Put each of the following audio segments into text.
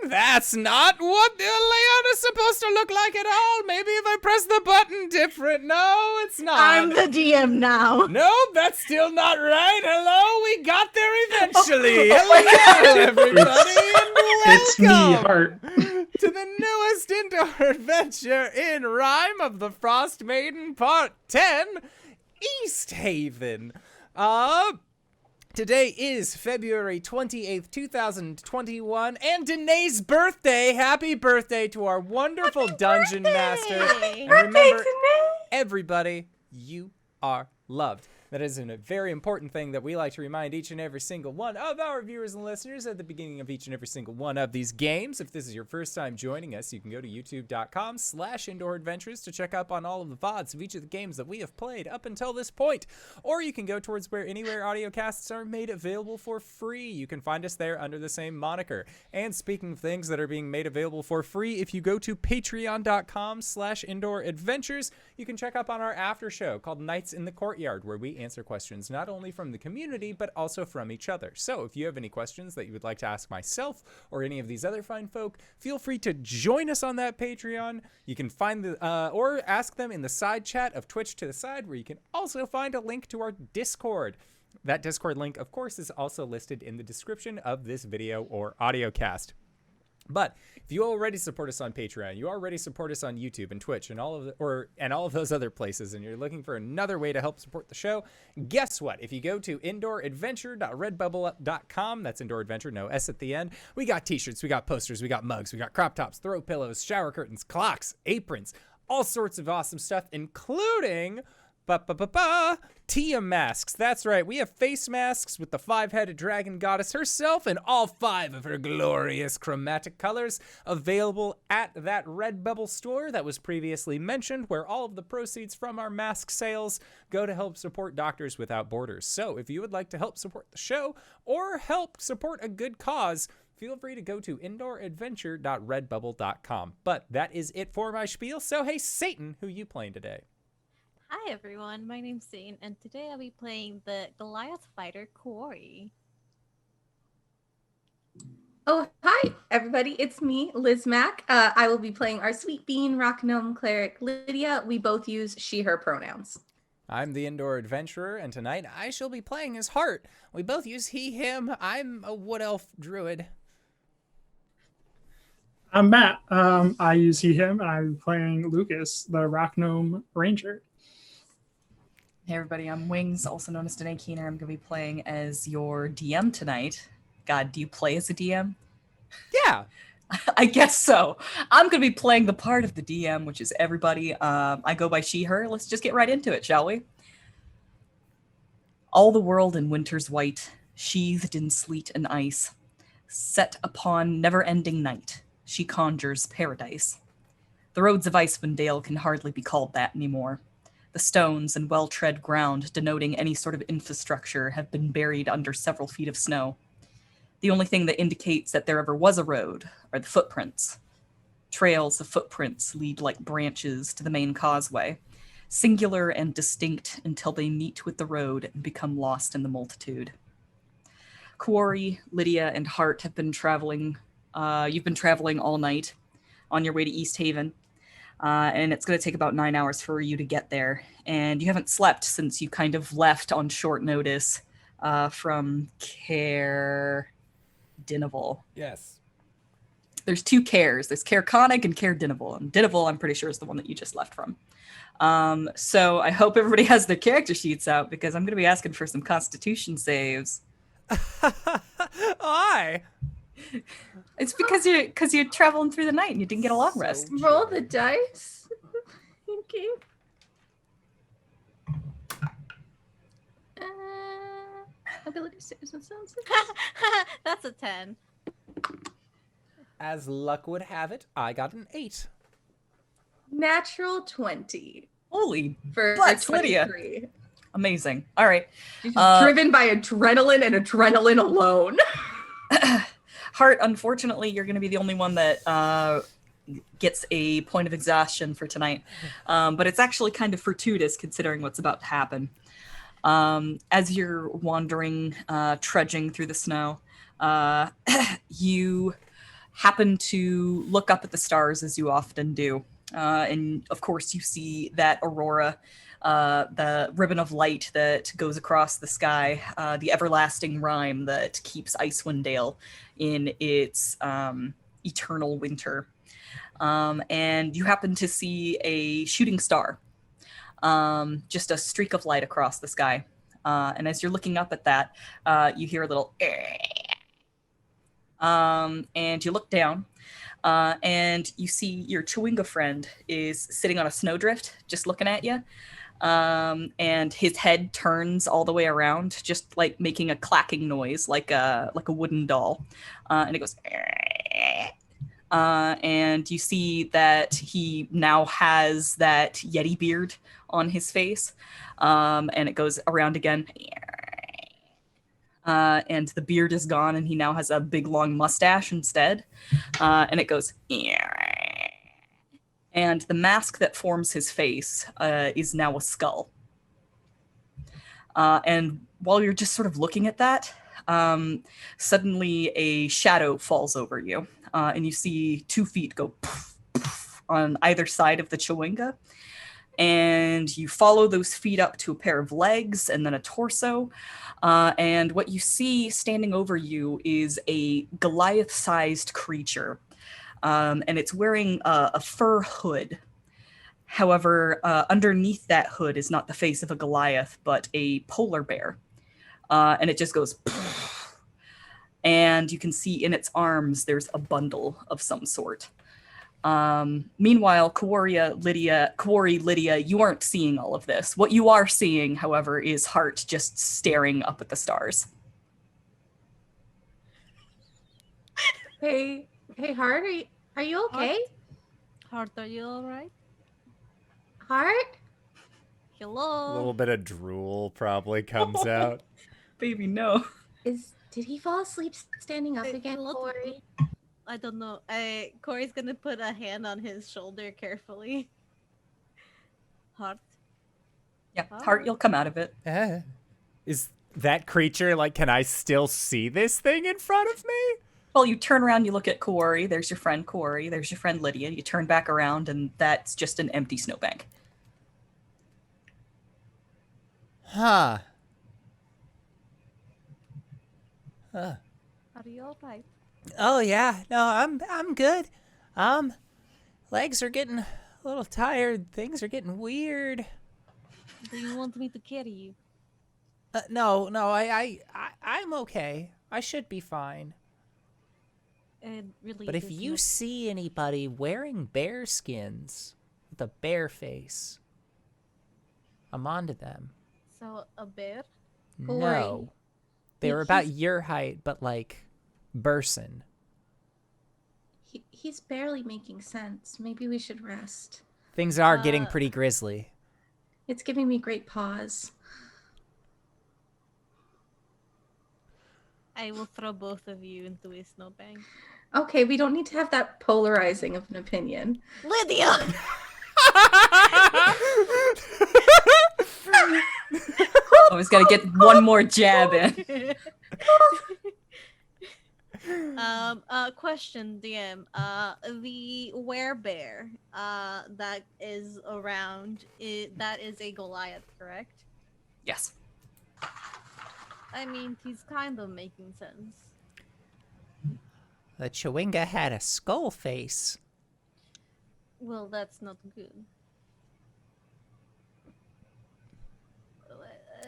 That's not what the layout is supposed to look like at all. Maybe if I press the button different. No, it's not. I'm the DM now. No, that's still not right. Hello, we got there eventually. Hello, everybody, and welcome It's me, Hart. to the newest indoor adventure in Rime of the Frostmaiden Part 10, Easthaven. Today is February 28th, 2021, and Danae's birthday. Happy birthday to our wonderful dungeon master. And remember, everybody, you are loved. That is a very important thing that we like to remind each and every single one of our viewers and listeners at the beginning of each and every single one of these games. If this is your first time joining us, you can go to youtube.com/indooradventures to check up on all of the VODs of each of the games that we have played up until this point. Or you can go towards anywhere audiocasts are made available for free. You can find us there under the same moniker. And speaking of things that are being made available for free, if you go to patreon.com/indooradventures, you can check up on our after show called Nights in the Courtyard, where we answer questions not only from the community but also from each other. So if you have any questions that you would like to ask myself or any of these other fine folk, feel free to join us on that Patreon. You can find or ask them in the side chat of Twitch to the side, where you can also find a link to our Discord. That Discord link, of course, is also listed in the description of this video or audiocast. But if you already support us on Patreon, you already support us on YouTube and Twitch and all of those other places, and you're looking for another way to help support the show, guess what? If you go to indooradventure.redbubble.com, that's Indoor Adventure, no S at the end, we got t-shirts, we got posters, we got mugs, we got crop tops, throw pillows, shower curtains, clocks, aprons, all sorts of awesome stuff, including Tia masks. That's right, we have face masks with the 5-headed dragon goddess herself in all 5 of her glorious chromatic colors, available at that Redbubble store that was previously mentioned, where all of the proceeds from our mask sales go to help support Doctors Without Borders. So if you would like to help support the show or help support a good cause, feel free to go to indooradventure.redbubble.com. But that is it for my spiel. So hey, Satan, who you playing today? Hi everyone, my name's Zane, and today I'll be playing the Goliath fighter, Kuori. Oh, hi everybody, it's me, LizMac. I will be playing our sweet bean rock gnome cleric, Lydia. We both use she, her pronouns. I'm the Indoor Adventurer, and tonight I shall be playing as Hart. We both use he, him. I'm a wood elf druid. I'm Matt. I use he, him, and I'm playing Lukas, the rock gnome ranger. Hey everybody, I'm Wings, also known as Danae Keener. I'm going to be playing as your DM tonight. God, do you play as a DM? Yeah. I guess so. I'm going to be playing the part of the DM, which is everybody. I go by she, her. Let's just get right into it, shall we? All the world in winter's white, sheathed in sleet and ice, set upon never-ending night, she conjures paradise. The roads of Icewind Dale can hardly be called that anymore. The stones and well-tread ground denoting any sort of infrastructure have been buried under several feet of snow. The only thing that indicates that there ever was a road are the footprints. Trails of footprints lead like branches to the main causeway, singular and distinct until they meet with the road and become lost in the multitude. Kuori, Lydia, and Hart have been traveling. You've been traveling all night on your way to Easthaven. And it's going to take about 9 hours for you to get there. And you haven't slept since you kind of left on short notice from Caer Dineval. Yes. There's 2 Caers. There's Caer Conic and Caer Dineval. And Dineval, I'm pretty sure, is the one that you just left from. So I hope everybody has their character sheets out, because I'm going to be asking for some Constitution saves. Why? It's because you're traveling through the night and you didn't get a long rest. Roll the dice. Okay. Ability saves and sounds. That's a 10. As luck would have it, I got an 8. Natural 20. Holy For butts, 23. Lydia. Amazing. All right. Driven by adrenaline and adrenaline alone. Hart, unfortunately, you're going to be the only one that gets a point of exhaustion for tonight. But it's actually kind of fortuitous considering what's about to happen. As you're wandering, trudging through the snow, you happen to look up at the stars as you often do. And of course, you see that aurora, the ribbon of light that goes across the sky, the everlasting rime that keeps Icewind Dale in its eternal winter. And you happen to see a shooting star, just a streak of light across the sky. And as you're looking up at that, you hear a little and you look down, and you see your Chewinga friend is sitting on a snowdrift, just looking at you. And his head turns all the way around, just like making a clacking noise, like a wooden doll. And it goes, and you see that he now has that Yeti beard on his face. And it goes around again. And the beard is gone, and he now has a big long mustache instead. And it goes, and the mask that forms his face is now a skull. And while you're just sort of looking at that, suddenly a shadow falls over you, and you see 2 feet go poof, poof, on either side of the Chewinga. And you follow those feet up to a pair of legs and then a torso. And what you see standing over you is a Goliath-sized creature. And it's wearing a fur hood. However, underneath that hood is not the face of a Goliath, but a polar bear. And it just goes... And you can see in its arms there's a bundle of some sort. Meanwhile, Kuori, Lydia, you aren't seeing all of this. What you are seeing, however, is Hart just staring up at the stars. Hey, Hart, are you okay? Hart, are you alright? Hart? A Hello? little bit of drool probably comes out. Baby, no. Did he fall asleep standing up again, Hello? Kuori? I don't know. Corey's gonna put a hand on his shoulder carefully. Hart? Yeah, Hart, you'll come out of it. Is that creature, like, can I still see this thing in front of me? Well, you turn around, you look at Kuori. There's your friend Kuori. There's your friend Lydia. You turn back around, and that's just an empty snowbank. Huh. Are you alright? Oh yeah, no, I'm good. Legs are getting a little tired. Things are getting weird. Do you want me to carry you? No, I'm okay. I should be fine. Really, But if you see anybody wearing bear skins with a bear face, I'm onto them. So, a bear? No, they were about your height, but like Burson. He's barely making sense. Maybe we should rest. Things are getting pretty grisly. It's giving me great pause. I will throw both of you into a snowbank. Okay, we don't need to have that polarizing of an opinion. Lydia! Always got to get one more jab in. Question, DM. The werebear that is around, that is a Goliath, correct? Yes. I mean, he's kind of making sense. The Chewinga had a skull face. Well, that's not good.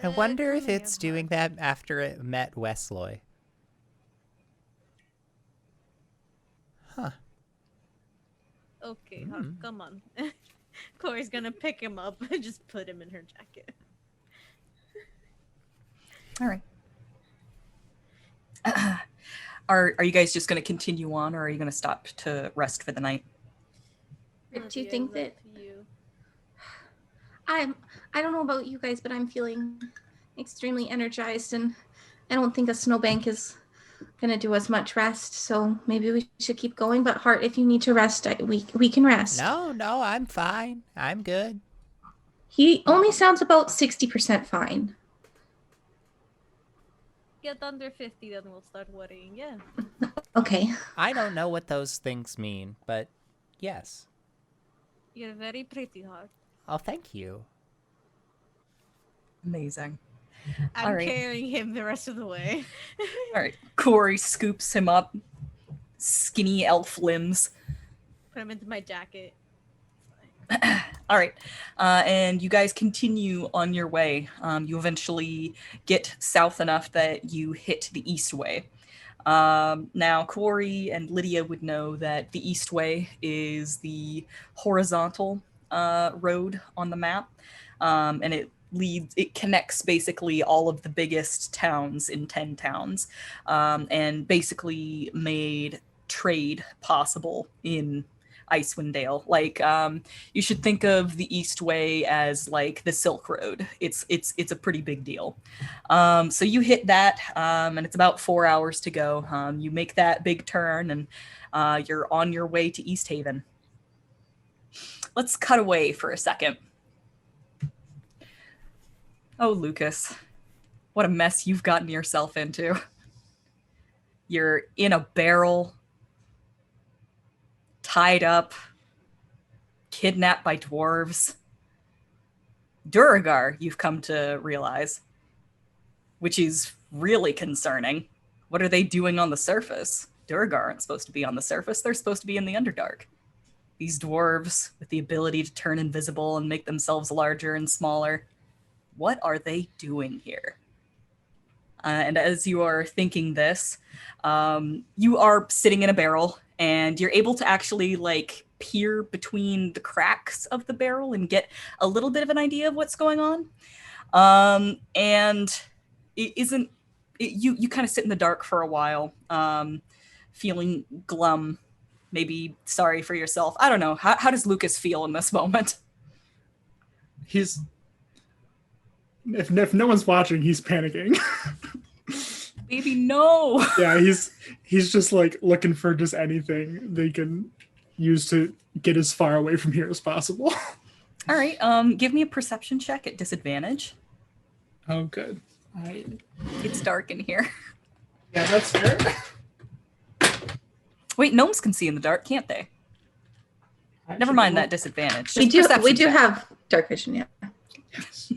I wonder if Come it's here, doing that after it met Westloy. Huh. Okay, Hart, come on. Corey's gonna pick him up and just put him in her jacket. All right. Are you guys just going to continue on, or are you going to stop to rest for the night? Do you think Lydia, that it's up to you. I don't know about you guys, but I'm feeling extremely energized, and I don't think a snowbank is gonna do as much rest, so maybe we should keep going. But Hart, if you need to rest, we can rest. No, I'm fine. I'm good. He only sounds about 60% fine. Get under 50, then we'll start worrying. Yeah. Okay. I don't know what those things mean, but yes. You're very pretty, Hart. Oh, thank you. Amazing. I'm All right. carrying him the rest of the way. All right. Kuori scoops him up. Skinny elf limbs. Put him into my jacket. All right. And you guys continue on your way. You eventually get south enough that you hit the Eastway. Now, Kuori and Lydia would know that the Eastway is the horizontal road on the map. And it connects basically all of the biggest towns in 10 towns, and basically made trade possible in Icewind Dale. Like, you should think of the Eastway as like the Silk Road. It's a pretty big deal. So you hit that, and it's about 4 hours to go. You make that big turn, and you're on your way to Easthaven. Let's cut away for a second. Oh, Lukas, what a mess you've gotten yourself into. You're in a barrel, tied up, kidnapped by dwarves. Duragar, you've come to realize, which is really concerning. What are they doing on the surface? Duragar aren't supposed to be on the surface. They're supposed to be in the Underdark. These dwarves with the ability to turn invisible and make themselves larger and smaller. What are they doing here? And as you are thinking this, you are sitting in a barrel, and you're able to actually like peer between the cracks of the barrel and get a little bit of an idea of what's going on. And you kind of sit in the dark for a while, feeling glum, maybe sorry for yourself. I don't know. How does Lukas feel in this moment? He's if no one's watching, he's panicking. Baby, no. Yeah, he's just like looking for just anything they can use to get as far away from here as possible. All right. Give me a perception check at disadvantage. Oh, good. It's dark in here. Yeah, that's fair. Wait, gnomes can see in the dark, can't they? Never mind that disadvantage. We Just do perception check. have dark vision, yeah. Yes.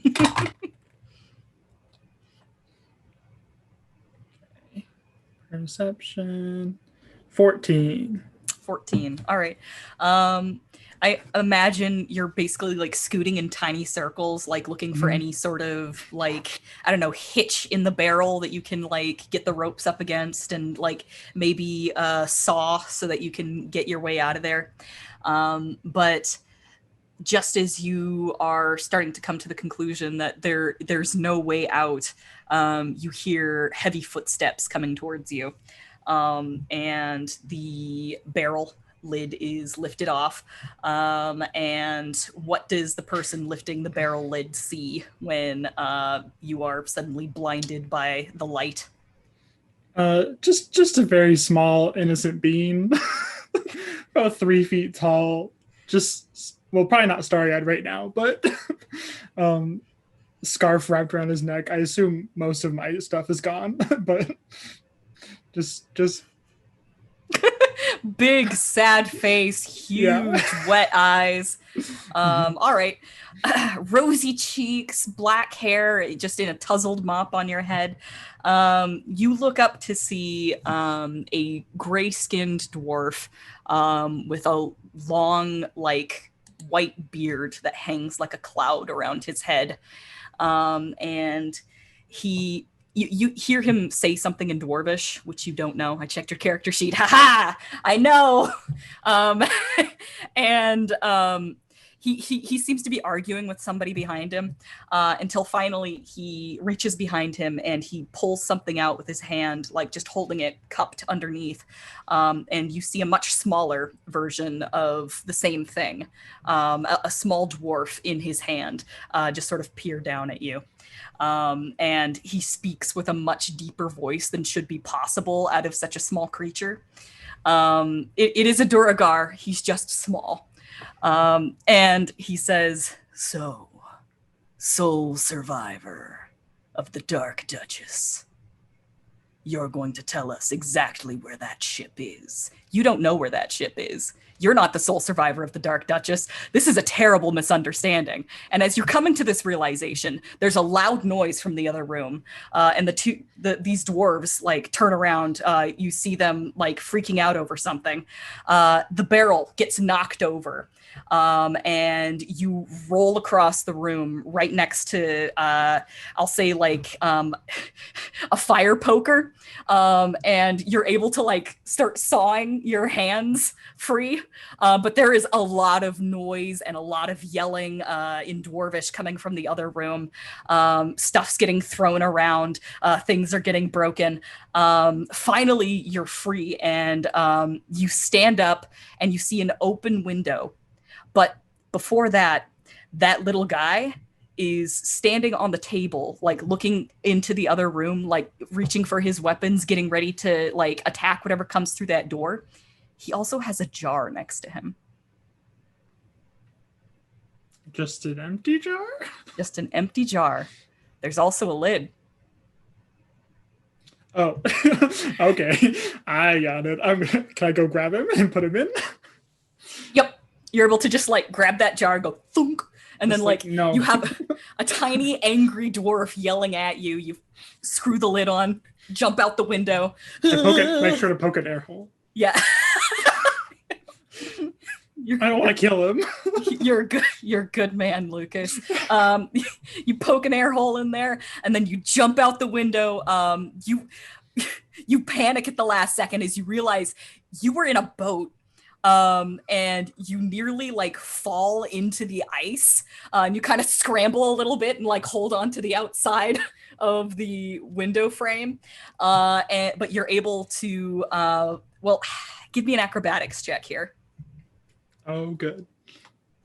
Perception 14. 14. All right. I imagine you're basically like scooting in tiny circles, like looking for any sort of like, I don't know, hitch in the barrel that you can like get the ropes up against, and like maybe a saw so that you can get your way out of there. But just as you are starting to come to the conclusion that there's no way out, you hear heavy footsteps coming towards you. And the barrel lid is lifted off. And what does the person lifting the barrel lid see when you are suddenly blinded by the light? Just a very small, innocent being, about 3 feet tall. Probably not starry-eyed right now, but scarf wrapped around his neck. I assume most of my stuff is gone, but just big sad face, huge wet eyes. All right. Rosy cheeks, black hair, just in a tousled mop on your head. You look up to see a gray-skinned dwarf with a long, like, white beard that hangs like a cloud around his head. And you hear him say something in Dwarvish, which you don't know. I checked your character sheet. Ha! I know. And he seems to be arguing with somebody behind him until finally he reaches behind him and he pulls something out with his hand, like just holding it cupped underneath. And you see a much smaller version of the same thing, a small dwarf in his hand, just sort of peer down at you. And he speaks with a much deeper voice than should be possible out of such a small creature. It is a Duragar. He's just small. And he says, "So, sole survivor of the Dark Duchess, you're going to tell us exactly where that ship is." You don't know where that ship is. You're not the sole survivor of the Dark Duchess. This is a terrible misunderstanding. And as you're coming to this realization, there's a loud noise from the other room. And these dwarves like turn around. You see them like freaking out over something. The barrel gets knocked over. And you roll across the room right next to, I'll say like a fire poker. And you're able to like start sawing your hands free. But there is a lot of noise and a lot of yelling in Dwarvish coming from the other room. Stuff's getting thrown around. Things are getting broken. Finally, you're free and you stand up and you see an open window. But before that, that little guy is standing on the table, like looking into the other room, like reaching for his weapons, getting ready to like attack whatever comes through that door. He also has a jar next to him. Just an empty jar? Just an empty jar. There's also a lid. Oh, okay. I got it. Can I go grab him and put him in? Yep. You're able to just like grab that jar and go thunk. And then like no. You have a tiny angry dwarf yelling at you. You screw the lid on, jump out the window. Make sure to poke an air hole. Yeah. I don't want to kill him. You're a good man, Lukas. You poke an air hole in there, and then you jump out the window. You panic at the last second as you realize you were in a boat. And you nearly like fall into the ice, and you kind of scramble a little bit and like hold on to the outside of the window frame. But you're able to, give me an acrobatics check here. Oh, good.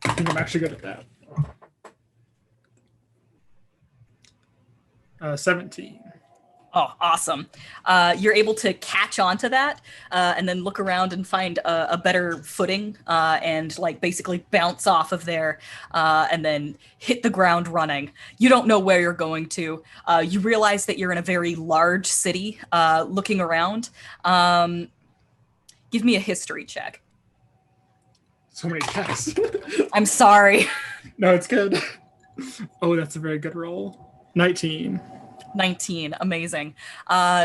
I think I'm actually good at that. 17. Oh, awesome. You're able to catch onto that and then look around and find a better footing and like basically bounce off of there and then hit the ground running. You don't know where you're going to. You realize that you're in a very large city looking around. Give me a history check. So many checks. I'm sorry. No, it's good. Oh, that's a very good roll. 19. 19. Amazing.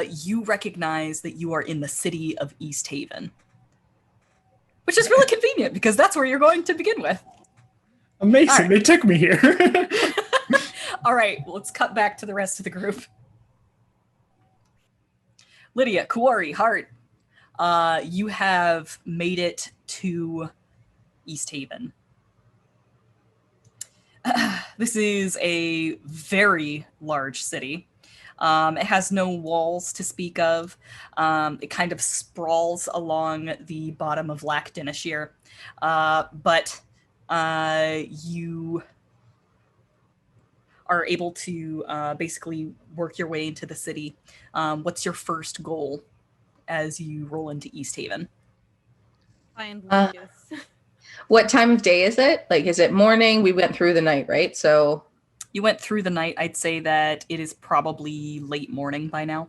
You recognize that you are in the city of Easthaven, which is really convenient because that's where you're going to begin with. Amazing. Right. They took me here. All right. Let's cut back to the rest of the group. Lydia, Kuori, Hart, you have made it to Easthaven. This is a very large city. It has no walls to speak of. It kind of sprawls along the bottom of Lac Dinashir. But you are able to basically work your way into the city. What's your first goal as you roll into Easthaven? Find Lukas. What time of day is it? Like, is it morning? We went through the night, right? So you went through the night. I'd say that it is probably late morning by now.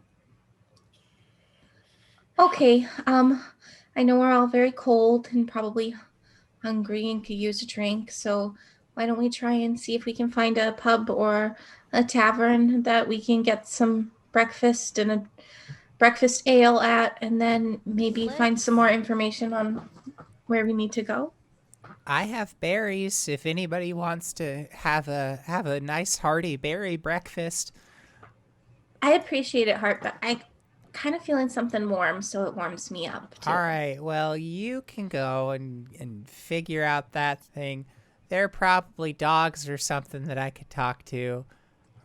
Okay. I know we're all very cold and probably hungry and could use a drink. So why don't we try and see if we can find a pub or a tavern that we can get some breakfast and a breakfast ale at, and then maybe find some more information on where we need to go. I have berries if anybody wants to have a nice hearty berry breakfast. I appreciate it, Hart, but I kind of feeling something warm, so it warms me up too. All right, well, you can go and figure out that thing. They're probably dogs or something that I could talk to.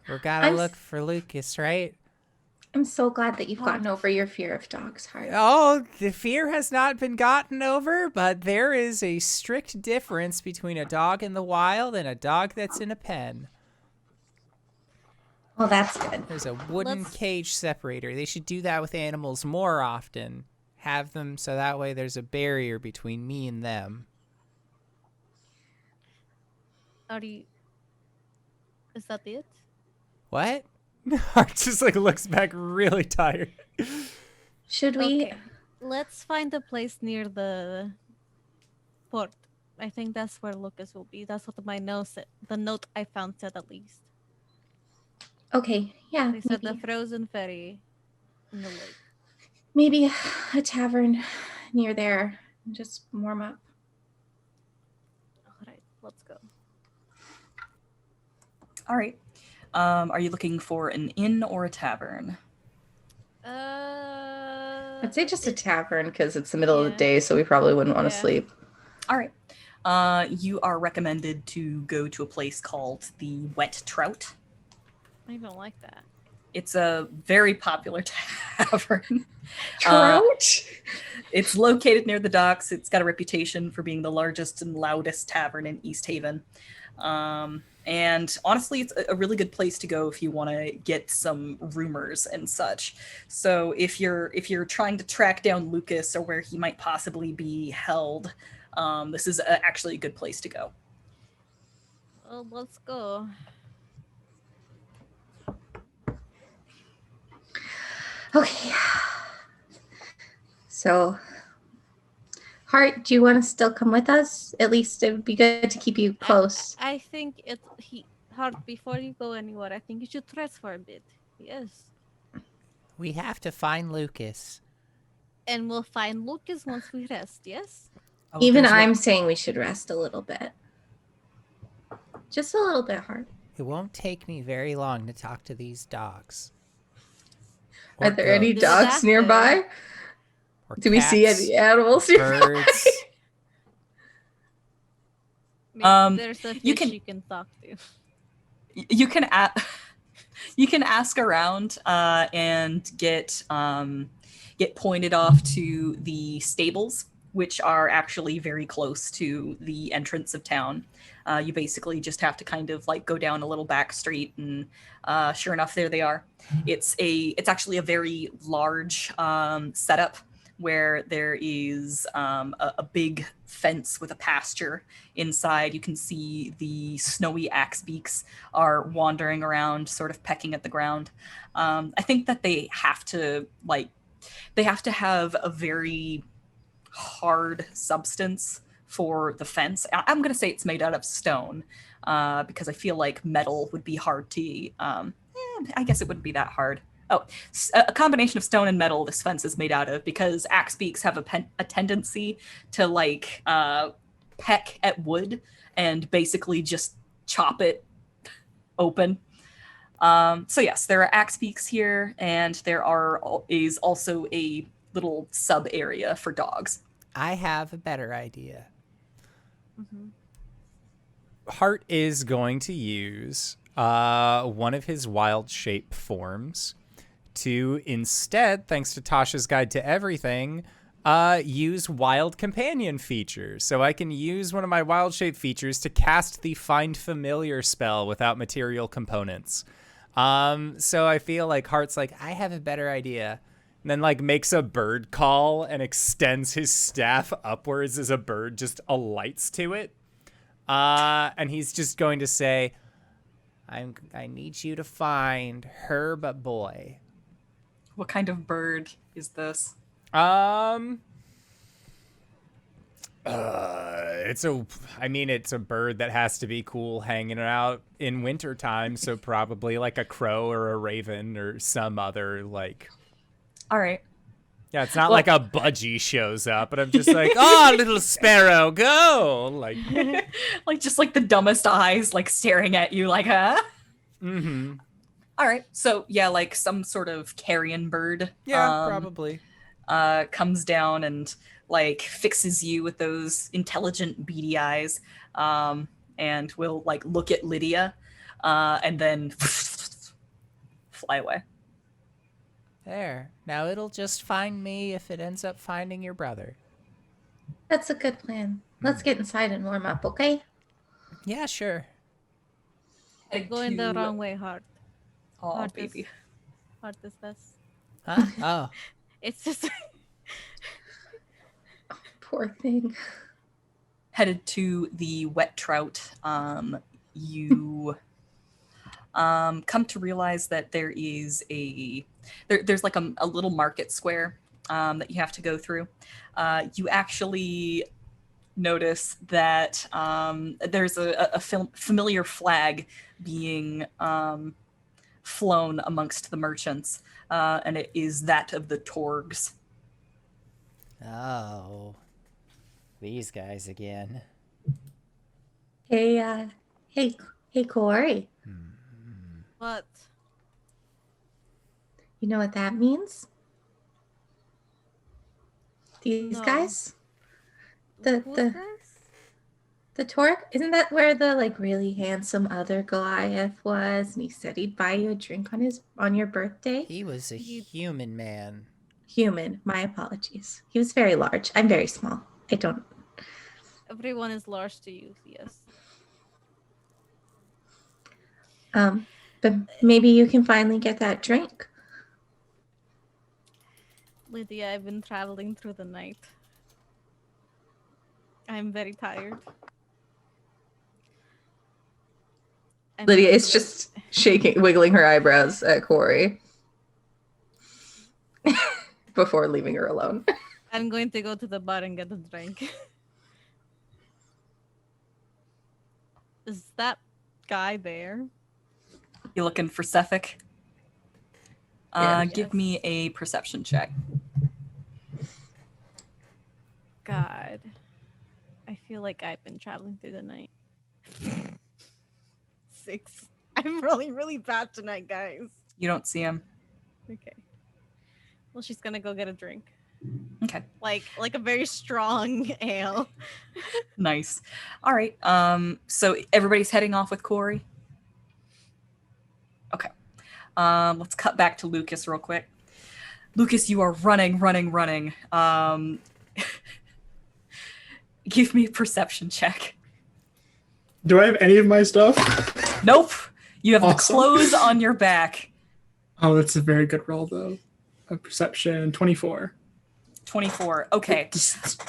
We're gotta I'm look for Lukas, right? I'm so glad that you've gotten over your fear of dogs, Hart. Oh, the fear has not been gotten over, but there is a strict difference between a dog in the wild and a dog that's in a pen. Well, that's good. There's a wooden Let's- cage separator. They should do that with animals more often. Have them so that way there's a barrier between me and them. Is that it? What? Hart just like looks back really tired. Should we? Okay. Let's find a place near the port. I think that's where Lucas will be. That's what my note said. The note I found said at least. Okay, yeah. They said the Maybe, frozen ferry in the lake. maybe a tavern near there. Just warm up. All right, let's go. All right. Are you looking for an inn or a tavern? I'd say just a tavern because it's the middle of the Yeah. day, so we probably wouldn't want to Yeah. sleep. All right. You are recommended to go to a place called the Wet Trout. I don't like that. It's a very popular tavern. Trout? It's located near the docks. It's got a reputation for being the largest and loudest tavern in Easthaven. And honestly, it's a really good place to go if you want to get some rumors and such. So if you're trying to track down Lukas or where he might possibly be held, this is actually a good place to go. Well, let's go. Okay. So, Hart, do you want to still come with us? At least it would be good to keep you close. I think Hart, before you go anywhere, I think you should rest for a bit. Yes. We have to find Lukas. And we'll find Lucas once we rest, yes? Oh, Even there's no- I'm saying we should rest a little bit. Just a little bit, Hart. It won't take me very long to talk to these dogs. Are Or there any goats, Does dogs that nearby? or Do we see cats, any animals nearby? birds? Maybe there's a fish you you can- can talk to. You can you can ask around and get pointed off to the stables, which are actually very close to the entrance of town. You basically just have to kind of like go down a little back street, and sure enough, there they are. It's actually a very large setup where there is a big fence with a pasture inside. You can see the snowy axe beaks are wandering around, sort of pecking at the ground. I think that they have to have a very hard substance for the fence. I'm going to say it's made out of stone because I feel like metal would be hard to. I guess it wouldn't be that hard. Oh, a combination of stone and metal this fence is made out of, because axe beaks have a tendency to like peck at wood and basically just chop it open. So yes, there are axe beaks here, and is also a little sub area for dogs. I have a better idea. Mm-hmm. Hart is going to use one of his wild shape forms to instead, thanks to Tasha's Guide to Everything, use wild companion features. So I can use one of my wild shape features to cast the Find Familiar spell without material components. So I feel like Hart's like, I have a better idea. And then like makes a bird call and extends his staff upwards as a bird just alights to it. And he's just going to say, I need you to find Herb Boy. What kind of bird is this? It's a bird that has to be cool hanging out in wintertime, so probably like a crow or a raven or some other like. All right. Yeah, it's not Well- like a budgie shows up, but I'm just like, oh, little sparrow, go! Like, Like just like the dumbest eyes, like staring at you, like, huh? mm-hmm. All right. So yeah, like some sort of carrion bird. Yeah, probably. Comes down and like fixes you with those intelligent beady eyes. and will like look at Lydia, and then fly away. There. Now it'll just find me if it ends up finding your brother. That's a good plan. Let's get inside and warm up, okay? Yeah, sure. Going the wrong way, Hart. Oh, Hart baby. Hart is best. Huh? Oh. It's just Poor thing. Headed to the wet trout. You come to realize that there is there's like a little market square that you have to go through. You actually notice that there's a familiar flag being flown amongst the merchants, and it is that of the Torgs. Oh. These guys again. Hey, hey, Kuori. what? You know what that means? These No. guys? Who's The this? the Torque? Isn't that where the like really handsome other Goliath was? And he said he'd buy you a drink on your birthday? He was a human man. Human. My apologies. He was very large. I'm very small. I don't. Everyone is large to you, yes. But maybe you can finally get that drink. Lydia, I've been traveling through the night. I'm very tired. I'm Lydia going is to- just wiggling her eyebrows at Kuori before leaving her alone. I'm going to go to the bar and get a drink. Is that guy there? You looking for Sefik? Yeah. Give Yes. me a perception check. God. I feel like I've been traveling through the night. 6. I'm really, really bad tonight, guys. You don't see him. Okay. Well, she's gonna go get a drink. Okay, Like a very strong ale. nice. All right. So everybody's heading off with Kuori. Okay. Let's cut back to Lukas real quick. Lukas, you are running. Give me a perception check. Do I have any of my stuff? Nope. You have the Awesome. clothes on your back. Oh, that's a very good roll, though. A perception 24. 24. Okay. Just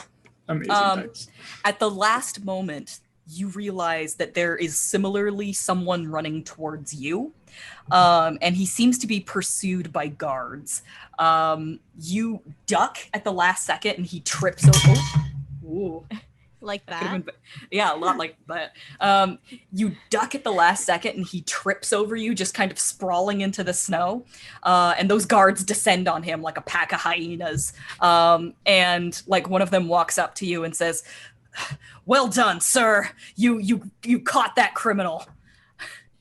amazing. Dice. At the last moment, you realize that there is similarly someone running towards you. And he seems to be pursued by guards. You duck at the last second and he trips over. Ooh. Like That could've that. been yeah, a lot like that. You duck at the last second and he trips over you, just kind of sprawling into the snow. And those guards descend on him like a pack of hyenas. And like one of them walks up to you and says, "Well done, sir. You caught that criminal."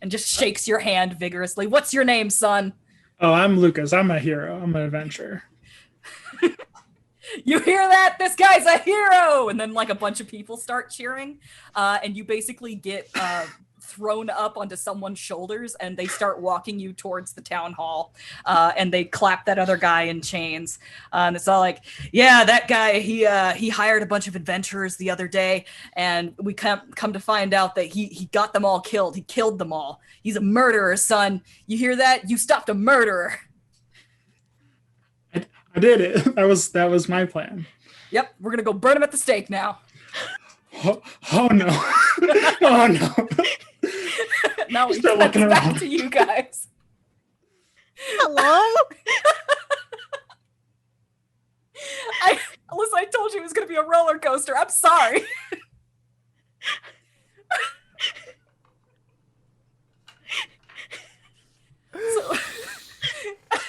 And just shakes your hand vigorously. "What's your name, son?" Oh, I'm Lukas. I'm a hero. I'm an adventurer. You hear that? This guy's a hero! And then like a bunch of people start cheering. And you basically get thrown up onto someone's shoulders and they start walking you towards the town hall. And they clap that other guy in chains. And it's all like, "Yeah, that guy, he hired a bunch of adventurers the other day. And we come to find out that he got them all killed. He killed them all. He's a murderer, son. You hear that? You stopped a murderer." I did it. That was my plan. Yep, we're gonna go burn him at the stake now. Oh no. Oh no. Now we Start cut looking back around. to you guys. Hello? Listen, I told you it was gonna be a roller coaster. I'm sorry.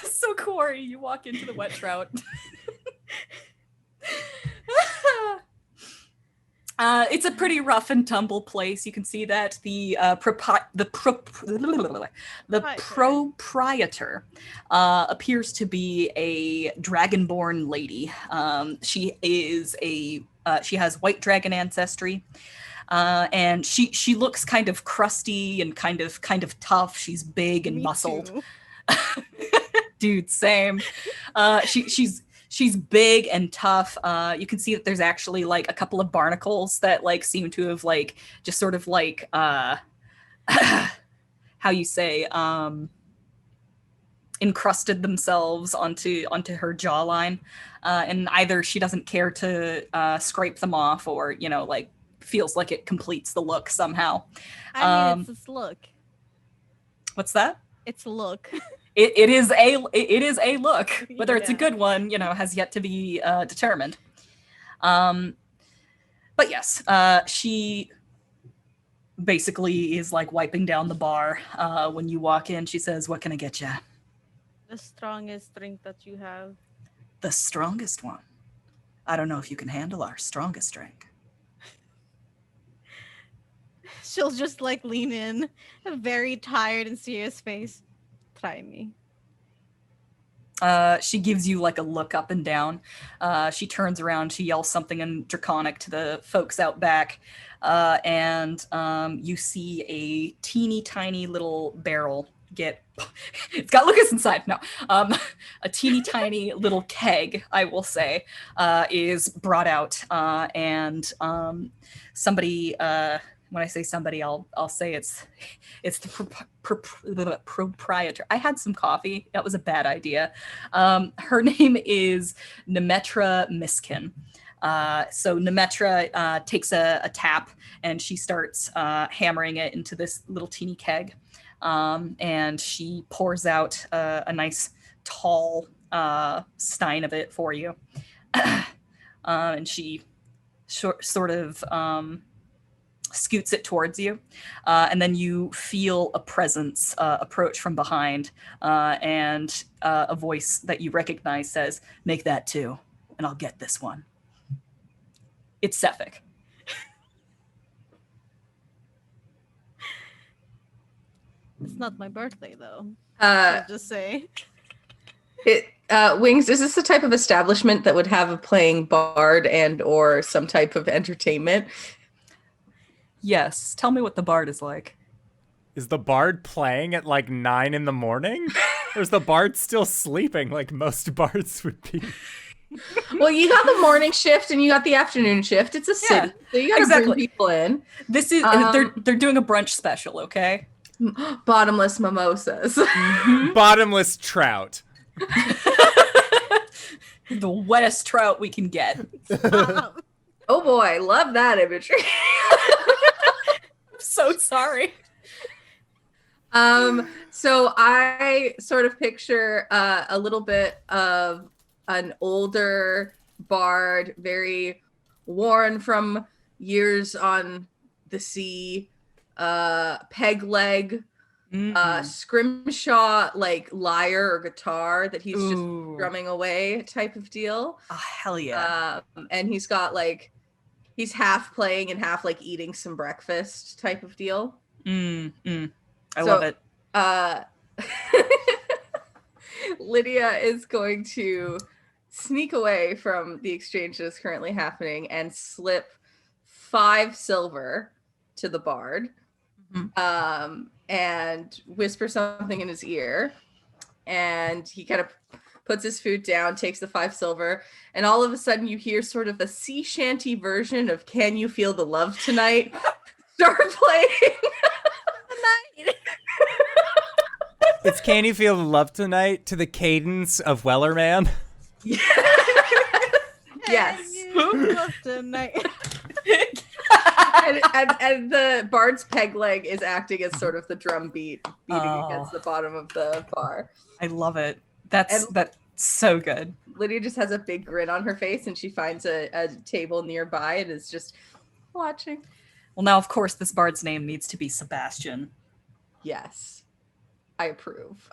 So Kuori, you walk into the wet trout. It's a pretty rough and tumble place. You can see that the proprietor appears to be a dragonborn lady. She has white dragon ancestry. And she looks kind of crusty and kind of tough. She's big and Me muscled. too. Dude, same. She's big and tough. You can see that there's actually like a couple of barnacles that like seem to have like just sort of like how you say encrusted themselves onto her jawline, and either she doesn't care to scrape them off, or like feels like it completes the look somehow. I mean, it's this look. What's that? It's a look. It is a look. Whether it's a Yeah. good one, has yet to be determined. But yes, she basically is like wiping down the bar when you walk in. She says, "What can I get you?" The strongest drink that you have. The strongest one. I don't know if you can handle our strongest drink. She'll just like lean in, a very tired and serious face. Try me. She gives you like a look up and down. She turns around, she yells something in Draconic to the folks out back, and you see a teeny tiny little barrel it's got Lukas inside. No, a teeny tiny little keg, I will say, is brought out, and somebody. When I say somebody, I'll say it's the proprietor. I had some coffee. That was a bad idea. Her name is Nemetra Miskin. So Nemetra takes a tap and she starts hammering it into this little teeny keg. And she pours out a nice tall stein of it for you. And she sort of scoots it towards you. And then you feel a presence approach from behind, and a voice that you recognize says, "Make that two, and I'll get this one." It's Sephic. It's not my birthday though. Uh, I'll just say. Wings, is this the type of establishment that would have a playing bard and or some type of entertainment? Yes. Tell me what the bard is like. Is the bard playing at like 9 in the morning? Or is the bard still sleeping like most bards would be? Well, you got the morning shift and you got the afternoon shift. It's a city, so you got to exactly. bring people in. This is they're doing a brunch special, okay? Bottomless mimosas. Bottomless trout. The wettest trout we can get. Oh boy, love that imagery. I'm so sorry. So I sort of picture a little bit of an older bard, very worn from years on the sea, peg leg, scrimshaw, like lyre or guitar that he's just drumming away type of deal. Oh, hell yeah. And he's got like, he's half playing and half like eating some breakfast type of deal. I love it. Lydia is going to sneak away from the exchange that is currently happening and slip 5 silver to the bard, and whisper something in his ear. And he kind of puts his food down, takes the 5 silver, and all of a sudden you hear sort of a sea shanty version of "Can You Feel the Love Tonight" start playing. It's "Can You Feel the Love Tonight" to the cadence of Wellerman. Yes. Love tonight. and the bard's peg leg is acting as sort of the drum beat beating against the bottom of the bar. I love it. That's so good. Lydia just has a big grin on her face and she finds a table nearby and is just watching. Well, now, of course, this bard's name needs to be Sebastian. Yes. I approve.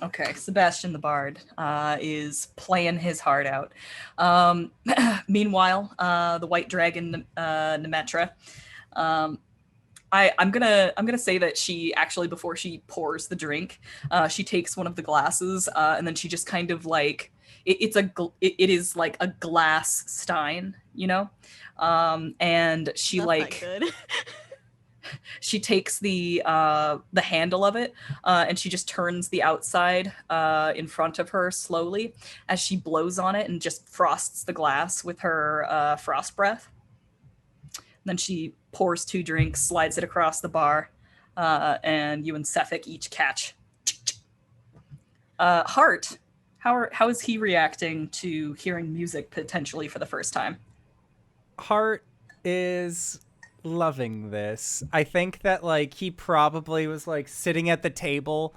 Okay, Sebastian the Bard is playing his heart out. Meanwhile, the White Dragon, Nemetra, I'm gonna say that she actually, before she pours the drink, she takes one of the glasses and then she just kind of like it is like a glass stein, you know, and she That's like not good. she takes the handle of it and she just turns the outside in front of her slowly as she blows on it and just frosts the glass with her frost breath. Then she pours 2 drinks, slides it across the bar, and you and Sefik each catch. Hart, how is he reacting to hearing music potentially for the first time? Hart is loving this. I think that like he probably was like sitting at the table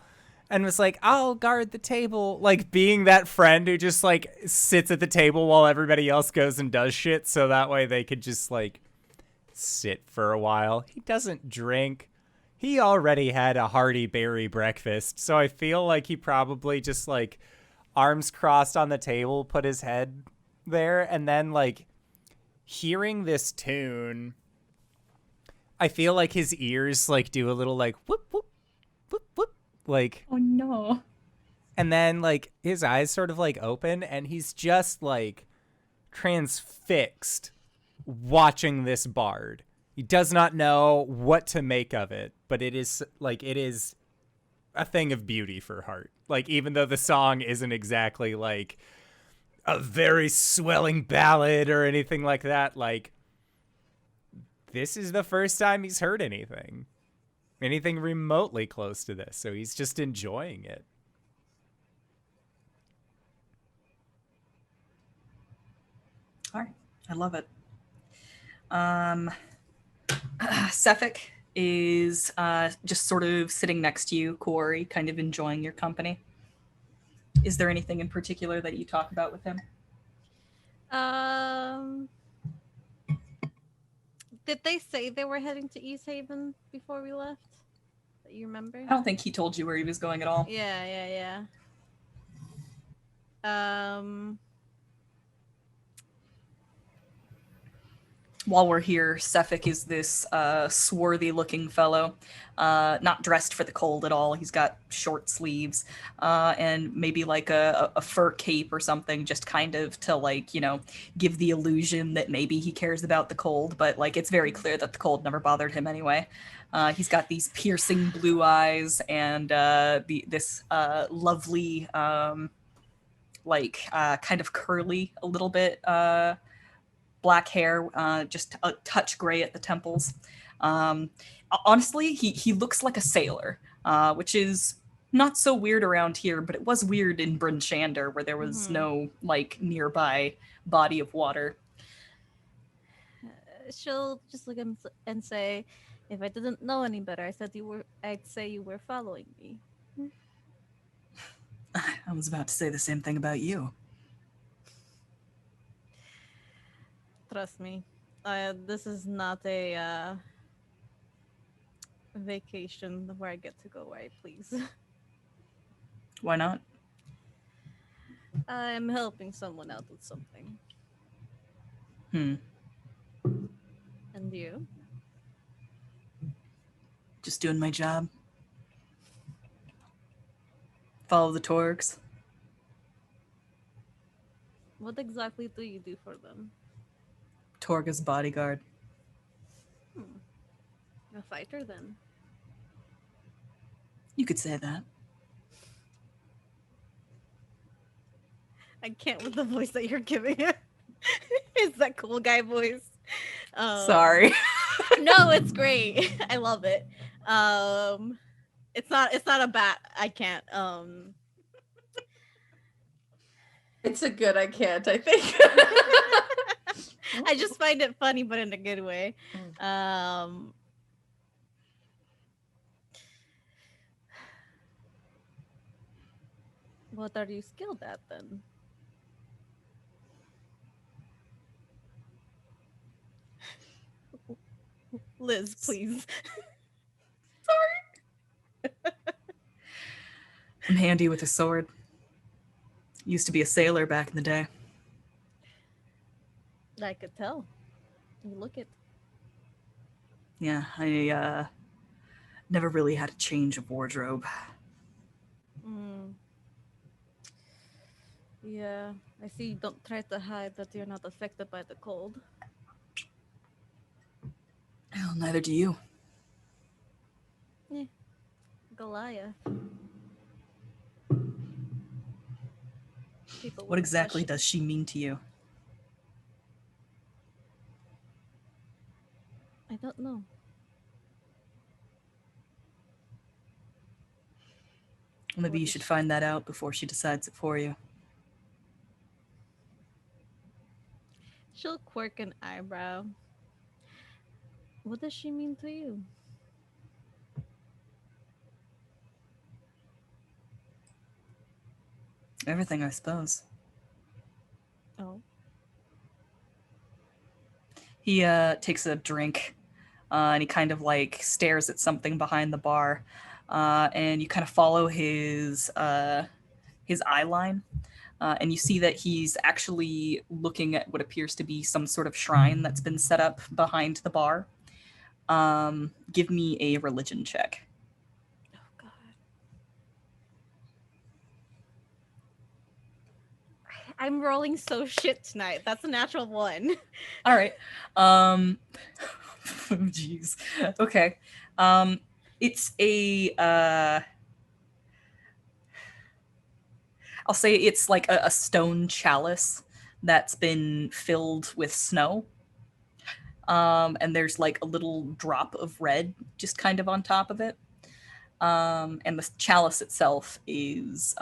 and was like, I'll guard the table, like being that friend who just like sits at the table while everybody else goes and does shit, so that way they could just like sit for a while. He doesn't drink. He already had a hearty berry breakfast, so I feel like he probably just like arms crossed on the table, put his head there, and then like hearing this tune, I feel like his ears like do a little like whoop whoop whoop whoop, like, Oh no. and then like his eyes sort of like open and he's just like transfixed watching this bard. He does not know what to make of it, but it is a thing of beauty for Hart. Like, even though the song isn't exactly like a very swelling ballad or anything like that, like this is the first time he's heard anything remotely close to this, so he's just enjoying it. All right, I love it. Sefik is just sort of sitting next to you, Kuori, kind of enjoying your company. Is there anything in particular that you talk about with him? Did they say they were heading to Easthaven before we left? That you remember? I don't think he told you where he was going at all. Yeah. While we're here, Sefik is this swarthy-looking fellow, not dressed for the cold at all. He's got short sleeves and maybe like a fur cape or something, just kind of to like, you know, give the illusion that maybe he cares about the cold, but like it's very clear that the cold never bothered him anyway. He's got these piercing blue eyes and this lovely, kind of curly a little bit black hair, just a touch gray at the temples. Honestly, he looks like a sailor, which is not so weird around here, but it was weird in Bryn Shander where there was no like nearby body of water. She'll just look at him and say, "If I didn't know any better, I'd say you were following me." I was about to say the same thing about you. Trust me, this is not a vacation where I get to go where I please. Why not? I'm helping someone out with something. And you? Just doing my job. Follow the Torgs. What exactly do you do for them? Torga's bodyguard. A fighter, then? You could say that. I can't with the voice that you're giving it. It's that cool guy voice. Sorry. No, it's great. I love it. It's not a bad. I can't. It's a good I can't, I think. I just find it funny, but in a good way. What are you skilled at then? Liz, please. Sorry. I'm handy with a sword. Used to be a sailor back in the day. I could tell. You look it. Yeah, I never really had a change of wardrobe. Mm. Yeah, I see you don't try to hide that you're not affected by the cold. Well, neither do you. Goliath. People What wouldn't exactly question. does she mean to you? I don't know. Maybe What you is should she? find that out before she decides it for you. She'll quirk an eyebrow. What does she mean to you? Everything, I suppose. Oh. He takes a drink, and he kind of like stares at something behind the bar, and you kind of follow his eye line, and you see that he's actually looking at what appears to be some sort of shrine that's been set up behind the bar. Give me a religion check. Oh God. I'm rolling so shit tonight. That's a natural one. All right. Jeez. Okay. It's a I'll say it's like a stone chalice that's been filled with snow. And there's like a little drop of red just kind of on top of it. And the chalice itself is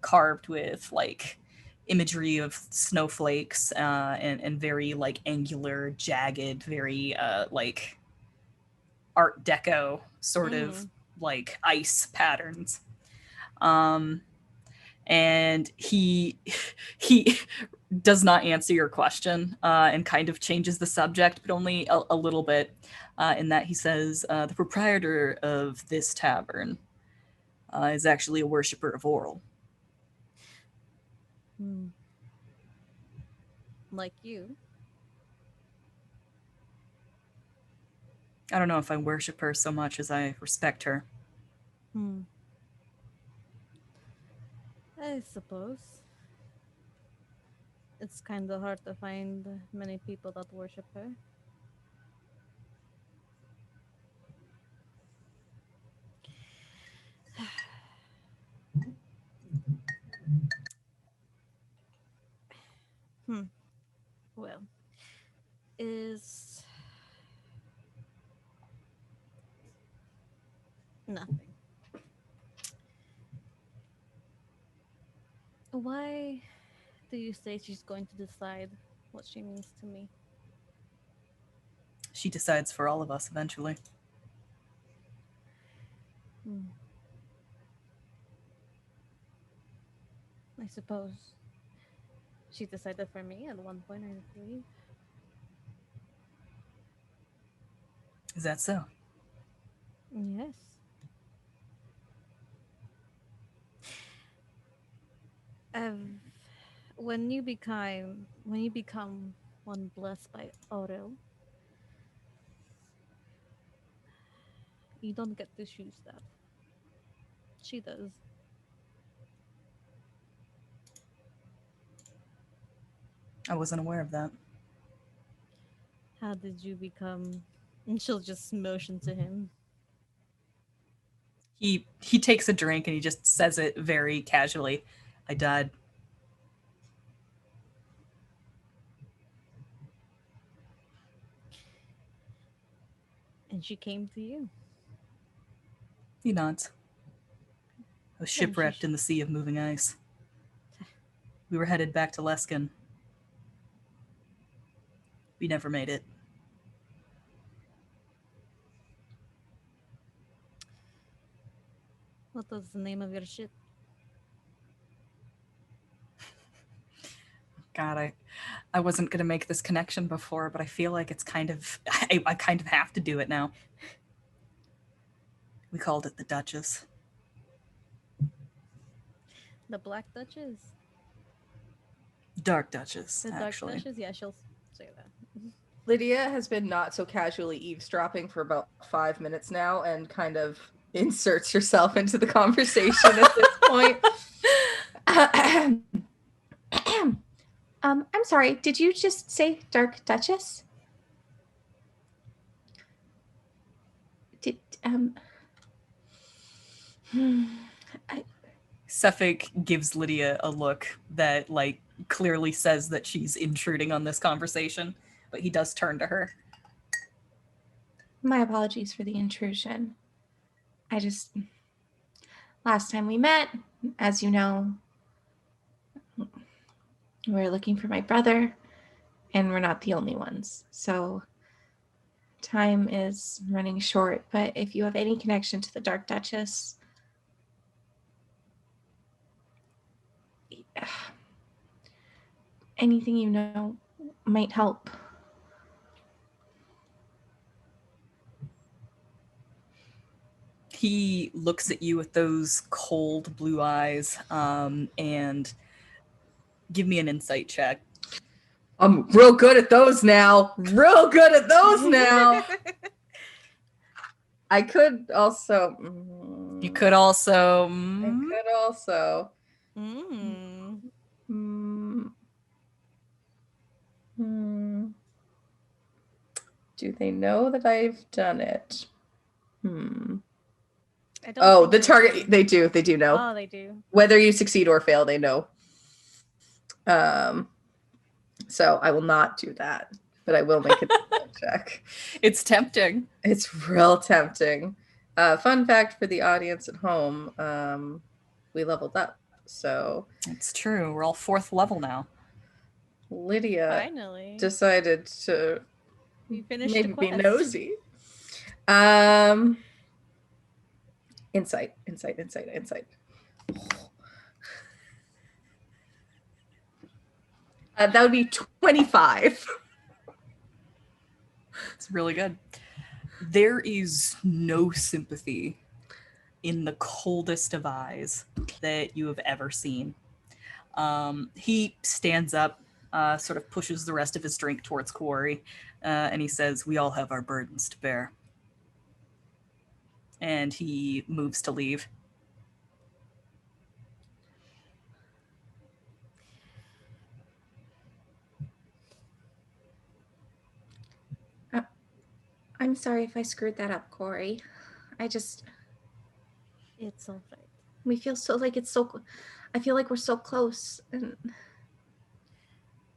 carved with like imagery of snowflakes and very like angular, jagged, very like Art Deco sort of like ice patterns. Um, and he does not answer your question and kind of changes the subject, but only a little bit. In that he says, the proprietor of this tavern is actually a worshiper of Oral. Hmm. Like you. I don't know if I worship her so much as I respect her. Hmm. I suppose. It's kind of hard to find many people that worship her. Hmm. Well, is nothing. Why do you say she's going to decide what she means to me? She decides for all of us eventually. Hmm. I suppose she decided for me at one point, I believe. Is that so? Yes. Um, when you become one blessed by Oro, you don't get to choose that. She does. I wasn't aware of that. How did you become? And she'll just motion to him. He takes a drink and he just says it very casually. I died. And she came to you. He nods. I was Then she shipwrecked in the sea of moving ice. We were headed back to Leskin. We never made it. What was the name of your ship? God, I wasn't gonna make this connection before, but I feel like it's kind of I kind of have to do it now. We called it the Duchess. The Black Duchess? Dark Duchess, The Dark actually. Duchess? Yeah, she'll say that. Lydia has been not so casually eavesdropping for about 5 minutes now and kind of inserts herself into the conversation at this point. I'm sorry, did you just say Dark Duchess? Did, Suffolk gives Lydia a look that, like, clearly says that she's intruding on this conversation, but he does turn to her. My apologies for the intrusion. Last time we met, as you know, we were looking for my brother, and we're not the only ones. So time is running short, but if you have any connection to the Dark Duchess, anything you know might help. He looks at you with those cold blue eyes, and give me an insight check. I'm real good at those now. Real good at those now. I could also. You could also. I could also. Mm. Do they know that I've done it? I don't Oh, think the they target. do. They do. They do know. Oh, they do. Whether you succeed or fail, they know. So I will not do that, but I will make a check. It's tempting. It's real tempting. Fun fact for the audience at home: we leveled up, so It's true. We're all 4th level now. Lydia Finally. decided to We finished maybe the be quest. nosy. Insight. That would be 25. It's really good. There is no sympathy in the coldest of eyes that you have ever seen. He stands up, sort of pushes the rest of his drink towards Kuori, and he says, "We all have our burdens to bear." And he moves to leave. I'm sorry if I screwed that up, Kuori. It's all right. We feel I feel like we're so close. And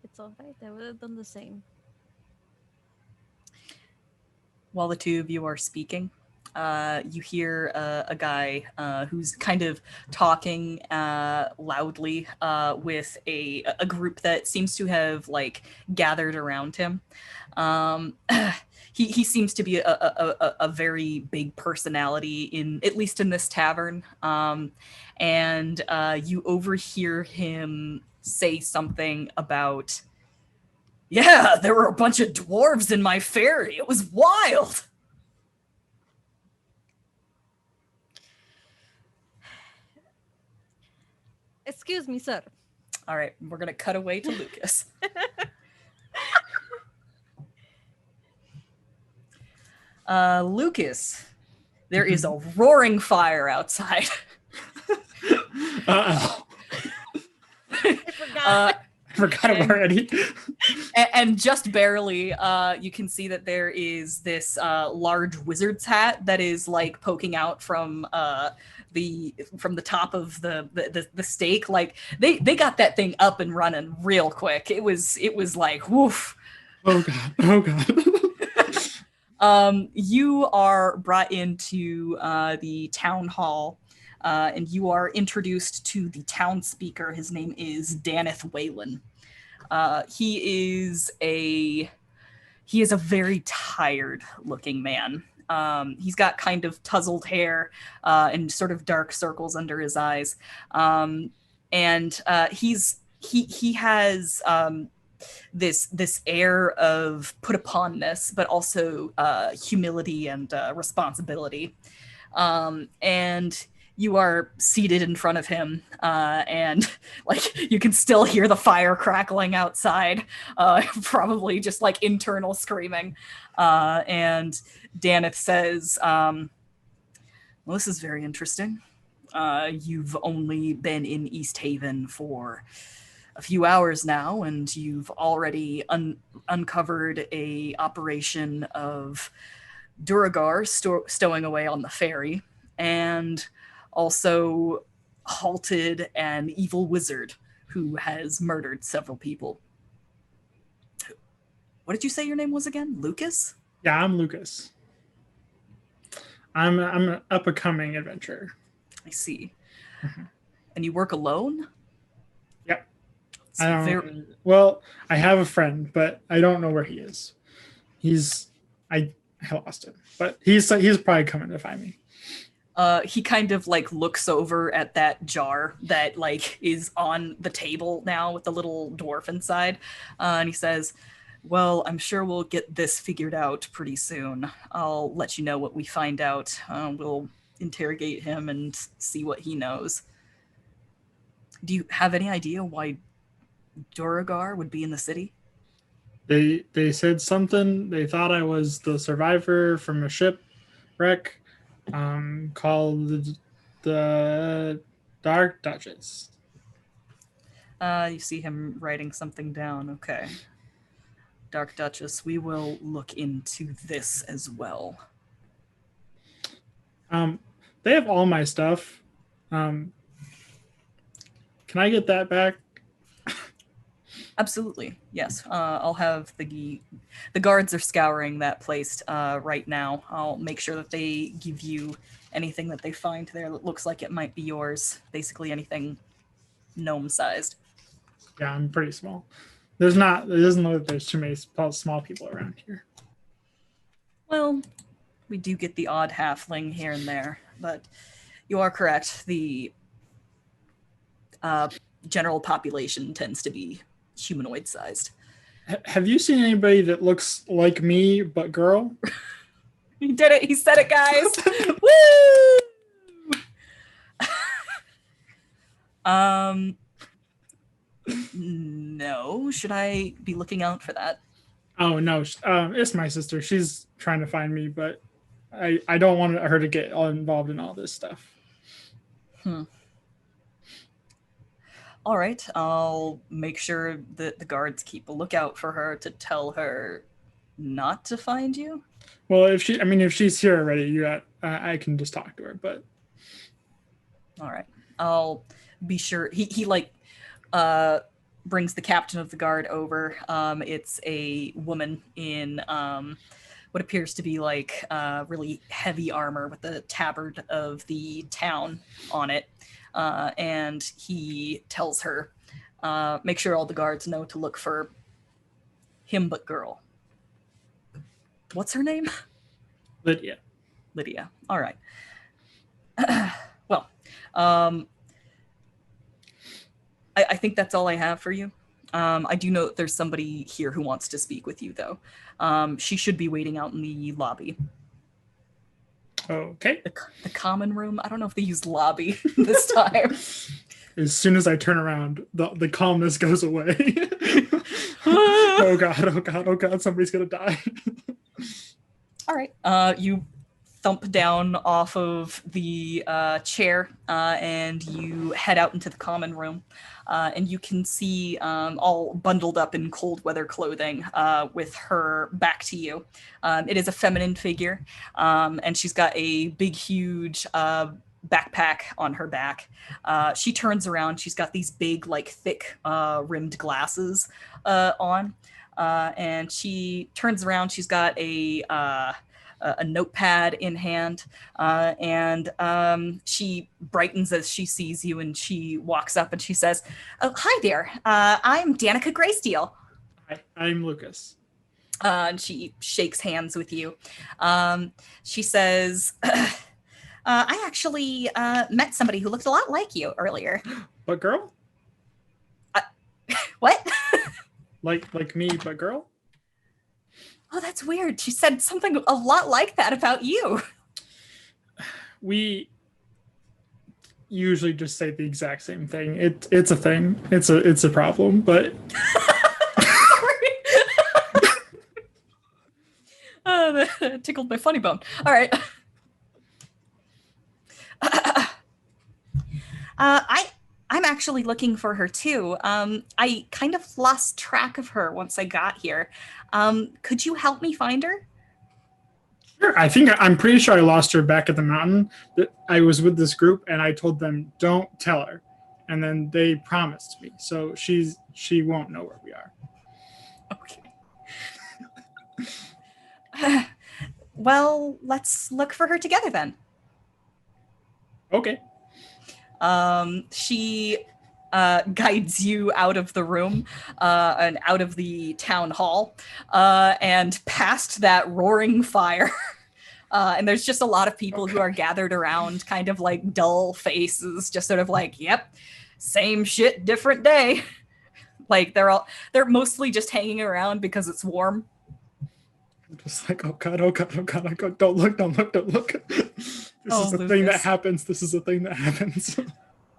It's all right. I would have done the same. While the two of you are speaking, you hear a guy who's kind of talking loudly with a group that seems to have, like, gathered around him. He seems to be a very big personality, at least in this tavern. And you overhear him say something about, "Yeah, there were a bunch of dwarves in my ferry. It was wild." Excuse me, sir. All right, we're going to cut away to Lukas. Lukas, there is a roaring fire outside. Uh-oh. I forgot. I forgot it already. And just barely, you can see that there is this large wizard's hat that is, like, poking out from the top of the stake. Like, they got that thing up and running real quick. It was like, woof. Oh god. You are brought into the town hall, and you are introduced to the town speaker. His name is Daneth Whalen. He is a very tired looking man. He's got kind of tousled hair and sort of dark circles under his eyes, and he has this air of put uponness, but also humility and responsibility. And You are seated in front of him, and like you can still hear the fire crackling outside, probably just like internal screaming. And Daneth says, well, this is very interesting. You've only been in Easthaven for a few hours now, and you've already uncovered a operation of Duragar stowing away on the ferry, and also halted an evil wizard who has murdered several people. What did you say your name was again? Lukas? Yeah, I'm Lukas. I'm an up-and-coming adventurer. I see. And you work alone? Yep. So Well, I have a friend, but I don't know where he is. I lost him, but he's probably coming to find me. He kind of like looks over at that jar that like is on the table now with the little dwarf inside, and he says, well, I'm sure we'll get this figured out pretty soon. I'll let you know what we find out. We'll interrogate him and see what he knows. Do you have any idea why Duragar would be in the city? They said something. They thought I was the survivor from a shipwreck called the Dark Duchess. You see him writing something down. Okay. Dark Duchess, we will look into this as well. They have all my stuff. Can I get that back? Absolutely, yes. I'll have the guards are scouring that place right now. I'll make sure that they give you anything that they find there that looks like it might be yours. Basically anything gnome-sized. Yeah, I'm pretty small. It doesn't look like there's too many small people around here. Well, we do get the odd halfling here and there, but you are correct. The general population tends to be humanoid-sized. Have you seen anybody that looks like me but girl? He did it. He said it, guys. Woo! No. Should I be looking out for that? Oh no, it's my sister. She's trying to find me, but I don't want her to get all involved in all this stuff. All right, I'll make sure that the guards keep a lookout for her to tell her not to find you. Well, if she's here already, I can just talk to her. But all right, I'll be sure. He brings the captain of the guard over. It's a woman in what appears to be like really heavy armor with the tabard of the town on it. And he tells her, make sure all the guards know to look for him but girl. What's her name? Lydia. Lydia. All right. Well, I think that's all I have for you. I do know that there's somebody here who wants to speak with you, though. She should be waiting out in the lobby. Okay. The common room. I don't know if they used lobby this time. As soon as I turn around, the calmness goes away. Oh god, somebody's gonna die. All right. You thump down off of the chair and you head out into the common room. And you can see all bundled up in cold weather clothing with her back to you. It is a feminine figure, and she's got a big, huge backpack on her back. She turns around. She's got these big, like, thick rimmed glasses on. And she turns around. She's got a notepad in hand, and she brightens as she sees you, and she walks up and she says, "Oh, hi there. I'm Danica Greysteel." Hi, I'm Lukas. And she shakes hands with you. She says, I actually met somebody who looked a lot like you earlier. But girl? What? like me, but girl? Oh, that's weird. She said something a lot like that about you. We usually just say the exact same thing. It's a thing. It's a problem, but That tickled my funny bone. All right. I'm actually looking for her too. I kind of lost track of her once I got here. Could you help me find her? sure, I'm pretty sure I lost her back at the mountain. That I was with this group and I told them don't tell her, and then they promised me. So she won't know where we are. Okay. Well, let's look for her together then. Okay. She guides you out of the room and out of the town hall and past that roaring fire. And there's just a lot of people who are gathered around, kind of like dull faces, just sort of like, yep, same shit, different day. Like they're mostly just hanging around because it's warm. I'm just like, oh god, oh god, oh god, oh god, don't look. This is a thing that Lucas. happens. This is a thing that happens.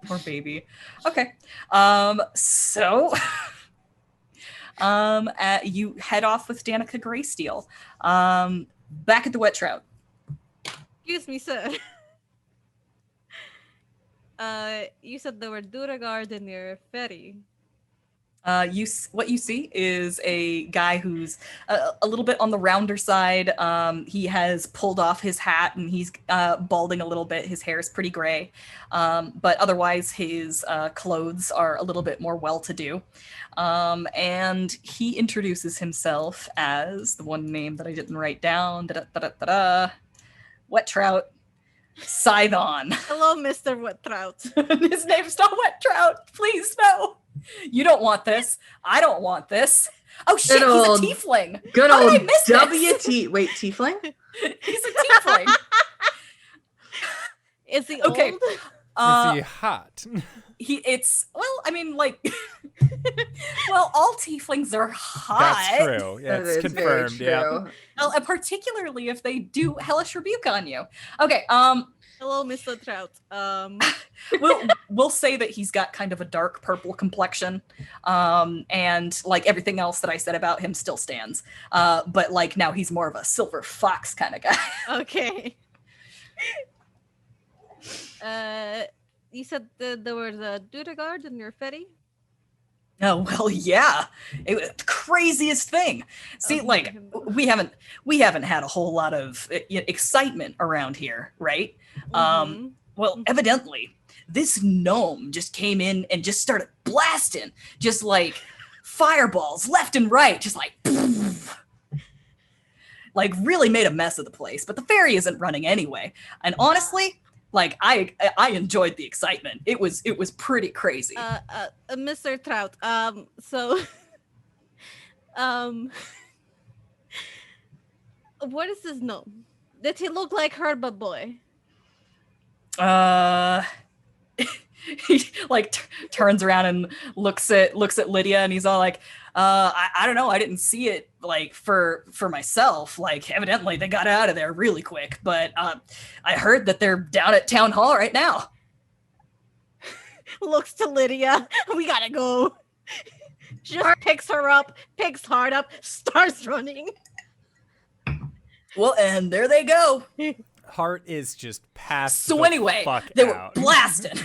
Poor baby. Okay. So you head off with Danica Greysteel. Back at the Wet Trout. Excuse me, sir. You said there were Duragard in your ferry. What you see is a guy who's a little bit on the rounder side. He has pulled off his hat and he's balding a little bit. His hair is pretty gray, but otherwise his clothes are a little bit more well-to-do. And he introduces himself as the one name that I didn't write down. Wet Trout. Scython. Hello, Mr. Wet Trout. His name's not Wet Trout. Please, no. You don't want this. I don't want this. Oh shit, he's a tiefling. Good How old did I miss this? WT. Wait, tiefling? He's a tiefling. Is he Okay. old? Is he hot? Well, all tieflings are hot. That's true. Yeah, That it's is very confirmed. Yeah. true. Well, particularly if they do hellish rebuke on you. Okay, Hello, Mr. Trout. we'll say that he's got kind of a dark purple complexion, and like everything else that I said about him still stands. But like now he's more of a silver fox kind of guy. Okay. You said there was a Duragard in your ferry? Oh well, yeah, it was the craziest thing. See, Oh, like yeah. we haven't had a whole lot of excitement around here, right? Mhm. Well, evidently, this gnome just came in and just started blasting, just like fireballs left and right, just like, like really made a mess of the place. But the ferry isn't running anyway, and honestly, like I enjoyed the excitement. It was pretty crazy. Mr. Trout. So, what is his gnome? Did he look like Herba Boy? He like turns around and looks at Lydia, and he's all like, I don't know, I didn't see it like for myself. Like evidently they got out of there really quick, but I heard that they're down at town hall right now. Looks to Lydia. We gotta go. She just picks her up, picks Hart up, starts running. Well, and there they go. Hart is just past. So the anyway, fuck they were out. blasting.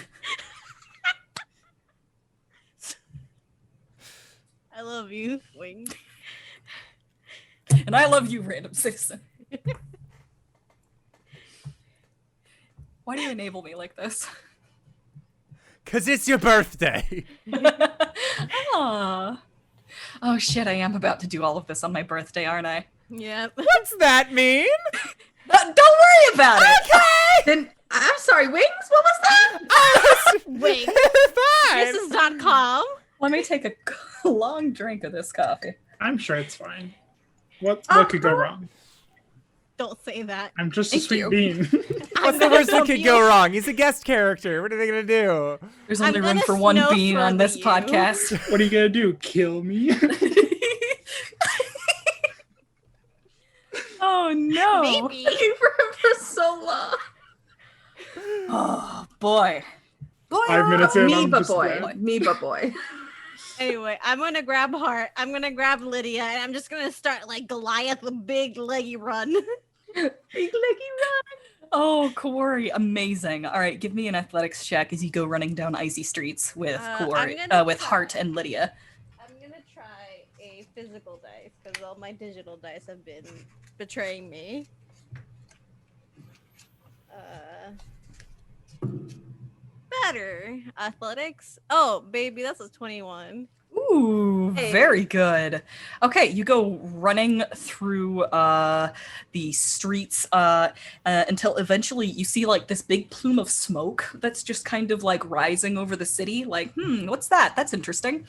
I love you, Wing. And I love you, random citizen. Why do you enable me like this? 'Cause it's your birthday. Aw. Oh shit, I am about to do all of this on my birthday, aren't I? Yep. What's that mean? Don't worry about it. Then I'm sorry, Wings. What was that? Wing. Fine. This is .com. Let me take a long drink of this coffee. I'm sure it's fine. What could go wrong? Don't say that. I'm just Thank a sweet you. bean. What's the worst that could go wrong? He's a guest character. What are they gonna do? There's I'm only room gonna for one snow bean on further this you. podcast. What are you gonna do? Kill me? Oh no. Maybe. Looking for him for so long. Oh boy. 5 minutes in, I'm Amoeba just boy. dead. Amoeba boy. Anyway, I'm gonna grab Hart. I'm gonna grab Lydia, and I'm just gonna start like Goliath, the big leggy run. Big leggy run. Oh, Kuori, amazing. All right, give me an athletics check as you go running down icy streets with Kuori, with Hart and Lydia. I'm gonna try a physical dice because all my digital dice have been betraying me. Better athletics. Oh, baby, that's a 21. Ooh, Hey. very good. Okay, you go running through the streets until eventually you see like this big plume of smoke that's just kind of like rising over the city. Like, what's that? That's interesting.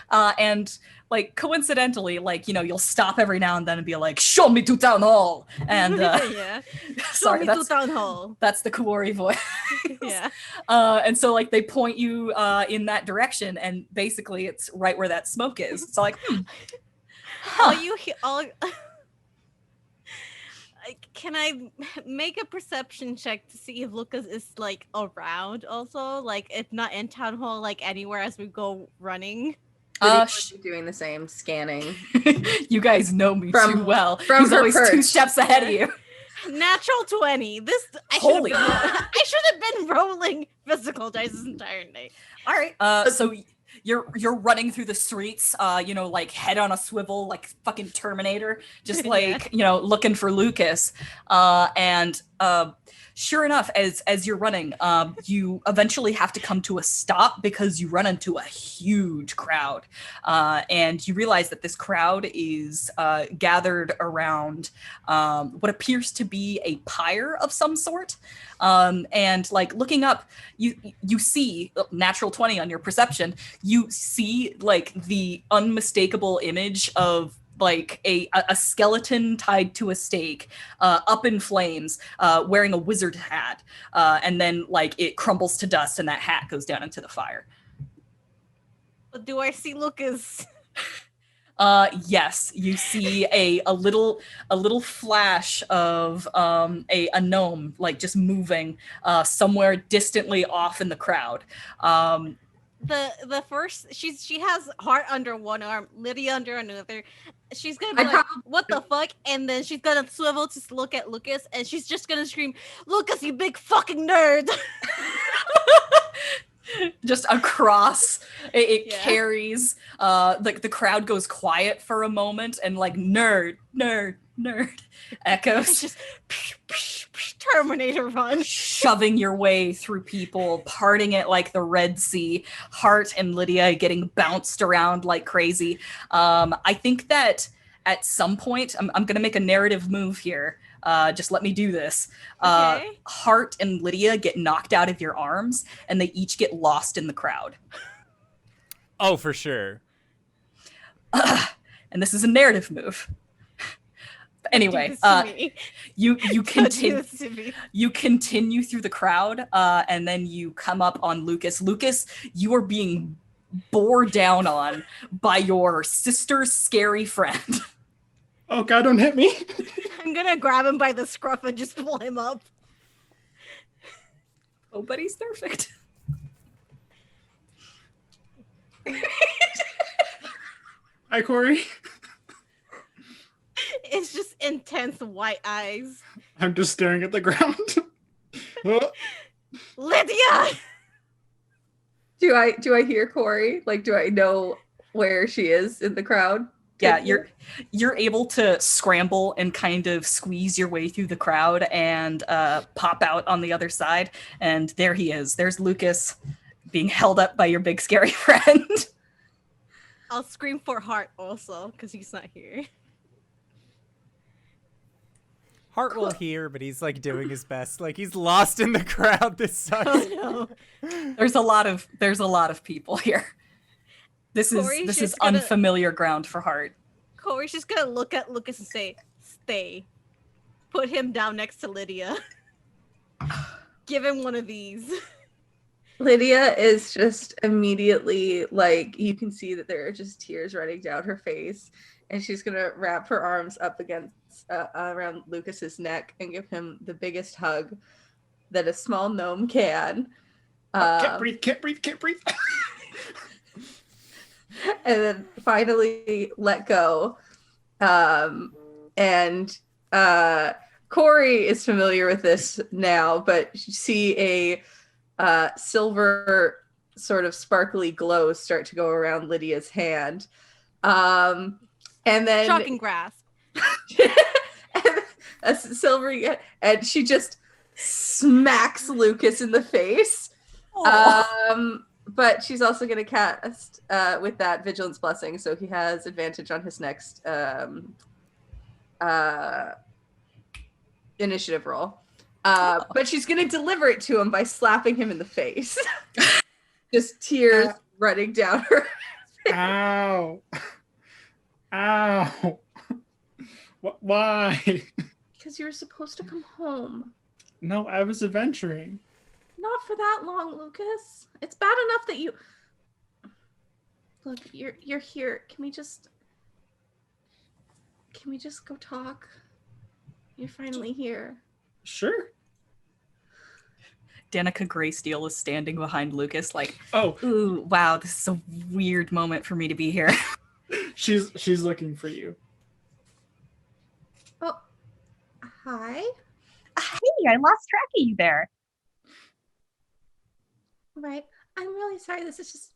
And like coincidentally, like, you know, you'll stop every now and then and be like, "Show me to town hall." And Yeah. sorry, Show me to town hall. that's the Kuori voice. Yeah. And so like they point you in that direction, and basically it's right where that smoke is. It's like, All you all. Can I make a perception check to see if Lukas is like around? Also, like if not in town hall, like anywhere as we go running. Doing the same scanning. You guys know me too well. from He's her always 2 perch. steps ahead of you. Natural 20. This Holy. I should have been rolling physical dice this entire night. All right. So you're running through the streets, you know, like head on a swivel, like fucking Terminator, just like you know, looking for Lukas. And sure enough, as you're running, you eventually have to come to a stop because you run into a huge crowd, and you realize that this crowd is gathered around what appears to be a pyre of some sort. And like looking up, you see natural 20 on your perception. You see like the unmistakable image of like a skeleton tied to a stake, up in flames, wearing a wizard hat, and then like it crumbles to dust and that hat goes down into the fire. Do I see Lukas? Yes, you see a little flash of a gnome like just moving somewhere distantly off in the crowd. The first she has Hart under one arm, Lydia under another. She's gonna be like, "What the fuck?" And then she's gonna swivel to look at Lukas, and she's just gonna scream, "Lukas, you big fucking nerd!" Just across it carries like the crowd goes quiet for a moment, and like nerd echoes. It's just Terminator run, shoving your way through people, parting it like the Red Sea. Hart and Lydia getting bounced around like crazy. I think that at some point I'm gonna make a narrative move here. Just let me do this. Okay. Hart and Lydia get knocked out of your arms, and they each get lost in the crowd. Oh, for sure. And this is a narrative move. But anyway, you continue through the crowd, and then you come up on Lukas. Lukas, you are being bore down on by your sister's scary friend. Oh God, don't hit me. I'm gonna grab him by the scruff and just pull him up. Oh, but he's perfect. Hi, Kuori. It's just intense white eyes. I'm just staring at the ground. Lydia! Do I hear Kuori? Like, do I know where she is in the crowd? Yeah, you're able to scramble and kind of squeeze your way through the crowd and pop out on the other side. And there he is. There's Lukas being held up by your big scary friend. I'll scream for Hart also, because he's not here. Hart will hear, but he's like doing his best. Like he's lost in the crowd. This sucks. Oh no. There's a lot of people here. This is unfamiliar ground for Hart. Kuori's just gonna look at Lukas and say, "Stay." Put him down next to Lydia. Give him one of these. Lydia is just immediately like, you can see that there are just tears running down her face, and she's gonna wrap her arms up against around Lukas's neck and give him the biggest hug. that a small gnome can. Can't breathe. And then finally let go. And Kuori is familiar with this now, but you see a silver sort of sparkly glow start to go around Lydia's hand. And then Shocking grasp. a silvery, and she just smacks Lukas in the face. But she's also going to cast with that Vigilance Blessing, so he has advantage on his next initiative roll. But she's going to deliver it to him by slapping him in the face. Just tears running down her face. Ow. Ow. Why? Because you were supposed to come home. No, I was adventuring. Not for that long, Lukas. It's bad enough that you... Look, you're here. Can we just go talk? You're finally here. Sure. Danica Greysteel is standing behind Lukas like, oh, ooh, wow, this is a weird moment for me to be here. She's looking for you. Oh, hi. Hey, I lost track of you there. Right. I'm really sorry. This is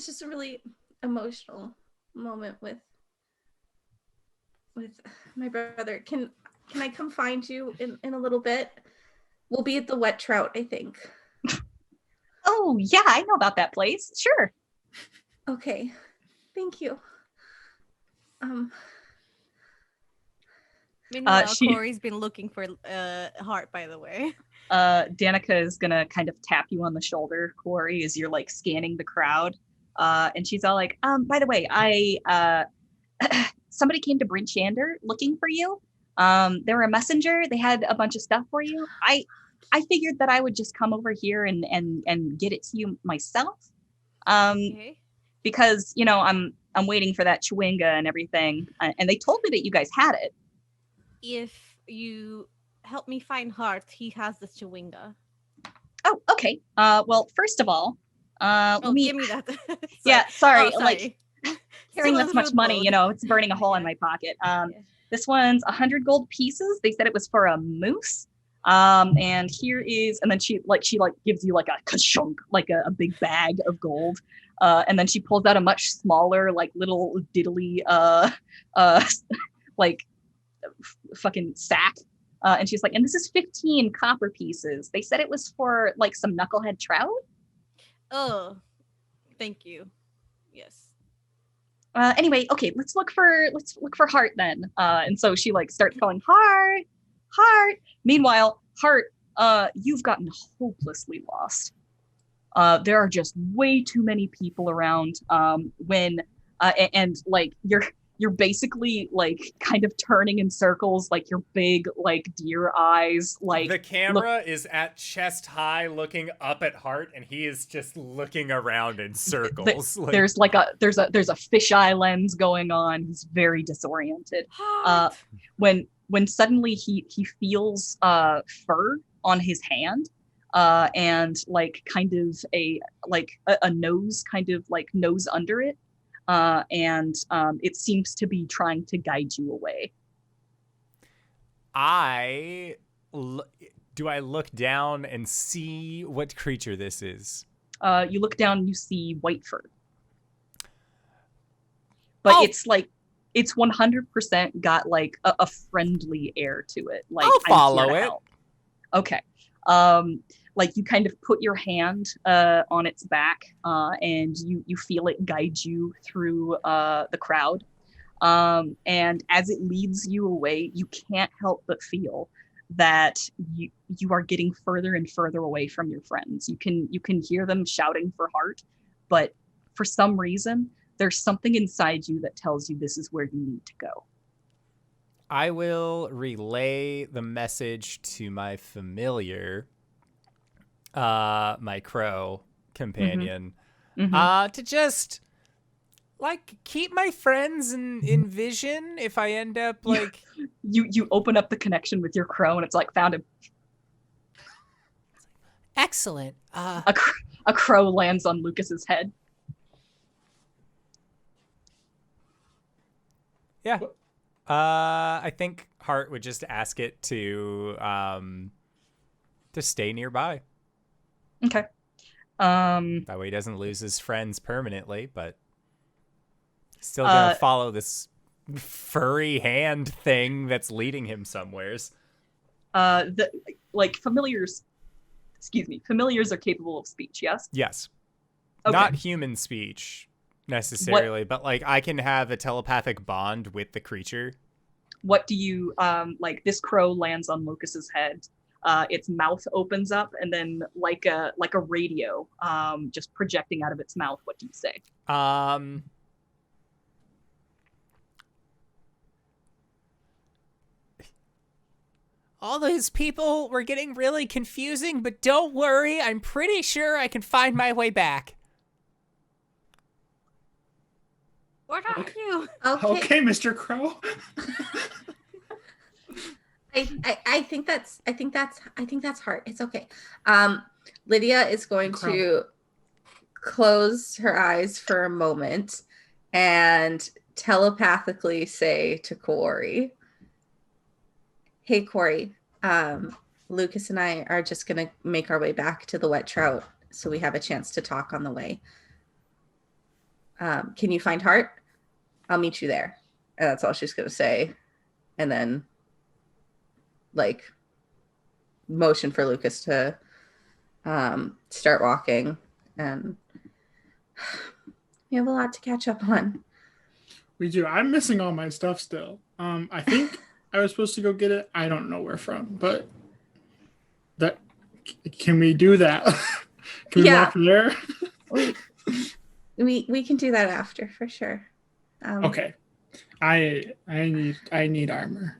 just a really emotional moment with my brother. Can I come find you in a little bit? We'll be at the Wet Trout, I think. Oh, yeah, I know about that place. Sure. Okay. Thank you. Meanwhile, Kuori's been looking for Hart, by the way. Danica is gonna kind of tap you on the shoulder, Kuori, as you're like scanning the crowd. And she's all like, by the way, I somebody came to Bryn Shander looking for you. They were a messenger. They had a bunch of stuff for you. I figured that I would just come over here and get it to you myself. Okay. Because, you know, I'm waiting for that chewinga and everything. And they told me that you guys had it. If you help me find Hart, he has the chewinga. Oh, okay. Well, first of all, give me that. Yeah, sorry. Oh, Like carrying this much money, you know, it's burning a hole in my pocket. This one's 100 gold pieces. They said it was for a moose. And here is, and then she gives you like a kashunk, like a big bag of gold. And then she pulls out a much smaller, like little diddly, like fucking sack. And she's like, and this is 15 copper pieces. They said it was for like some knucklehead trout. Oh, thank you. Yes. Anyway, okay, let's look for Hart then. And so she like starts calling Hart. Meanwhile, Hart, you've gotten hopelessly lost. There are just way too many people around. And like you're basically like kind of turning in circles, like your big like deer eyes. Like the camera is at chest high, looking up at Hart, and he is just looking around in circles. There's a fisheye lens going on. He's very disoriented. When suddenly he feels fur on his hand, and like kind of a nose kind of like nose under it. And it seems to be trying to guide you away. Do I look down and see what creature this is? You look down and you see white fur. But it's like, it's 100% got like a friendly air to it. Like I'll follow it. Help. Okay. Like you kind of put your hand on its back, and you feel it guide you through the crowd. And as it leads you away, you can't help but feel that you are getting further and further away from your friends. You can hear them shouting for Hart, but for some reason, there's something inside you that tells you this is where you need to go. I will relay the message to my familiar, my crow companion, to just like keep my friends in vision if I end up like you open up the connection with your crow and it's like found him. Excellent. A crow lands on Lucas's head. Yeah. I think Hart would just ask it to stay nearby. Okay. That way he doesn't lose his friends permanently, but still gonna follow this furry hand thing that's leading him somewheres. Familiars. Excuse me. Familiars are capable of speech. Yes. Yes. Okay. Not human speech necessarily, but like I can have a telepathic bond with the creature. What do you this crow lands on Lucas's head. Its mouth opens up, and then like a radio, just projecting out of its mouth. What do you say? All those people were getting really confusing, but don't worry, I'm pretty sure I can find my way back. What are you? Okay, Mr. Crow. I think that's Hart. It's okay. Lydia is going to close her eyes for a moment and telepathically say to Kuori, "Hey Kuori, Lukas and I are just gonna make our way back to the Wet Trout so we have a chance to talk on the way. Can you find Hart? I'll meet you there." And that's all she's gonna say, and then motion for Lukas to start walking, and we have a lot to catch up on. We do. I'm missing all my stuff still. I think I was supposed to go get it. I don't know where from, but can we do that? Can we walk there? we can do that after for sure. Okay. I need armor.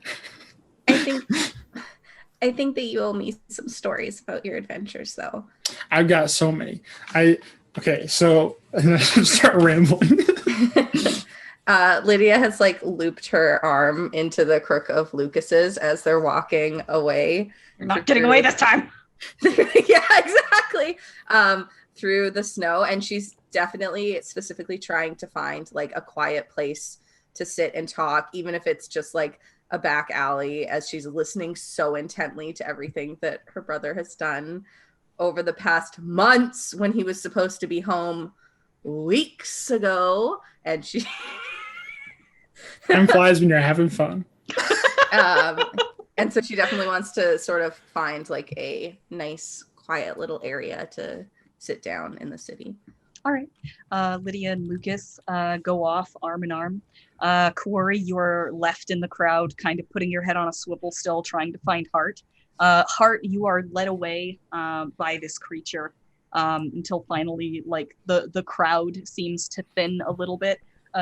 I think that you owe me some stories about your adventures, though. I've got so many. So I start rambling. Lydia has looped her arm into the crook of Lucas's as they're walking away. You're not getting away this time. Yeah, exactly. Through the snow, and she's specifically trying to find a quiet place to sit and talk, even if it's just a back alley, as she's listening so intently to everything that her brother has done over the past months when he was supposed to be home weeks ago. And she time flies when you're having fun. And so she definitely wants to sort of find a nice quiet little area to sit down in the city. All right. Lydia and Lukas go off arm in arm. Kuori, you're left in the crowd, kind of putting your head on a swivel still, trying to find Hart. Hart, you are led away by this creature until finally, the crowd seems to thin a little bit.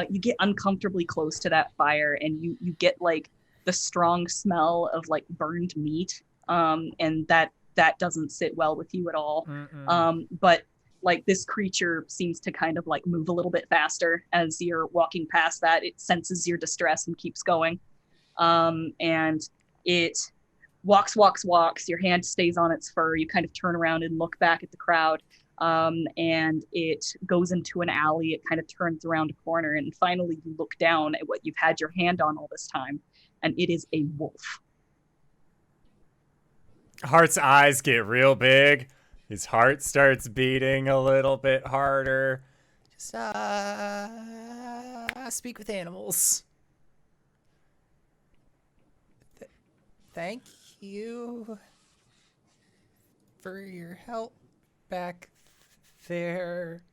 You get uncomfortably close to that fire, and you get the strong smell of burned meat, and that doesn't sit well with you at all. But this creature seems to kind of move a little bit faster as you're walking past that. It senses your distress and keeps going. And it walks. Your hand stays on its fur. You kind of turn around and look back at the crowd. And it goes into an alley. It kind of turns around a corner. And finally you look down at what you've had your hand on all this time. And it is a wolf. Hart's eyes get real big. His heart starts beating a little bit harder. Just, speak with animals. Thank you for your help back there.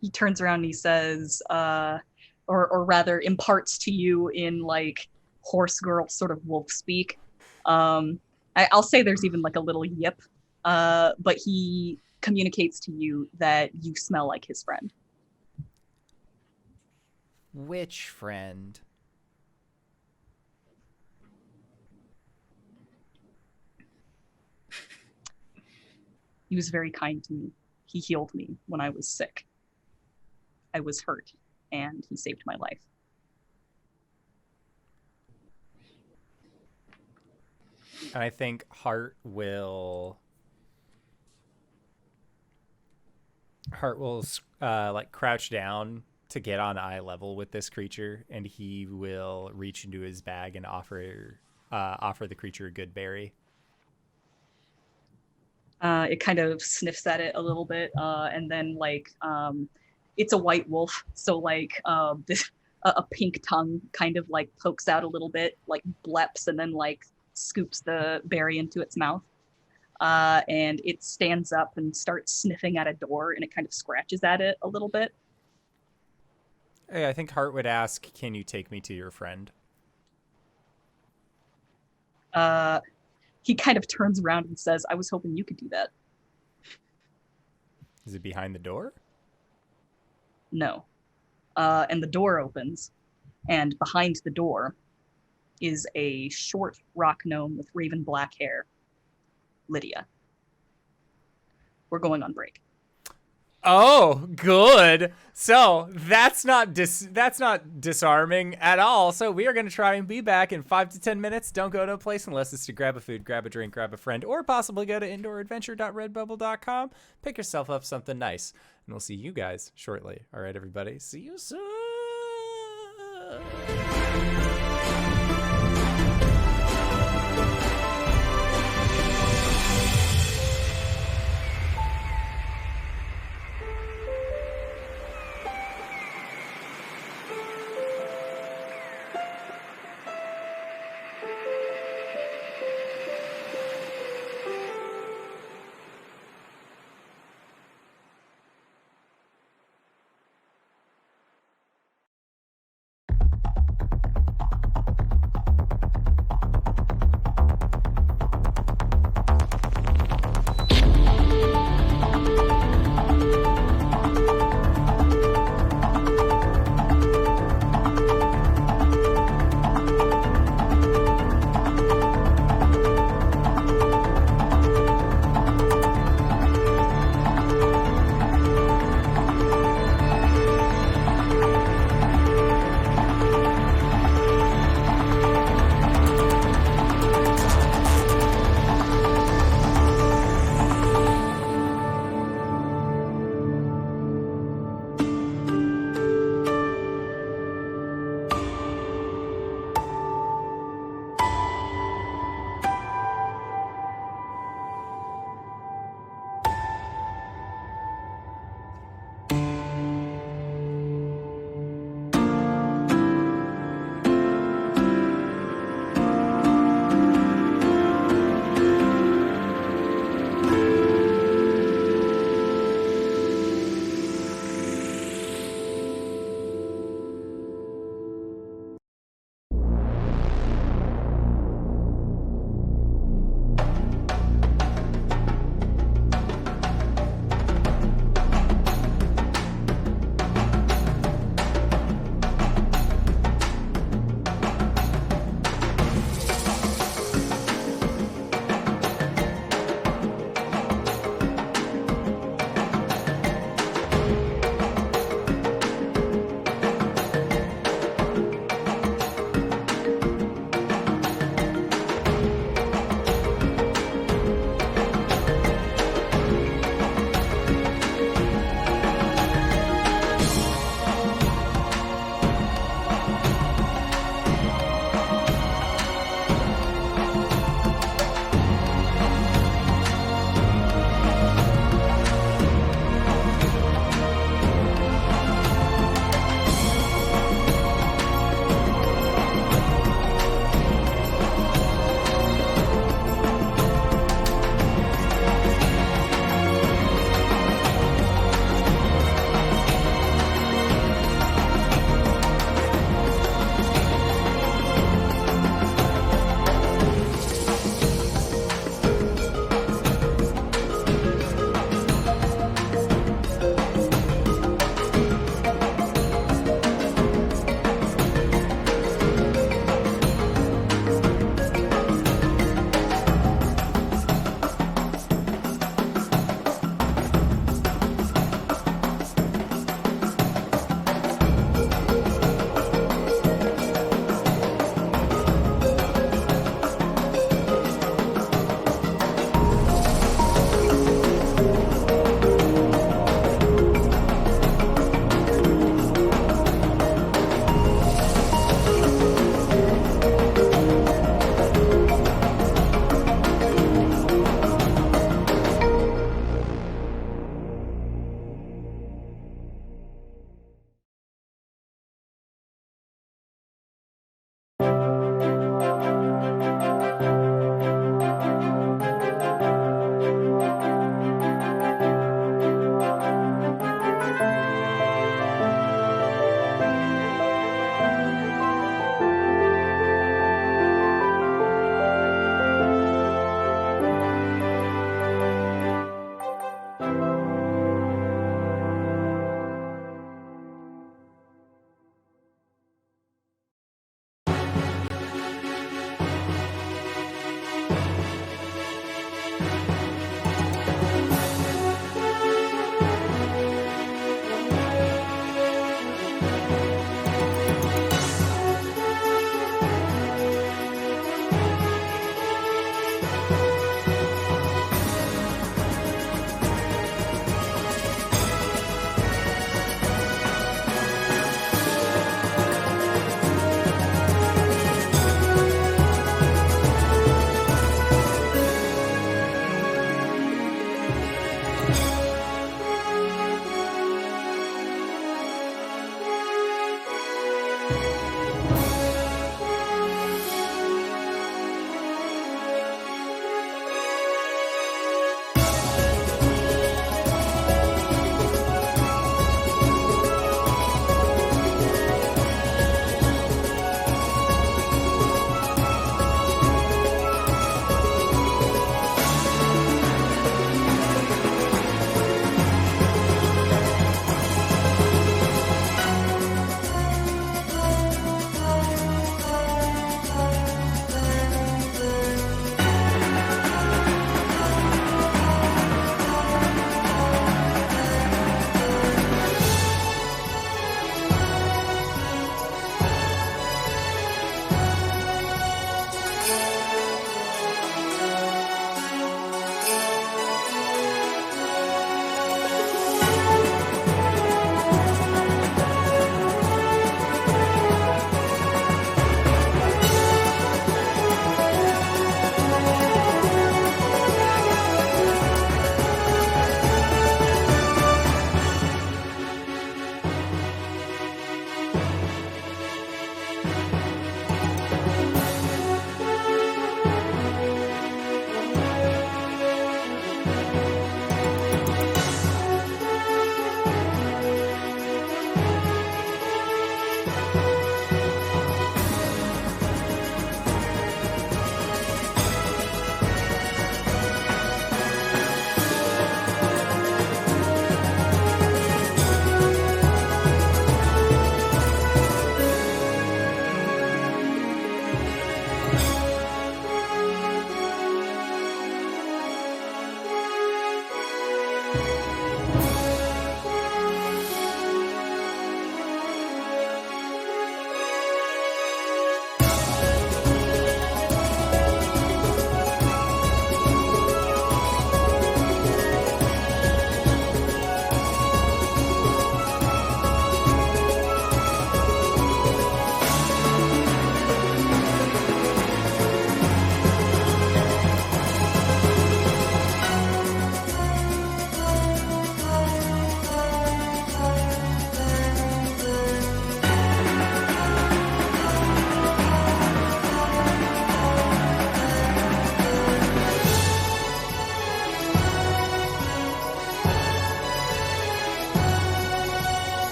He turns around and he says, or rather imparts to you in horse girl sort of wolf speak. I'll say there's even a little yip. But he communicates to you that you smell like his friend. Which friend? He was very kind to me. He healed me when I was sick. I was hurt, and he saved my life. I think Hart will Hart will like crouch down to get on eye level with this creature, and he will reach into his bag and offer the creature a good berry. It kind of sniffs at it a little bit, and then like it's a white wolf, so like this a pink tongue kind of like pokes out a little bit, like bleps, and then like scoops the berry into its mouth. And it stands up and starts sniffing at a door, and it kind of scratches at it a little bit. Hey, I think Hart would ask, "Can you take me to your friend?" He kind of turns around and says, "I was hoping you could do that." Is it behind the door? No. And the door opens, and behind the door is a short rock gnome with raven black hair, Lydia. We're going on break. Oh, good. So that's not disarming at all. So we are going to try and be back in 5 to 10 minutes. Don't go to a place unless it's to grab a food, grab a drink, grab a friend, or possibly go to indooradventure.redbubble.com. Pick yourself up something nice, and we'll see you guys shortly. All right, everybody. See you soon.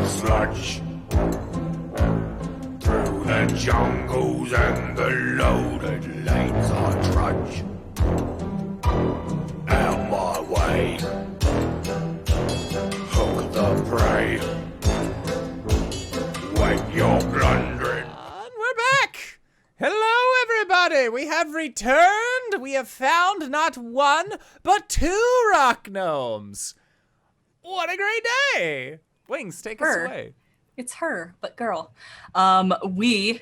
Sludge through the jungles and the loaded lanes I trudge. Out my way, hook the prey. When you're blundering. And we're back! Hello, everybody! We have returned! We have found not one, but 2 rock gnomes! What a great day! Wings, take us away. It's her, but girl. We,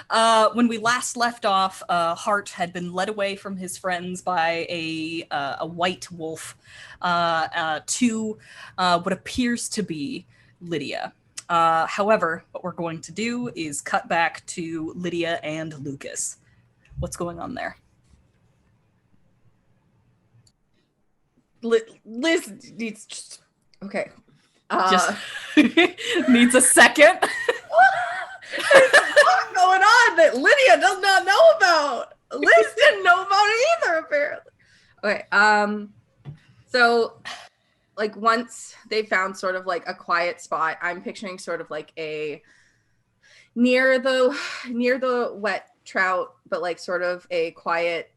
when we last left off, Hart had been led away from his friends by a white wolf to what appears to be Lydia. However, what we're going to do is cut back to Lydia and Lukas. What's going on there? Liz needs just... Okay. Just needs a second. There's a lot going on that Lydia does not know about. Liz didn't know about it either, apparently. Okay. So, like, once they found sort of like a quiet spot, I'm picturing sort of like a near the wet trout, but like sort of a quiet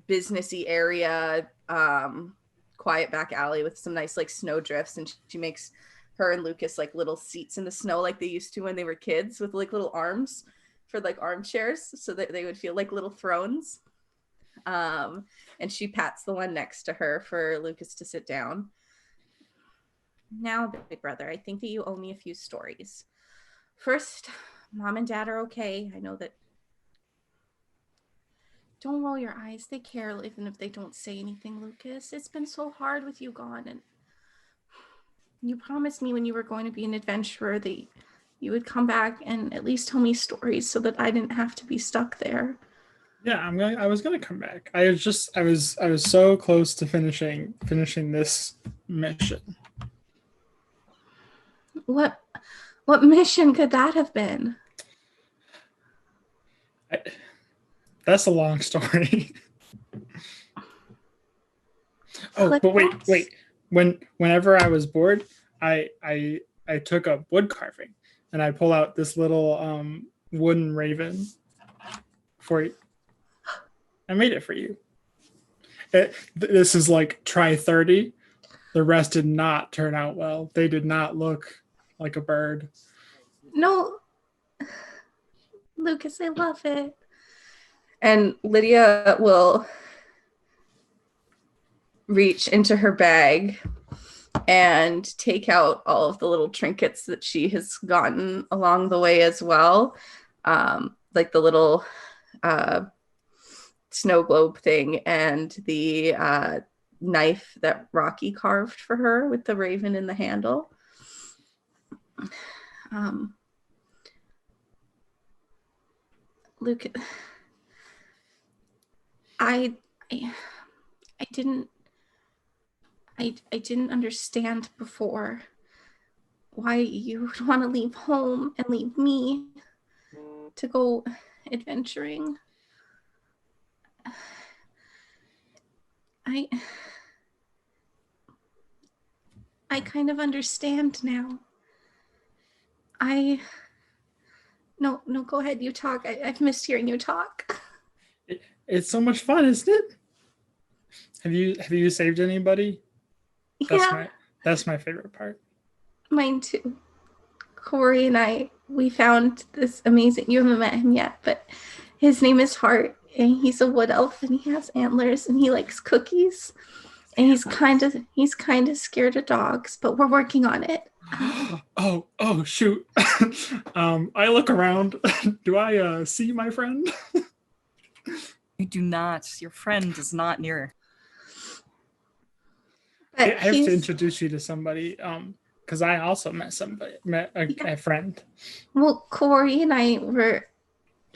businessy area. Quiet back alley with some nice like snow drifts, and she makes her and Lukas like little seats in the snow like they used to when they were kids, with like little arms for like armchairs so that they would feel like little thrones. And she pats the one next to her for Lukas to sit down. Now, big brother, I think that you owe me a few stories. First, Mom and Dad are okay. I know that. Don't roll your eyes. They care even if they don't say anything, Lukas. It's been so hard with you gone, and you promised me when you were going to be an adventurer that you would come back and at least tell me stories so that I didn't have to be stuck there. Yeah, I was gonna come back. I was so close to finishing this mission. What mission could that have been? That's a long story. Oh, but wait. Whenever I was bored, I took up wood carving, and I pull out this little wooden raven for you. I made it for you. This is like try 30. The rest did not turn out well. They did not look like a bird. No, Lukas, I love it. And Lydia will reach into her bag and take out all of the little trinkets that she has gotten along the way as well. Like the little snow globe thing and the knife that Rocky carved for her with the raven in the handle. Lukas, I didn't understand before why you would want to leave home and leave me to go adventuring. I kind of understand now. No, go ahead, you talk. I've missed hearing you talk. It's so much fun, isn't it? Have you saved anybody? That's my favorite part. Mine too. Kuori and we found this amazing, you haven't met him yet, but his name is Hart, and he's a wood elf, and he has antlers, and he likes cookies, and he's kind of scared of dogs, but we're working on it. Oh shoot. I look around. Do I see my friend? You do not. Your friend is not near. I have to introduce you to somebody, because I also met a friend. Well, Kuori and I were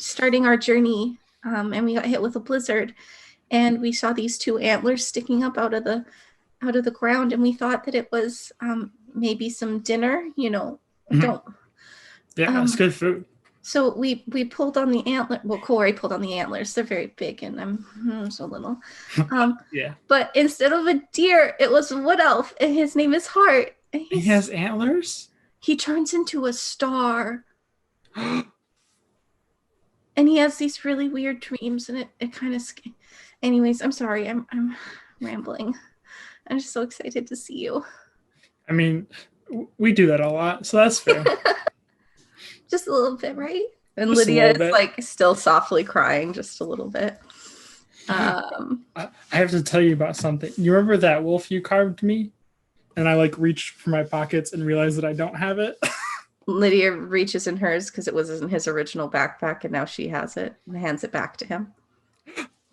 starting our journey, and we got hit with a blizzard, and we saw these 2 antlers sticking up out of the ground, and we thought that it was maybe some dinner. Don't. Yeah, it's good food. So we pulled on the antler. Well, Kuori pulled on the antlers. They're very big, and I'm so little. Yeah. But instead of a deer, it was a wood elf, and his name is Hart. And He has antlers? He turns into a star. And he has these really weird dreams, and it kind of anyways, I'm sorry, I'm rambling. I'm just so excited to see you. I mean, we do that a lot, so that's fair. Just a little bit, right? And Lydia is like still softly crying just a little bit. I have to tell you about something. You remember that wolf you carved me? And I like reached for my pockets and realized that I don't have it. Lydia reaches in hers because it was in his original backpack, and now she has it and hands it back to him.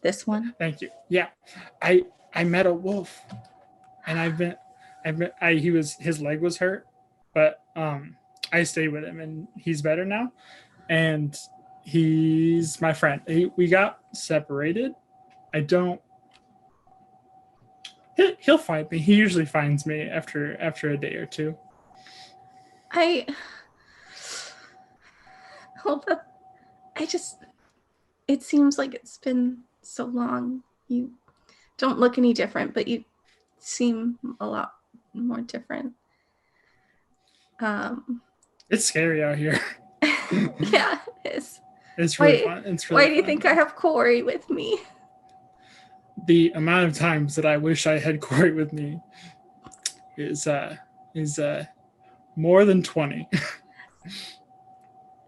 This one. Thank you. Yeah, I met a wolf, and his leg was hurt, but I stayed with him, and he's better now, and he's my friend. We got separated. He'll find me. He usually finds me after a day or two. It seems like it's been so long. You don't look any different, but you seem a lot more different. It's scary out here. Yeah, it is. It's really fun. It's really why do you think I have Kuori with me? The amount of times that I wish I had Kuori with me is more than 20.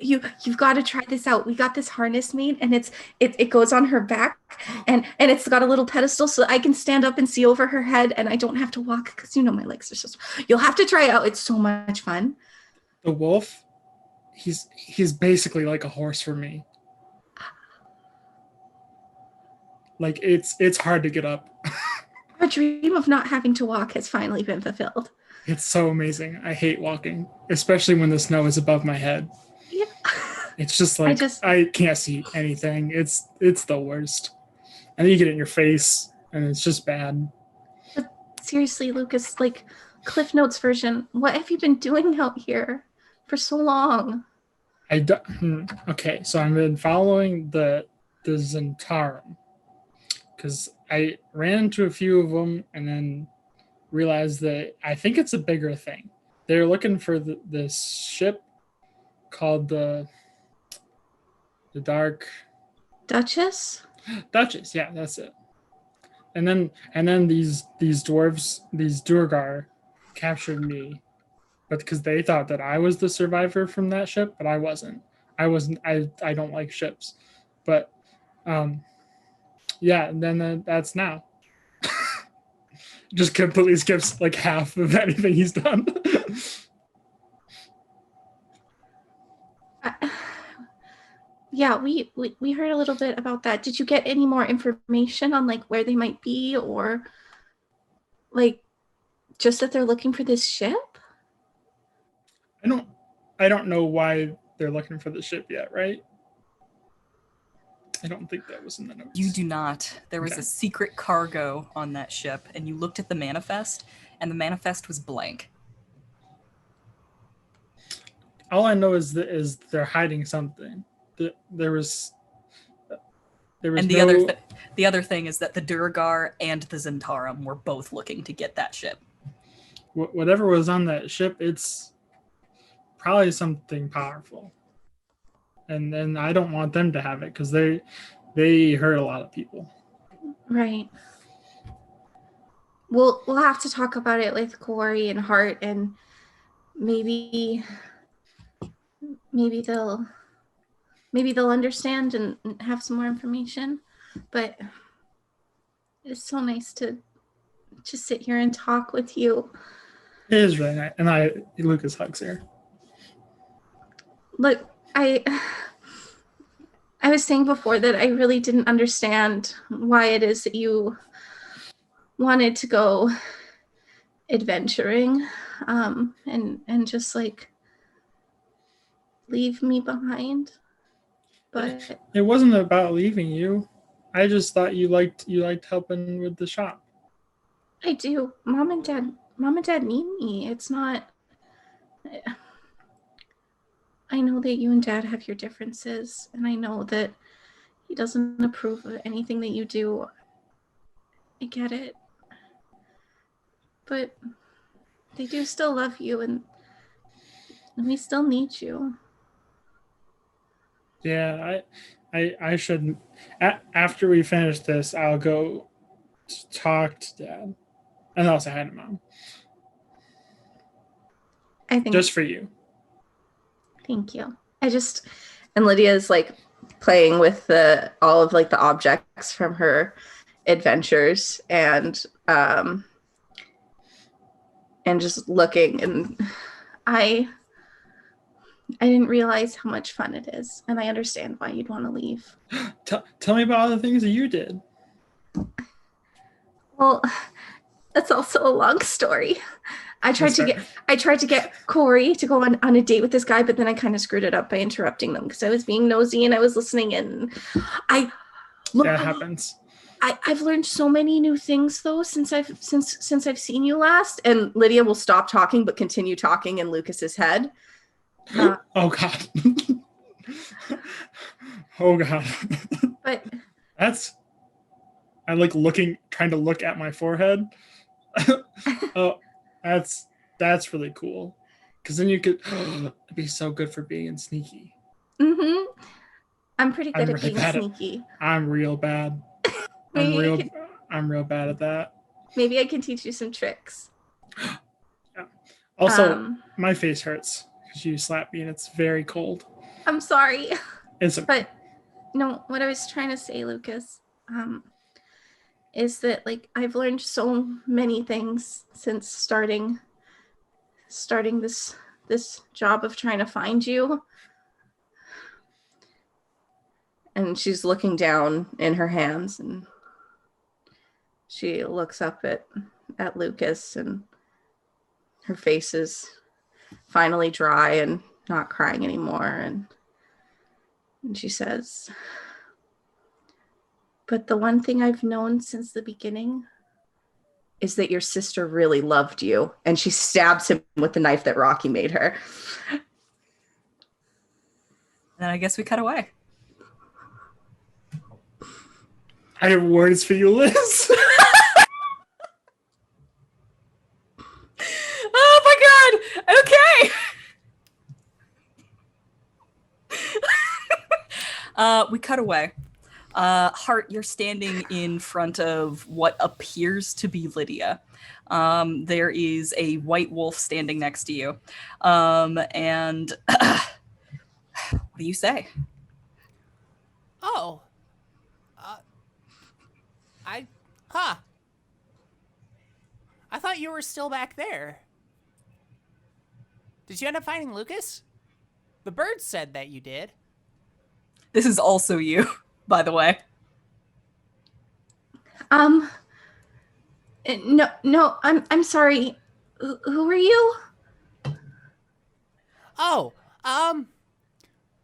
You've got to try this out. We got this harness made, and it goes on her back, and it's got a little pedestal so I can stand up and see over her head, and I don't have to walk because my legs are just. You'll have to try it out. It's so much fun. The wolf, he's basically like a horse for me. Like it's hard to get up. Our dream of not having to walk has finally been fulfilled. It's so amazing. I hate walking, especially when the snow is above my head. Yeah. It's just like I can't see anything. It's the worst. And then you get it in your face, and it's just bad. But seriously, Lukas, like Cliff Notes version, what have you been doing out here for so long? Okay, so I've been following the Zentarum, because I ran into a few of them and then realized that I think it's a bigger thing. They're looking for this ship called the Dark Duchess? Duchess, yeah, that's it. And then these dwarves, these Durgar, captured me, but because they thought that I was the survivor from that ship, but I wasn't. I don't like ships, but yeah. And then that's now. Just completely skips like half of anything he's done. Yeah, we heard a little bit about that. Did you get any more information on like where they might be, or like just that they're looking for this ship? I don't know why they're looking for the ship yet, right? I don't think that was in the notes. You do not. There was a secret cargo on that ship, and you looked at the manifest, and the manifest was blank. All I know is they're hiding something. There was and the other thing is that the Durgar and the Zentarum were both looking to get that ship. Whatever was on that ship, it's probably something powerful. And then I don't want them to have it because they hurt a lot of people. Right. We'll have to talk about it with Kuori and Hart, and maybe they'll understand and have some more information. But it's so nice to just sit here and talk with you. It is really nice. And Lukas hugs her. Look, I was saying before that I really didn't understand why it is that you wanted to go adventuring, and just like leave me behind. But It wasn't about leaving you. I just thought you liked helping with the shop. I do. Mom and Dad need me. It's not. I know that you and Dad have your differences, and I know that he doesn't approve of anything that you do. I get it. But they do still love you, and we still need you. Yeah, I shouldn't. After we finish this, I'll go talk to Dad, and I'll say hi to Mom. I think Just for you. Thank you. And Lydia's like playing with all of like the objects from her adventures and just looking, and I didn't realize how much fun it is, and I understand why you'd want to leave. Tell me about all the things that you did. Well, that's also a long story. I tried to get Kuori to go on a date with this guy, but then I kind of screwed it up by interrupting them because I was being nosy and I was listening in. That happens. I've learned so many new things though since I've seen you last. And Lydia will stop talking but continue talking in Lucas's head. Oh God. Oh God. But I like trying to look at my forehead. Oh, that's really cool. Because then you could it'd be so good for being sneaky. Mm-hmm. I'm pretty good at being sneaky. I'm real bad. I'm real bad at that. Maybe I can teach you some tricks. Yeah. Also, my face hurts because you slapped me and it's very cold. I'm sorry. But no, what I was trying to say, Lucas, is that like I've learned so many things since starting this job of trying to find you. And she's looking down in her hands and she looks up at Lucas, and her face is finally dry and not crying anymore. And she says, "But the one thing I've known since the beginning is that your sister really loved you." And she stabs him with the knife that Rocky made her. And then I guess we cut away. I have words for you, Liz. Oh my God! Okay. We cut away. Hart, you're standing in front of what appears to be Lydia. There is a white wolf standing next to you. And what do you say? Oh. I thought you were still back there. Did you end up finding Lucas? The bird said that you did. This is also you, by the way. No, I'm sorry. Who are you? Oh,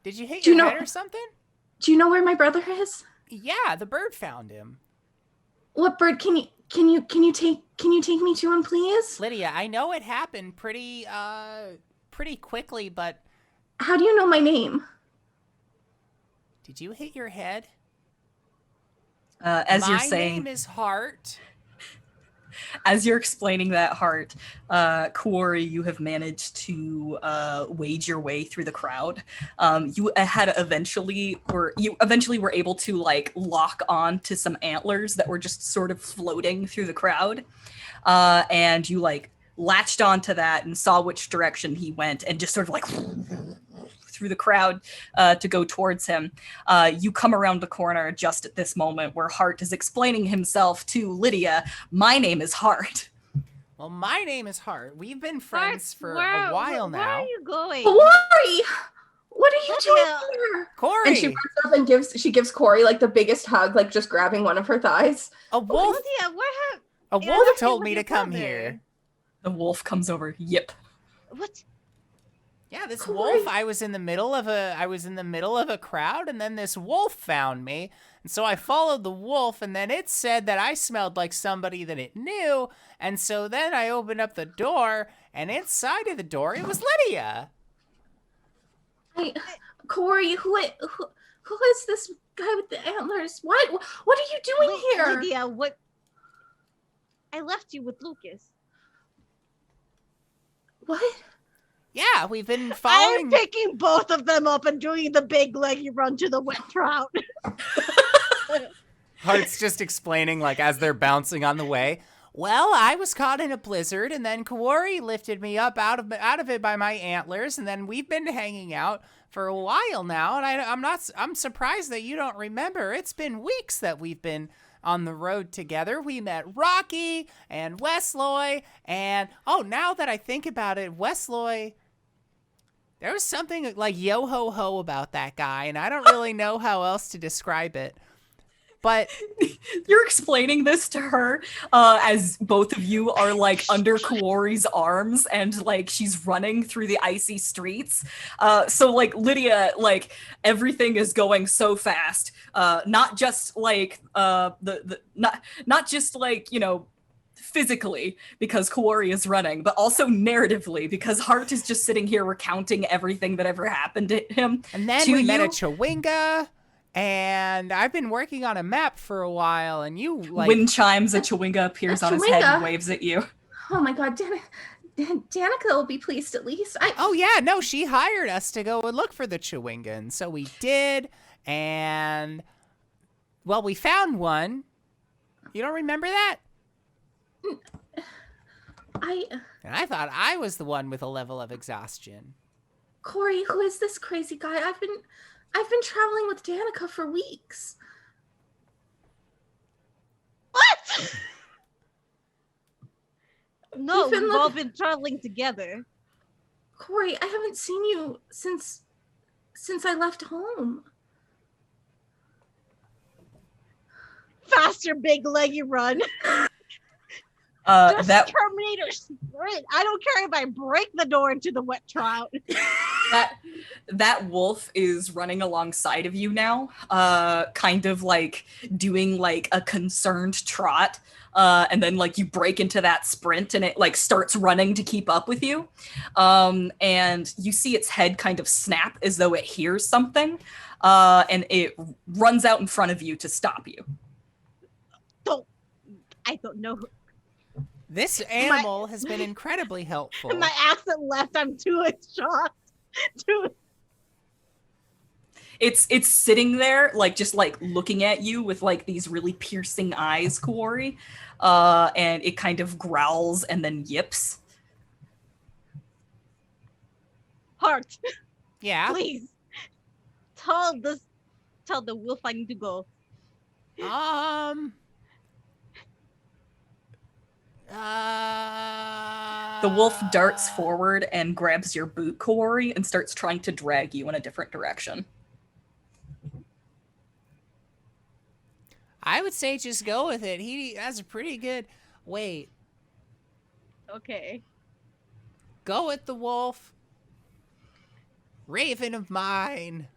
did you hit your head or something? Do you know where my brother is? Yeah, the bird found him. What bird? Can you take me to him, please? Lydia, I know it happened pretty quickly, but how do you know my name? Did you hit your head? You're saying, my name is Hart. As you're explaining that, Hart, Kuori, you have managed to wade your way through the crowd. You eventually were able to like lock on to some antlers that were just sort of floating through the crowd, and you like latched onto that and saw which direction he went, and just sort of like through the crowd to go towards him. You come around the corner just at this moment where Hart is explaining himself to Lydia. My name is Hart. Well, my name is Hart. We've been friends for a while now. Where are you going? Kuori! What are you doing here? Kuori! And she runs up and gives Kuori like the biggest hug, like just grabbing one of her thighs. A wolf. Lydia, a wolf told me to come here. The wolf comes over. Yep. What? Yeah, this Kuori. wolf. I was in the middle of a crowd, and then this wolf found me, and so I followed the wolf, and then it said that I smelled like somebody that it knew, and so then I opened up the door, and inside of the door it was Lydia. Kuori, who is this guy with the antlers? What are you doing here? Lydia, what? I left you with Lukas. What? Yeah, we've been I'm following. picking both of them up and doing the big leggy run to the wet trout. Hart's just explaining, like, as they're bouncing on the way. Well, I was caught in a blizzard, and then Kuori lifted me up out of it by my antlers, and then we've been hanging out for a while now, and I'm surprised that you don't remember. It's been weeks that we've been on the road together. We met Rocky and Westloy, and now that I think about it, Westloy, there was something like yo-ho-ho about that guy, and I don't really know how else to describe it. But you're explaining this to her as both of you are like under Kuori's arms and like she's running through the icy streets. So like Lydia, like everything is going so fast. Not just like not just like, you know, physically because Kuori is running, but also narratively because Hart is just sitting here recounting everything that ever happened to him. And then we met a Chewinga. And I've been working on a map for a while, and you like... Wind chimes, a Chewinga appears on his head and waves at you. Oh my god, Danica will be pleased at least. Oh yeah, no, she hired us to go and look for the Chewinga, and so we did, and... Well, we found one. You don't remember that? And I thought I was the one with a level of exhaustion. Kuori, who is this crazy guy? I've been traveling with Danica for weeks. What? No, we've all been traveling together. Kuori, I haven't seen you since I left home. Faster, big leggy run. Just Terminator sprint. I don't care if I break the door into the wet trout. That wolf is running alongside of you now, kind of like doing like a concerned trot, and then like you break into that sprint and it like starts running to keep up with you, and you see its head kind of snap as though it hears something, and it runs out in front of you to stop you. I don't know. This animal has been incredibly helpful. My accent left. I'm too shocked. It's sitting there, like just like looking at you with like these really piercing eyes, Kuori, and it kind of growls and then yips. Hart. Yeah. Please tell the wolf I need to go. The wolf darts forward and grabs your boot, Kuori, and starts trying to drag you in a different direction. I would say just go with it. He has a pretty good... Wait. Okay. Go with the wolf. Raven of mine.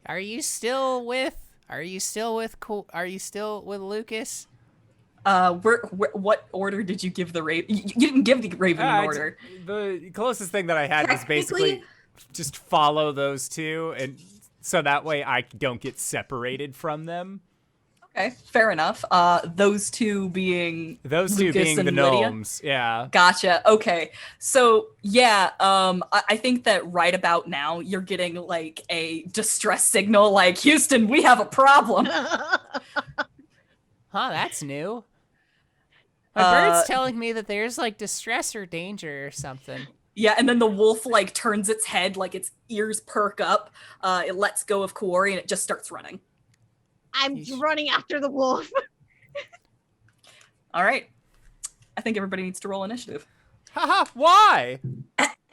Are you still with Lukas? What order did you give the raven? You didn't give the raven an order. The closest thing that I had was basically just follow those two, and so that way I don't get separated from them. Okay, fair enough. Those two being the Lydia? gnomes. Yeah. Gotcha. Okay. So yeah, I think that right about now you're getting like a distress signal, like Houston, we have a problem. That's new. My bird's telling me that there's like distress or danger or something. Yeah, and then the wolf like turns its head, like its ears perk up. It lets go of Kuori and it just starts running. I'm running after the wolf. All right. I think everybody needs to roll initiative. Haha, why?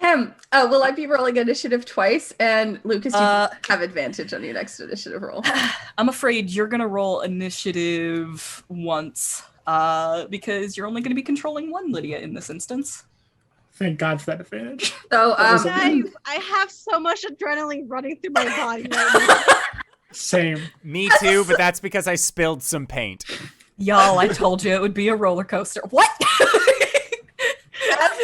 Will I be rolling initiative twice? And Lukas, you have advantage on your next initiative roll. I'm afraid you're going to roll initiative once. because you're only going to be controlling one Lydia in this instance. Thank God for that advantage. So, Guys, I have so much adrenaline running through my body right now. Same. Me too, but that's because I spilled some paint. Y'all, I told you it would be a roller coaster. What?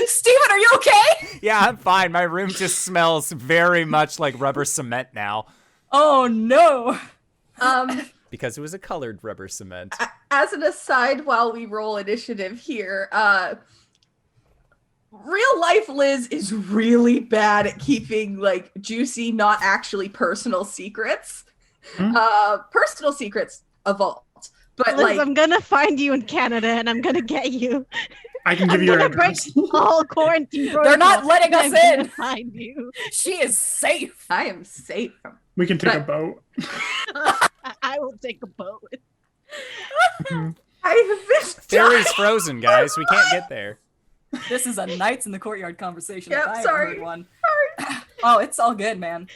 Steven, are you okay? Yeah, I'm fine. My room just smells very much like rubber cement now. Oh, no. Because it was a colored rubber cement. As an aside, while we roll initiative here, real life Liz is really bad at keeping like juicy, not actually personal secrets. Personal secrets, a vault. But Liz, like, I'm gonna find you in Canada and I'm gonna get you. I can give you your address. All quarantine. They're not letting us I'm gonna in. Find you. She is safe. I am safe. We can take a boat. I will take a boat. I have been Ferry's frozen, guys. We can't get there. This is a Knights in the Courtyard conversation. Yep, if I sorry. ever heard one. Oh, it's all good, man.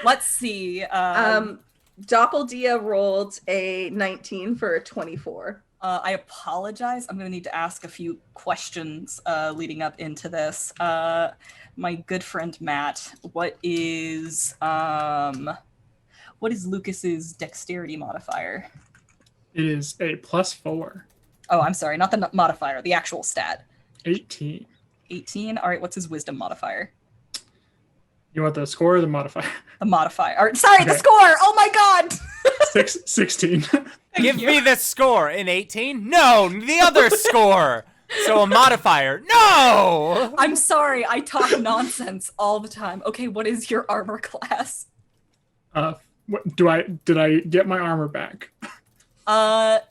Let's see. Doppeldia rolled a 19 for a 24. I apologize. I'm going to need to ask a few questions leading up into this. My good friend Matt, what is Lucas's dexterity modifier? It is a +4. Oh, I'm sorry, not the modifier, the actual stat. 18. 18. All right, what's his wisdom modifier? You want the score or the modifier? The modifier. Or, sorry, the Okay. score. Oh my god. 16. Give me the score. In 18? No, the other score. So a modifier. No! I'm sorry, I talk nonsense all the time. Okay, what is your armor class? Did I get my armor back? I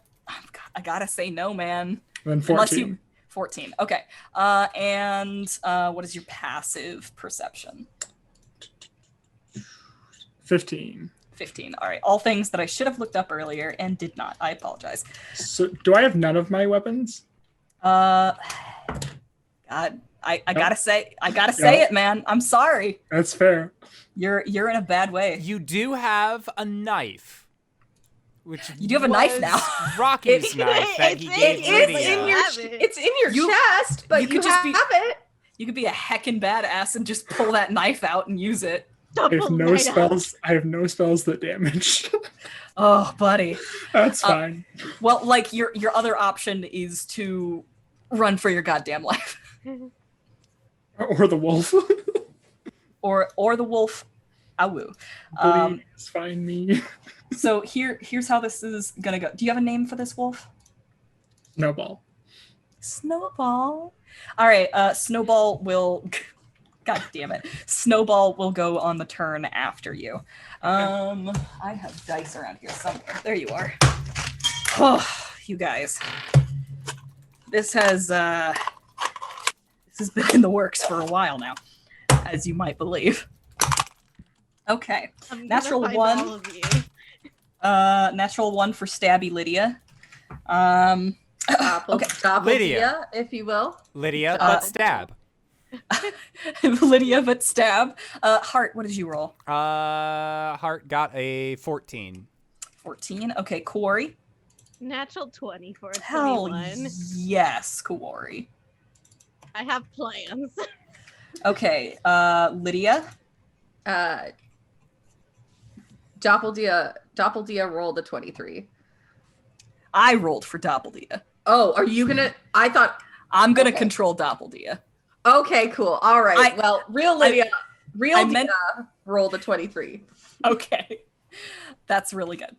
gotta say no, man. Then 14. Unless you 14. Okay. And what is your passive perception? 15. 15. All right. All things that I should have looked up earlier and did not. I apologize. So do I have none of my weapons? God, I gotta say it, man. I'm sorry. That's fair. You're in a bad way. You do have a knife. Which You do have a knife now. Rocky's knife that he gave Lydia. It's in your chest, but you could have it. You could be a heckin' badass and just pull that knife out and use it. I have no spells. I have no spells that damage. Oh, buddy. That's fine. Well, like your other option is to run for your goddamn life. Or the wolf. or the wolf. Awoo. Please find me. So here's how this is gonna go. Do you have a name for this wolf? Snowball. Snowball. All right. Snowball will. God damn it. Snowball will go on the turn after you. I have dice around here somewhere. There you are. Oh, you guys. This has been in the works for a while now, as you might believe. Okay. Natural 1. Natural 1 for Stabby Lydia. Okay. Doppeldia, Lydia. if you will. Lydia, but stab. Lydia, but stab. Hart, what did you roll? Hart got a 14. 14. Okay, Kuori. Natural 20 for a Hell 21. yes, Kuori. I have plans. Okay, Lydia. Doppeldia rolled a 23. I rolled for Doppeldia. Oh, are you gonna? I thought. I'm gonna control Doppeldia. Okay, cool. All right. Real Lydia rolled a 23. Okay, that's really good.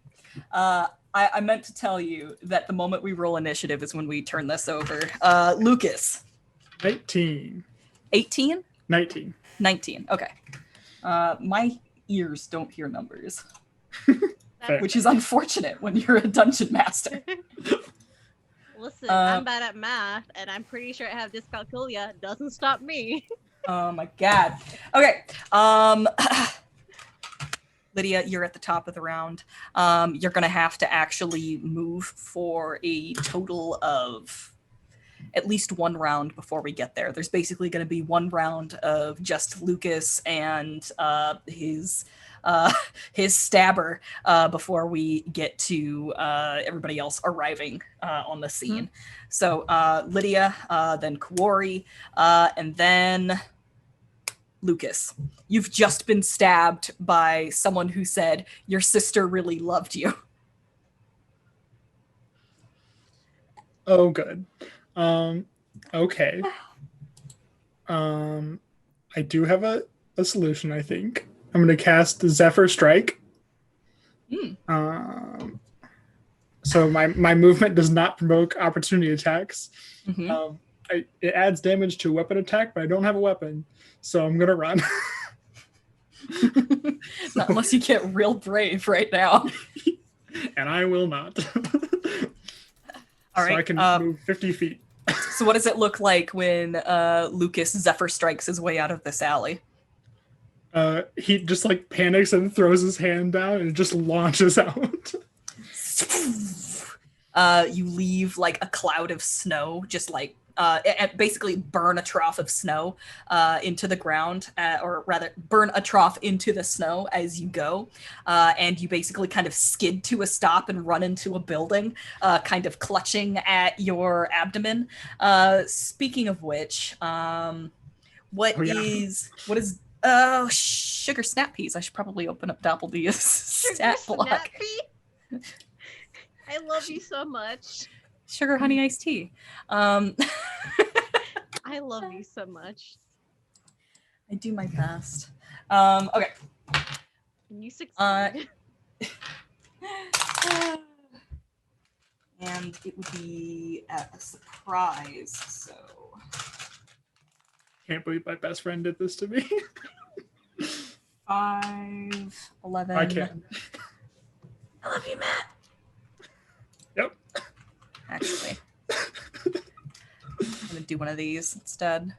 I meant to tell you that the moment we roll initiative is when we turn this over. Lucas. 19. 18? 19. 19. Okay. My ears don't hear numbers, Fair. which is unfortunate when you're a dungeon master. Listen, I'm bad at math, and I'm pretty sure I have dyscalculia. Doesn't stop me. Oh my god. Okay. Lydia, you're at the top of the round. You're gonna have to actually move for a total of at least one round before we get there. There's basically gonna be one round of just Lucas and his his stabber before we get to everybody else arriving on the scene. So Lydia, then Kuori, and then Lukas. You've just been stabbed by someone who said your sister really loved you. Oh, good. Okay. I do have a solution, I think. I'm going to cast Zephyr Strike. So my movement does not provoke opportunity attacks. It adds damage to a weapon attack, but I don't have a weapon, so I'm going to run. Not unless you get real brave right now. And I will not. All right. So I can move 50 feet. So what does it look like when Lukas Zephyr strikes his way out of this alley? He just like panics and throws his hand down and just launches out. You leave like a cloud of snow, just like basically burn a trough of snow into the ground, or rather burn a trough into the snow as you go. And you basically kind of skid to a stop and run into a building, kind of clutching at your abdomen. Speaking of which, what is sugar snap peas? I should probably open up Doppeldia's stat block. I love you so much. Sugar honey iced tea. I love you so much. I do my best. Okay. You succeed. And it would be at a surprise, so. Can't believe my best friend did this to me. 5, 11. I can. I love you, Matt. Yep. Actually, I'm gonna do one of these instead.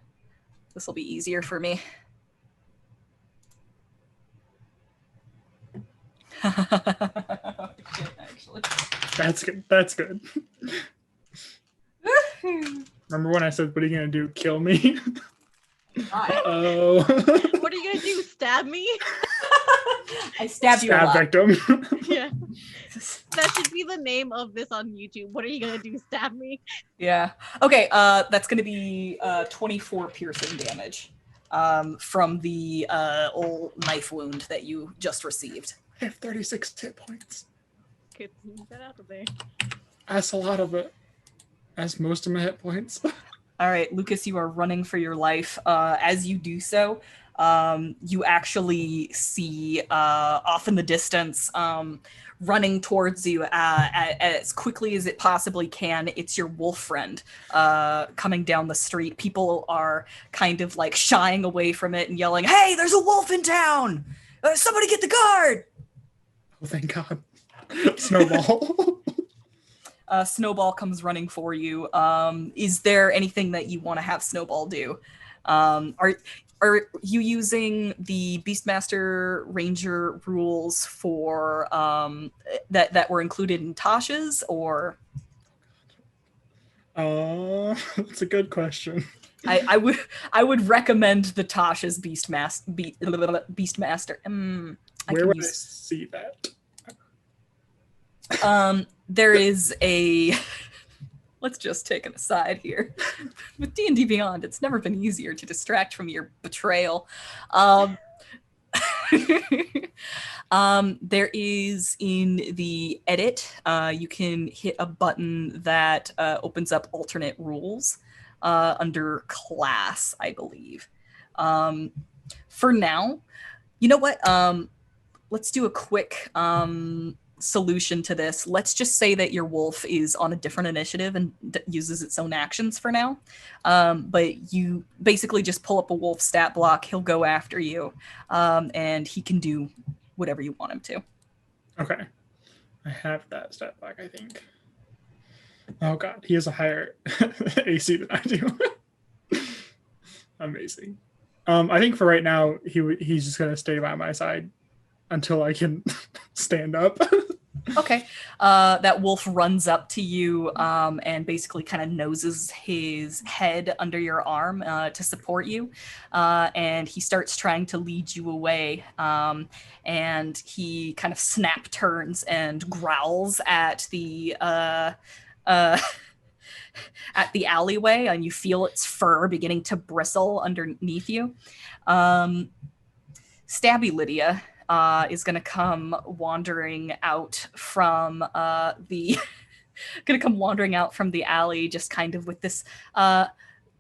This will be easier for me. Actually. That's good. That's good. Remember when I said, what are you going to do? Kill me? Oh. What are you gonna do? Stab me? I stabbed you a lot. Victim. Yeah. That should be the name of this on YouTube. What are you gonna do? Stab me? Yeah. Okay. That's gonna be 24 piercing damage from the old knife wound that you just received. I have 36 hit points. Get that out of there. That's a lot of it. That's most of my hit points. All right, Lukas, you are running for your life. As you do so, you actually see off in the distance, running towards you as quickly as it possibly can. It's your wolf friend coming down the street. People are kind of like shying away from it and yelling, "Hey, there's a wolf in town! Somebody get the guard!" Oh, thank God. Snowball. Snowball comes running for you. Is there anything that you want to have Snowball do? Are you using the Beastmaster Ranger rules for that were included in Tasha's, or? That's a good question. I would recommend the Tasha's Beastmaster. Where would I see that? There is a. Let's just take an aside here. With D&D Beyond, it's never been easier to distract from your betrayal. There is in the edit, you can hit a button that opens up alternate rules under class, I believe. For now, you know what? Let's do a quick solution to this. Let's just say that your wolf is on a different initiative and uses its own actions for now. But you basically just pull up a wolf stat block. He'll go after you, and he can do whatever you want him to. Okay. I have that stat block, I think. Oh God, he has a higher AC than I do. Amazing. I think for right now, he's just gonna stay by my side until I can stand up. Okay. That wolf runs up to you and basically kind of noses his head under your arm to support you. And he starts trying to lead you away. And he kind of snap turns and growls at the at the alleyway, and you feel its fur beginning to bristle underneath you. Stabby Lydia is going to come wandering out from the alley, just kind of with this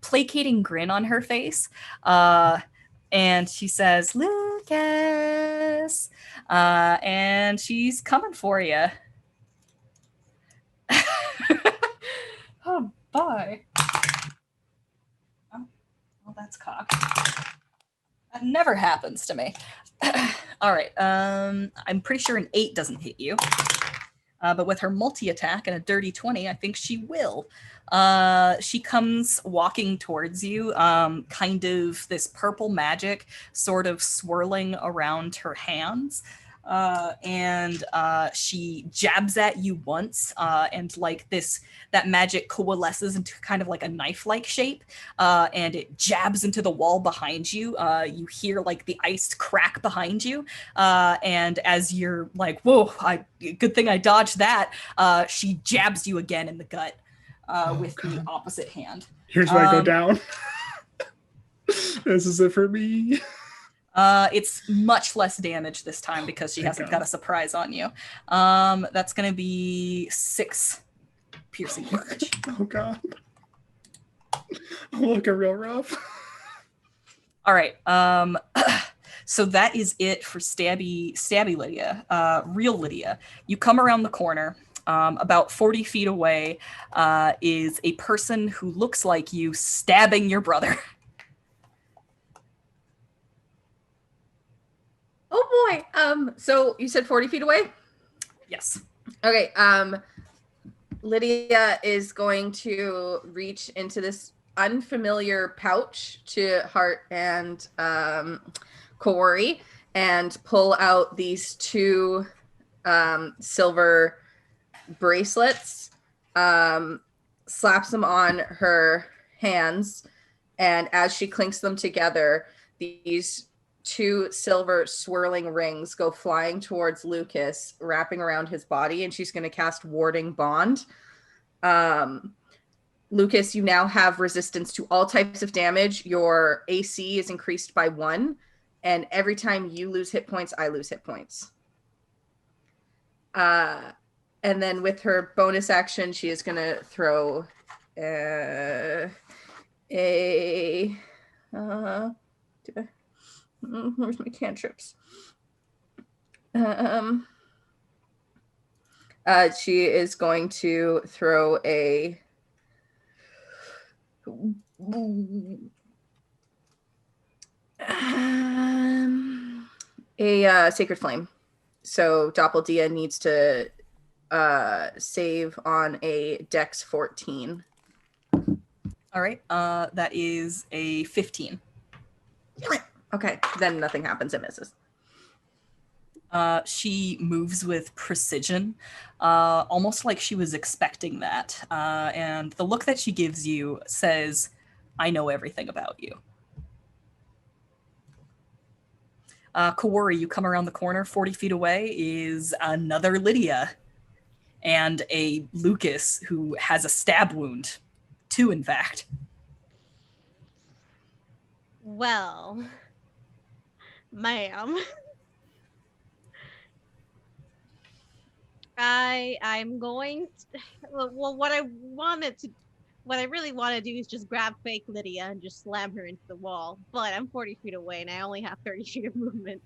placating grin on her face, and she says, "Lukas," and she's coming for you. Oh, bye. Oh, well, that's cocked. That never happens to me. All right. I'm pretty sure an 8 doesn't hit you. But with her multi-attack and a dirty 20, I think she will. She comes walking towards you, kind of this purple magic sort of swirling around her hands. And she jabs at you once, and like that magic coalesces into kind of like a knife-like shape, and it jabs into the wall behind you. You hear like the ice crack behind you, and as you're like, whoa, good thing I dodged that, she jabs you again in the gut with the opposite hand. Here's where I go down. This is it for me. It's much less damage this time because she hasn't got a surprise on you. That's going to be 6 piercing damage. Oh, God. I'm looking real rough. All right. So that is it for Stabby Lydia. Real Lydia. You come around the corner. About 40 feet away is a person who looks like you stabbing your brother. Oh boy. So you said 40 feet away? Yes. Okay. Lydia is going to reach into this unfamiliar pouch to Hart and Kuori and pull out these 2 silver bracelets, slaps them on her hands, and as she clinks them together, these 2 silver swirling rings go flying towards Lukas, wrapping around his body, and she's going to cast Warding Bond. Lukas, you now have resistance to all types of damage. Your AC is increased by 1, and every time you lose hit points, I lose hit points. And then with her bonus action, she is going to throw where's my cantrips? She is going to throw a sacred flame. So Doppeldia needs to save on a Dex 14. All right. That is a 15. Okay, then nothing happens. It misses. She moves with precision, almost like she was expecting that. And the look that she gives you says, I know everything about you. Kuori, you come around the corner, 40 feet away is another Lydia and a Lukas who has a stab wound. 2, in fact. Well, ma'am. I'm going to, well, what I really want to do is just grab fake Lydia and just slam her into the wall. But I'm 40 feet away and I only have 30 feet of movement.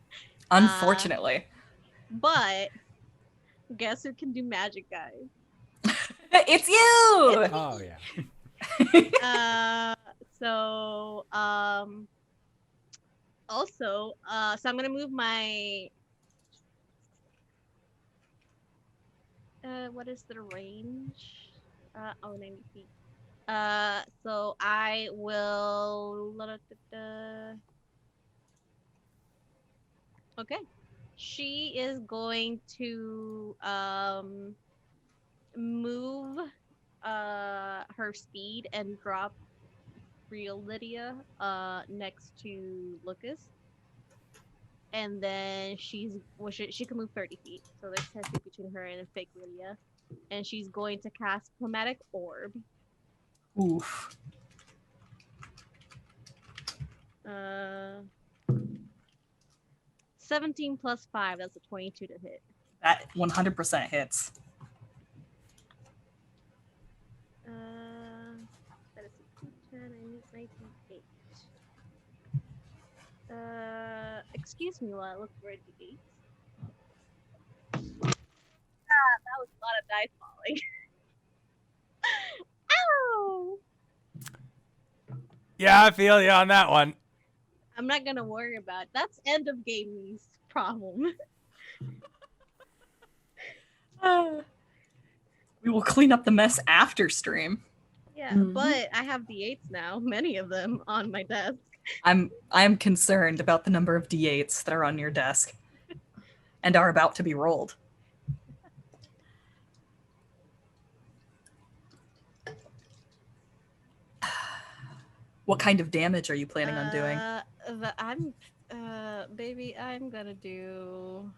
Unfortunately. But guess who can do magic, guys? It's you! Oh, yeah. So I'm gonna move my what is the range? 90 feet. So I will okay. she is going to move her speed and drop real Lydia next to Lucas. And then she can move 30 feet. So there's 10 feet between her and fake Lydia. And she's going to cast Chromatic Orb. Oof. 17 plus 5, that's a 22 to hit. That 100% hits. That is 10, I need 98. Excuse me while I look for a D8. That was a lot of dice falling. Ow! Yeah, I feel you on that one. I'm not gonna worry about it. That's end of game me's problem. We will clean up the mess after stream. Yeah, but I have D8s now, many of them on my desk. I'm concerned about the number of D8s that are on your desk and are about to be rolled. What kind of damage are you planning on doing? I'm gonna do.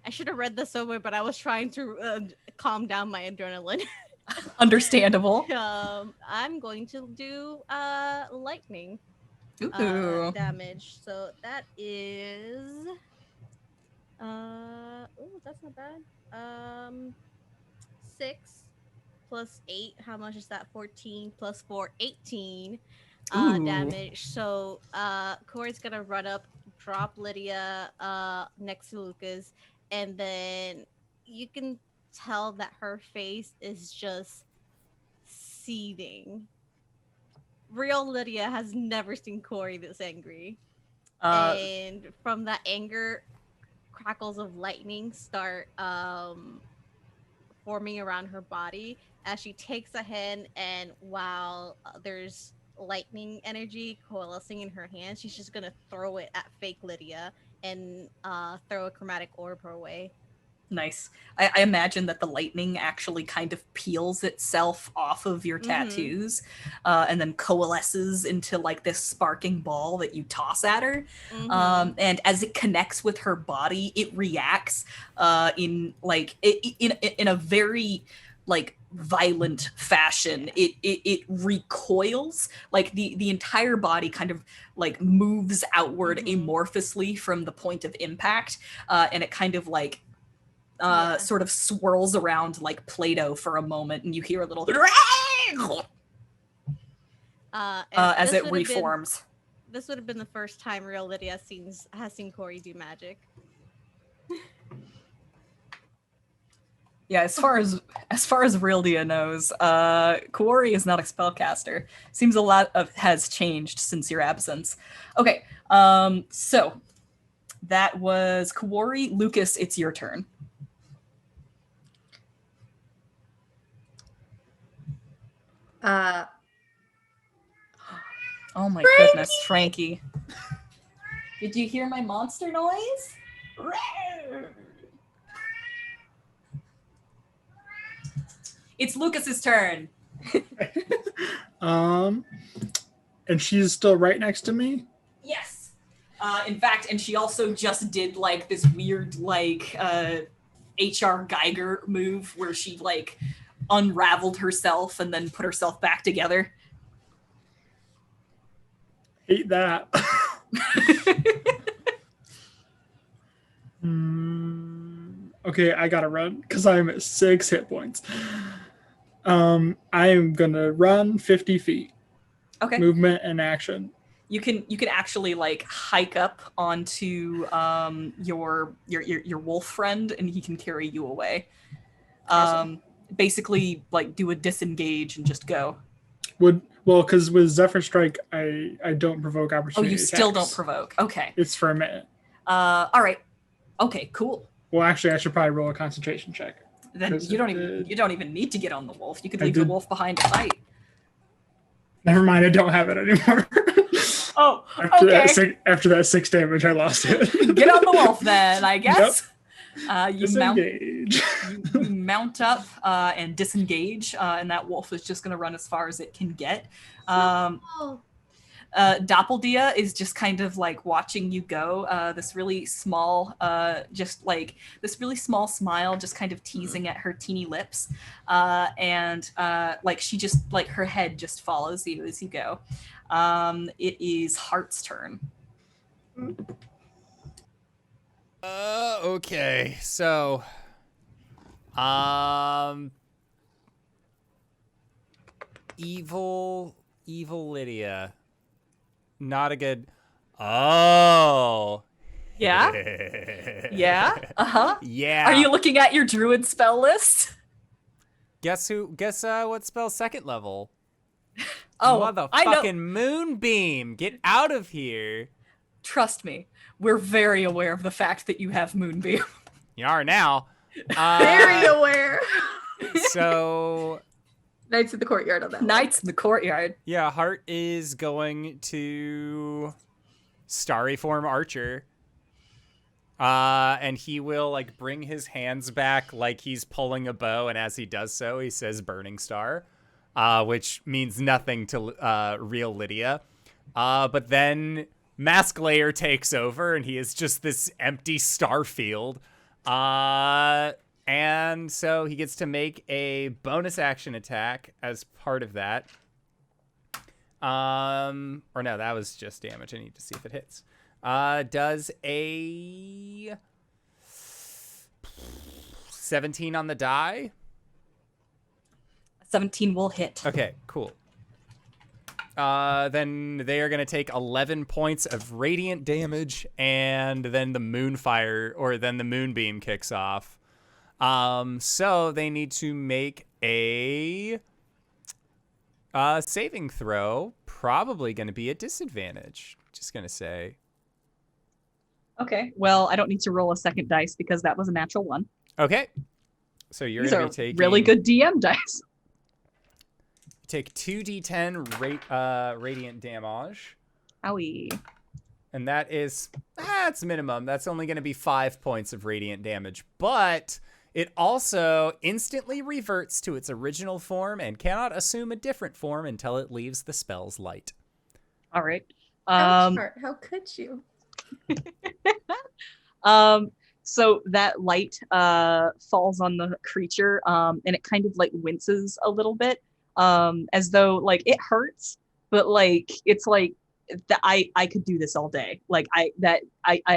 I should have read this somewhere, but I was trying to calm down my adrenaline. Understandable. I'm going to do lightning Ooh. damage. So that is that's not bad. 6 plus 8. How much is that? 14 plus 4, 18 damage. So Kuori's gonna run up, drop Lydia next to Lukas, and then you can tell that her face is just seething. Real Lydia has never seen Kuori this angry. And from that anger, crackles of lightning start forming around her body as she takes a hand, and while there's lightning energy coalescing in her hand, she's just gonna throw it at fake Lydia and throw a chromatic orb her way. Nice. I imagine that the lightning actually kind of peels itself off of your tattoos and then coalesces into like this sparking ball that you toss at her. And as it connects with her body, it reacts in a very like violent fashion. It recoils, like the entire body kind of like moves outward amorphously from the point of impact, and it kind of like sort of swirls around like Play-Doh for a moment, and you hear a little as it reforms. This would have been the first time real Lydia has seen Kuori do magic. Yeah, as far as real Lydia knows, Kuori is not a spellcaster. Seems a lot has changed since your absence. Okay, so that was Kuori. Lukas, it's your turn. Oh my goodness, Frankie. Did you hear my monster noise? It's Lucas's turn. And she's still right next to me? Yes. In fact, and she also just did like this weird like H.R. Geiger move where she like unraveled herself and then put herself back together. Hate that. Okay, I gotta run because I'm at 6 hit points. I am gonna run 50 feet. Okay. Movement and action. You can actually like hike up onto your wolf friend, and he can carry you away. Awesome. Basically, like do a disengage and just go. Because with Zephyr Strike, I don't provoke opportunity. Oh, you still attacks. don't provoke. Okay. It's for a minute. All right. Okay. Cool. Well, actually, I should probably roll a concentration check. Then you don't even need to get on the wolf. You could leave the wolf behind to fight. Never mind, I don't have it anymore. Oh, After that 6 damage, I lost it. Get on the wolf then, I guess. Disengage. You mount up and disengage, and that wolf is just going to run as far as it can get. Doppeldia is just kind of like watching you go. This really small smile, just kind of teasing at her teeny lips, and like she just like her head just follows you as you go. It is Hart's turn. Okay, so evil Lydia. Not a good. Oh. Yeah. Yeah. Yeah. Are you looking at your druid spell list? Guess what spell second level? Oh, motherfucking Moonbeam. Get out of here. Trust me, we're very aware of the fact that you have Moonbeam. You are now. Very aware. So Knights in the Courtyard on that. Knights in the Courtyard. Yeah, Hart is going to Starry Form Archer. And he will like bring his hands back like he's pulling a bow, and as he does so, he says Burning Star, which means nothing to real Lydia. But then Mask Layer takes over, and he is just this empty star field. And so he gets to make a bonus action attack as part of that. Or no, that was just damage. I need to see if it hits. Does a 17 on the die? 17 will hit. Okay, cool. Then they are going to take 11 points of radiant damage, and then the moonbeam kicks off. So they need to make a saving throw, probably going to be at disadvantage. Just going to say. Okay, well, I don't need to roll a second dice because that was a natural 1. Okay. So you're going to be taking really good DM dice. Take 2d10 radiant damage. Owie. And that is, that's minimum. That's only going to be 5 points of radiant damage. But it also instantly reverts to its original form and cannot assume a different form until it leaves the spell's light. All right. How could you? So that light falls on the creature, and it kind of like winces a little bit, as though like it hurts, but like it's like that I could do this all day. Like I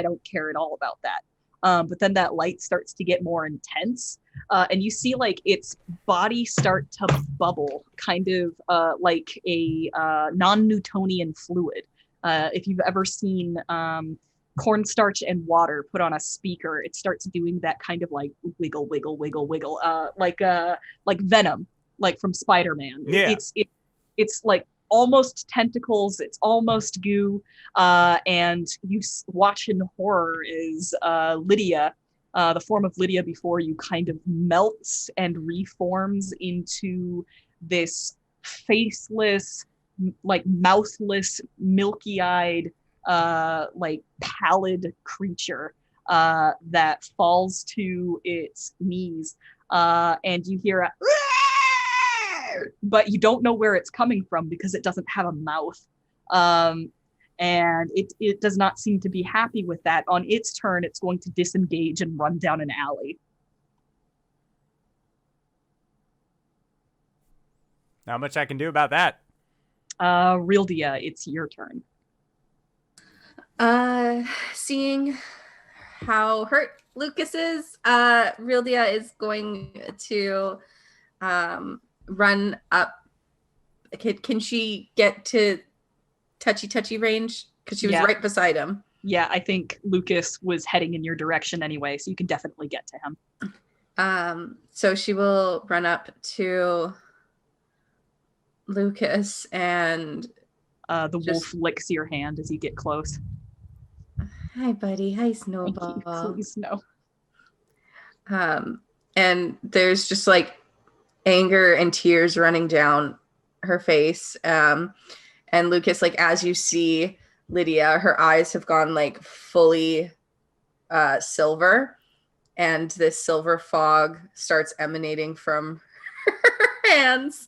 don't care at all about that. But then that light starts to get more intense, and you see like its body start to bubble, kind of like a non-Newtonian fluid. If you've ever seen cornstarch and water put on a speaker, it starts doing that kind of like wiggle, wiggle, wiggle, wiggle, like Venom, like from Spider-Man. Yeah. It's like almost tentacles, it's almost goo, and you watch in horror as Lydia, the form of Lydia before you, kind of melts and reforms into this faceless, like mouthless, milky-eyed, like pallid creature that falls to its knees, and you hear a but you don't know where it's coming from because it doesn't have a mouth, and it does not seem to be happy with that. On its turn, it's going to disengage and run down an alley. Not much I can do about that. Rildia, it's your turn. Seeing how hurt Lukas is, Rildia is going to run up. Can she get to touchy range? Because she was right beside him. Yeah, I think Lukas was heading in your direction anyway, so you can definitely get to him. So she will run up to Lukas and the wolf licks your hand as you get close. Hi, buddy. Hi, Snowball. Please, no. And there's just like anger and tears running down her face. And Lukas, like as you see Lydia, her eyes have gone like fully silver, and this silver fog starts emanating from her hands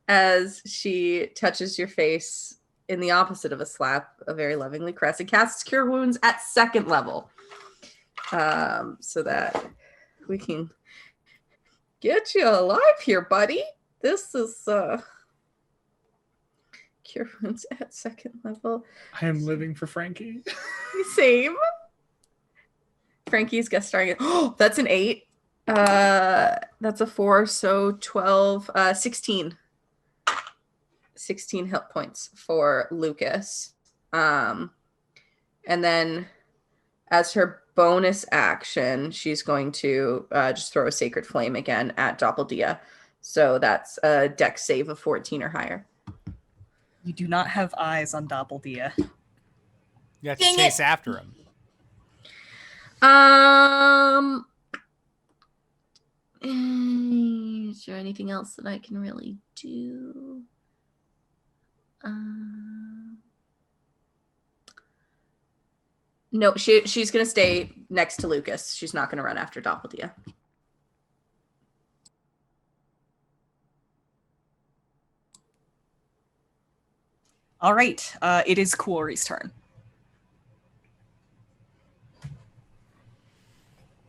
as she touches your face in the opposite of a slap, a very lovingly caress, and casts Cure Wounds at 2nd level. So that we can get you alive here, buddy. This is Cure Wounds at 2nd level. I am living for Frankie. Same. Frankie's guest starring. Oh, that's an 8. That's a 4, so 12, 16. 16 hit points for Lukas. And then as her bonus action, she's going to just throw a Sacred Flame again at Doppeldia. So that's a dex save of 14 or higher. You do not have eyes on Doppeldia. You have to chase after him. Is there anything else that I can really do? No, she's gonna stay next to Lukas. She's not gonna run after Doppeldia. All right, it is Kuori's turn.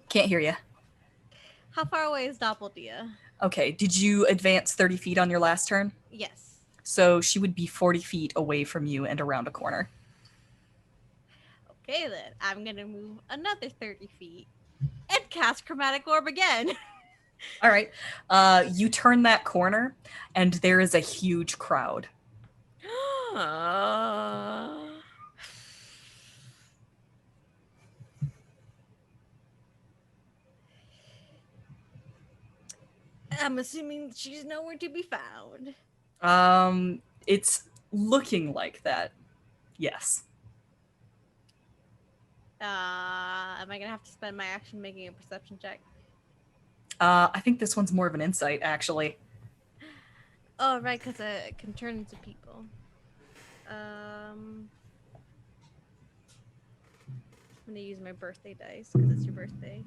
Can't hear you. How far away is Doppeldia? Okay, did you advance 30 feet on your last turn? Yes. So she would be 40 feet away from you and around a corner. Okay, then. I'm going to move another 30 feet and cast Chromatic Orb again. All right. You turn that corner, and there is a huge crowd. I'm assuming she's nowhere to be found. It's looking like that. Yes. Am I gonna have to spend my action making a perception check? I think this one's more of an insight, actually. Oh, right, because it can turn into people. I'm gonna use my birthday dice because it's your birthday.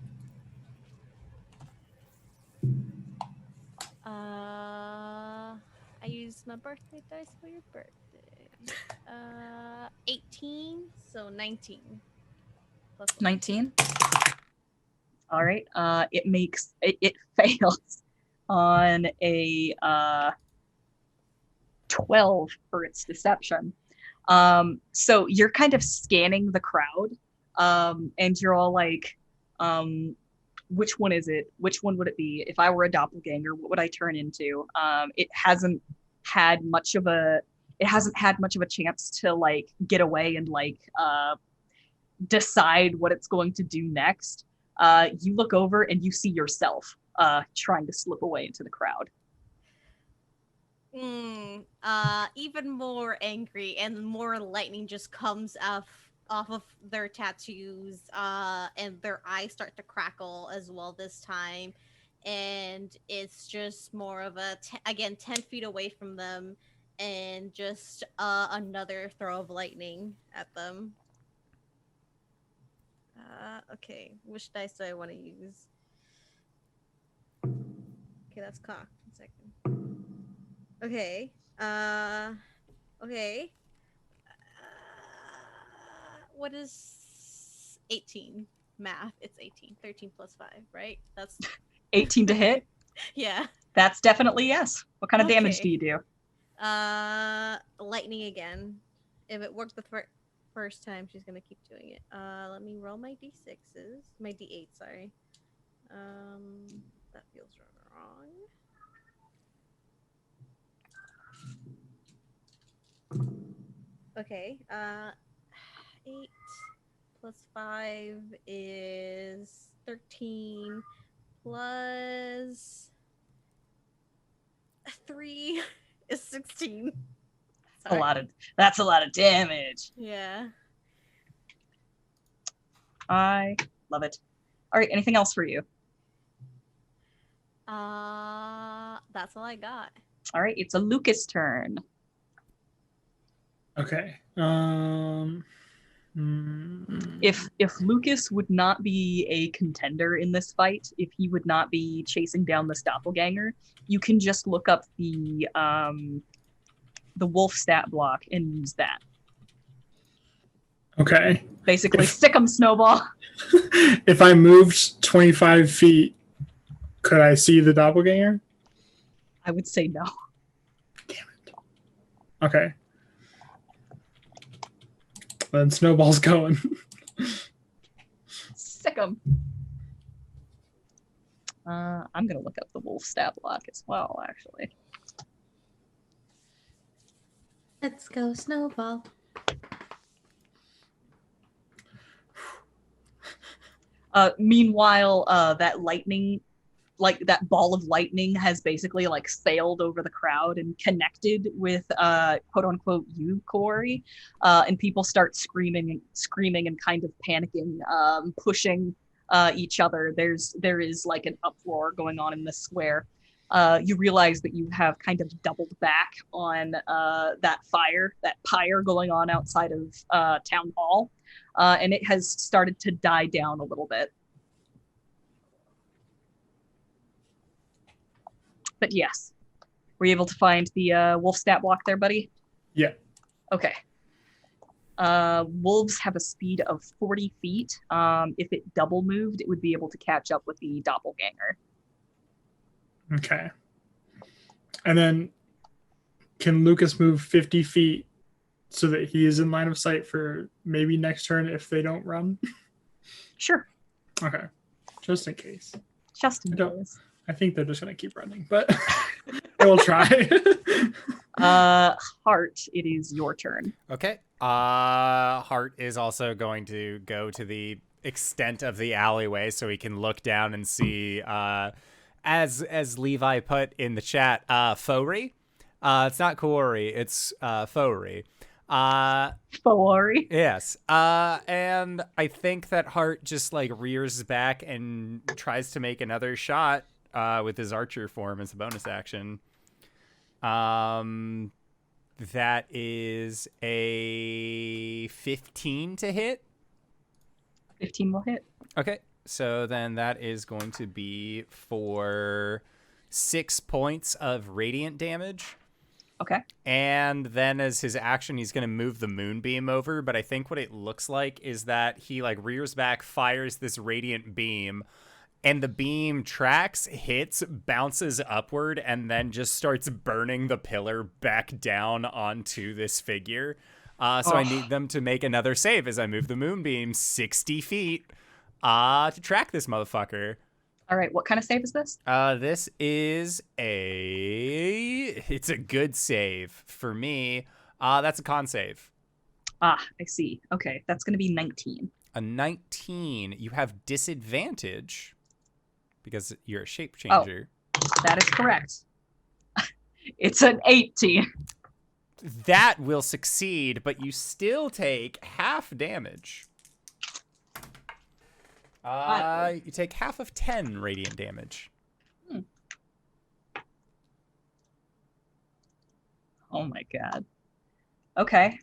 I used my birthday dice for your birthday. 18, so 19. Plus 19. All right. It fails on a 12 for its deception. So you're kind of scanning the crowd, and you're all like, which one is it? Which one would it be? If I were a doppelganger, what would I turn into? It hasn't had much of a chance to like get away and like decide what it's going to do next. You look over and you see yourself trying to slip away into the crowd. Even more angry, and more lightning just comes off of their tattoos, and their eyes start to crackle as well this time, and it's just more of a 10 feet away from them, and just another throw of lightning at them. Okay, which dice do I want to use? Okay, that's cocked. 1 second. Okay. Okay. What is 18? Math. It's 18. 13 plus 5, right? That's 18 to hit? Yeah. That's definitely yes. What kind of damage do you do? Lightning again. If it worked the first time, she's gonna keep doing it. Let me roll my d6s. My d8, sorry. That feels wrong. Okay, 8 plus 5 is 13 plus 3 is 16. That's a lot of damage. Yeah. I love it. All right, anything else for you? That's all I got. All right, it's a Lukas turn. Okay. If Lucas would not be a contender in this fight, if he would not be chasing down this doppelganger, you can just look up the wolf stat block and use that. Okay. Basically, sick 'em, Snowball. If I moved 25 feet, could I see the doppelganger? I would say no. Damn it. Okay. Then Snowball's going. Sick 'em. I'm gonna look up the wolf stat block as well, actually. Let's go, Snowball. Meanwhile, that lightning, like that ball of lightning, has basically like sailed over the crowd and connected with quote unquote you, Kuori, and people start screaming and kind of panicking, pushing each other. There is like an uproar going on in the square. You realize that you have kind of doubled back on that pyre going on outside of town hall. And it has started to die down a little bit. But yes. Were you able to find the wolf stat block there, buddy? Yeah. Okay. Wolves have a speed of 40 feet. If it double moved, it would be able to catch up with the doppelganger. Okay. And then can Lucas move 50 feet so that he is in line of sight for maybe next turn if they don't run? Sure. Okay. Just in case. Just in case. I think they're just going to keep running, but I will try. Hart, it is your turn. Okay. Hart is also going to go to the extent of the alleyway so he can look down and see, as Levi put in the chat, Fori. It's not Kuori, it's Fori. Kuori. Yes. And I think that Hart just like rears back and tries to make another shot with his archer form as a bonus action. That is a 15 to hit. 15 will hit. Okay. So then that is going to be for 6 points of radiant damage. Okay. And then as his action, he's going to move the moonbeam over. But I think what it looks like is that he like rears back, fires this radiant beam, and the beam tracks, hits, bounces upward, and then just starts burning the pillar back down onto this figure. So I need them to make another save as I move the moonbeam 60 feet to track this motherfucker. All right, what kind of save is this? This is it's a good save for me. That's a con save. Ah, I see. Okay, that's going to be 19. A 19. You have disadvantage because you're a shape changer. Oh, that is correct. It's an 18. That will succeed, but you still take half damage. You take half of 10 radiant damage. Oh my god. Okay.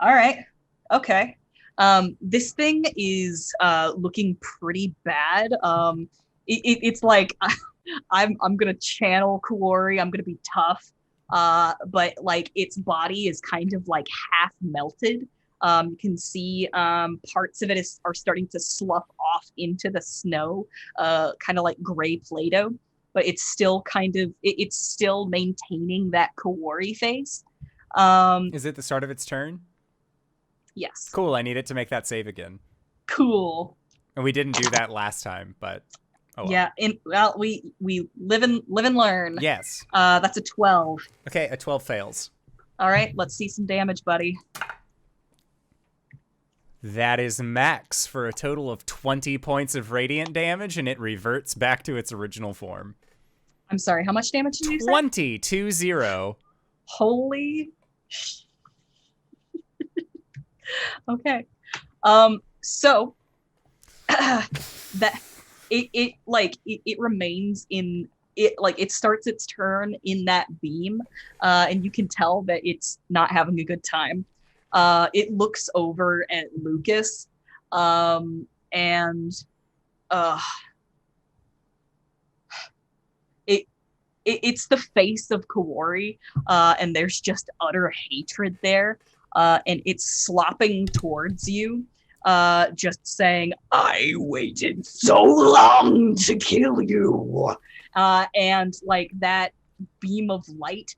All right. Okay. This thing is looking pretty bad. It's like I'm gonna channel Kuori. I'm gonna be tough. But like its body is kind of like half melted. You can see parts of it are starting to slough off into the snow, kind of like gray Play-Doh, but it's still it's still maintaining that Kuori face. Is it the start of its turn? Yes. Cool, I need it to make that save again. Cool. And we didn't do that last time, but oh well. Yeah, we live and learn. Yes. That's a 12. Okay, a 12 fails. All right, let's see some damage, buddy. That is max for a total of 20 points of radiant damage, and it reverts back to its original form. I'm sorry, how much damage did you say? 20. Holy. Okay. So that it remains in it starts its turn in that beam, and you can tell that it's not having a good time. It looks over at Lukas, and it's the face of Kuori, and there's just utter hatred there, and it's slopping towards you, just saying, "I waited so long to kill you," and like that beam of light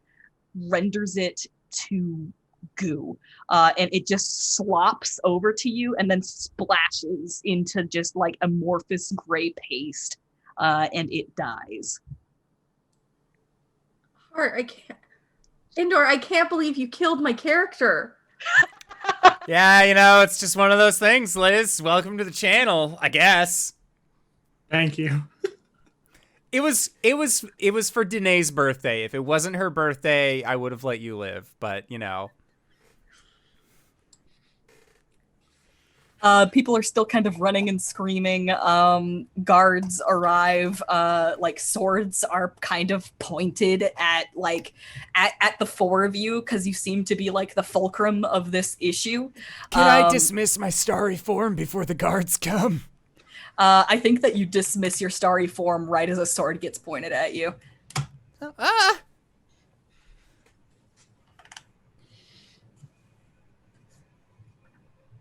renders it to goo, and it just slops over to you and then splashes into just like amorphous gray paste, and it dies. Hart, I can't. Indoor, I can't believe you killed my character. Yeah, it's just one of those things, Liz. Welcome to the channel, I guess. Thank you. It was for Danae's birthday. If it wasn't her birthday, I would have let you live, but People are still kind of running and screaming. Guards arrive. Like swords are kind of pointed at the four of you because you seem to be like the fulcrum of this issue. Can I dismiss my starry form before the guards come? I think that you dismiss your starry form right as a sword gets pointed at you.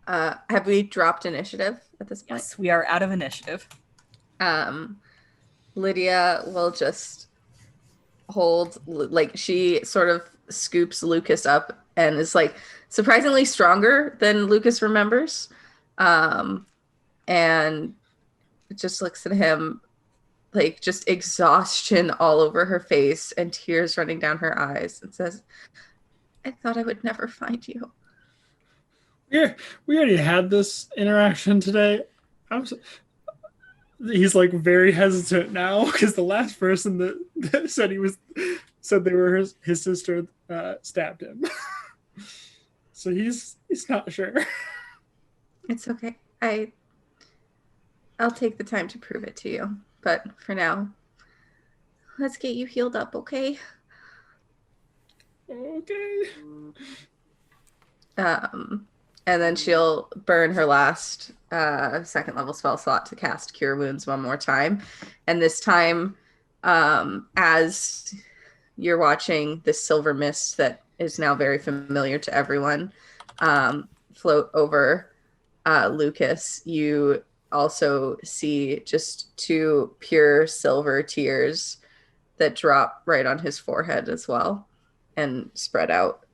Have we dropped initiative at this point? Yes, we are out of initiative. Lydia will just hold, like, she sort of scoops Lukas up and is like surprisingly stronger than Lukas remembers, and just looks at him, like, just exhaustion all over her face and tears running down her eyes, and says, "I thought I would never find you." Yeah, we already had this interaction today. He's like very hesitant now because the last person that said they were his sister stabbed him. So he's not sure. It's okay. I'll take the time to prove it to you. But for now, let's get you healed up, okay? Okay. And then she'll burn her last second level spell slot to cast Cure Wounds one more time. And this time, as you're watching this silver mist that is now very familiar to everyone float over Lukas, you also see just two pure silver tears that drop right on his forehead as well and spread out.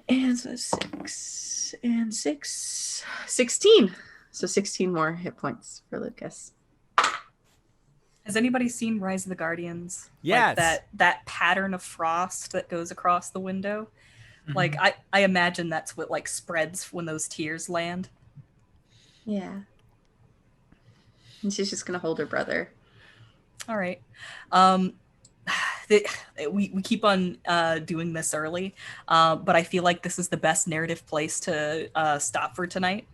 And so 6 and 6, 16. So 16 more hit points for Lukas. Has anybody seen Rise of the Guardians? Yes. Like that pattern of frost that goes across the window? Mm-hmm. Like I imagine that's what like spreads when those tears land. Yeah. And she's just gonna hold her brother. All right. We keep on doing this early, but I feel like this is the best narrative place to stop for tonight.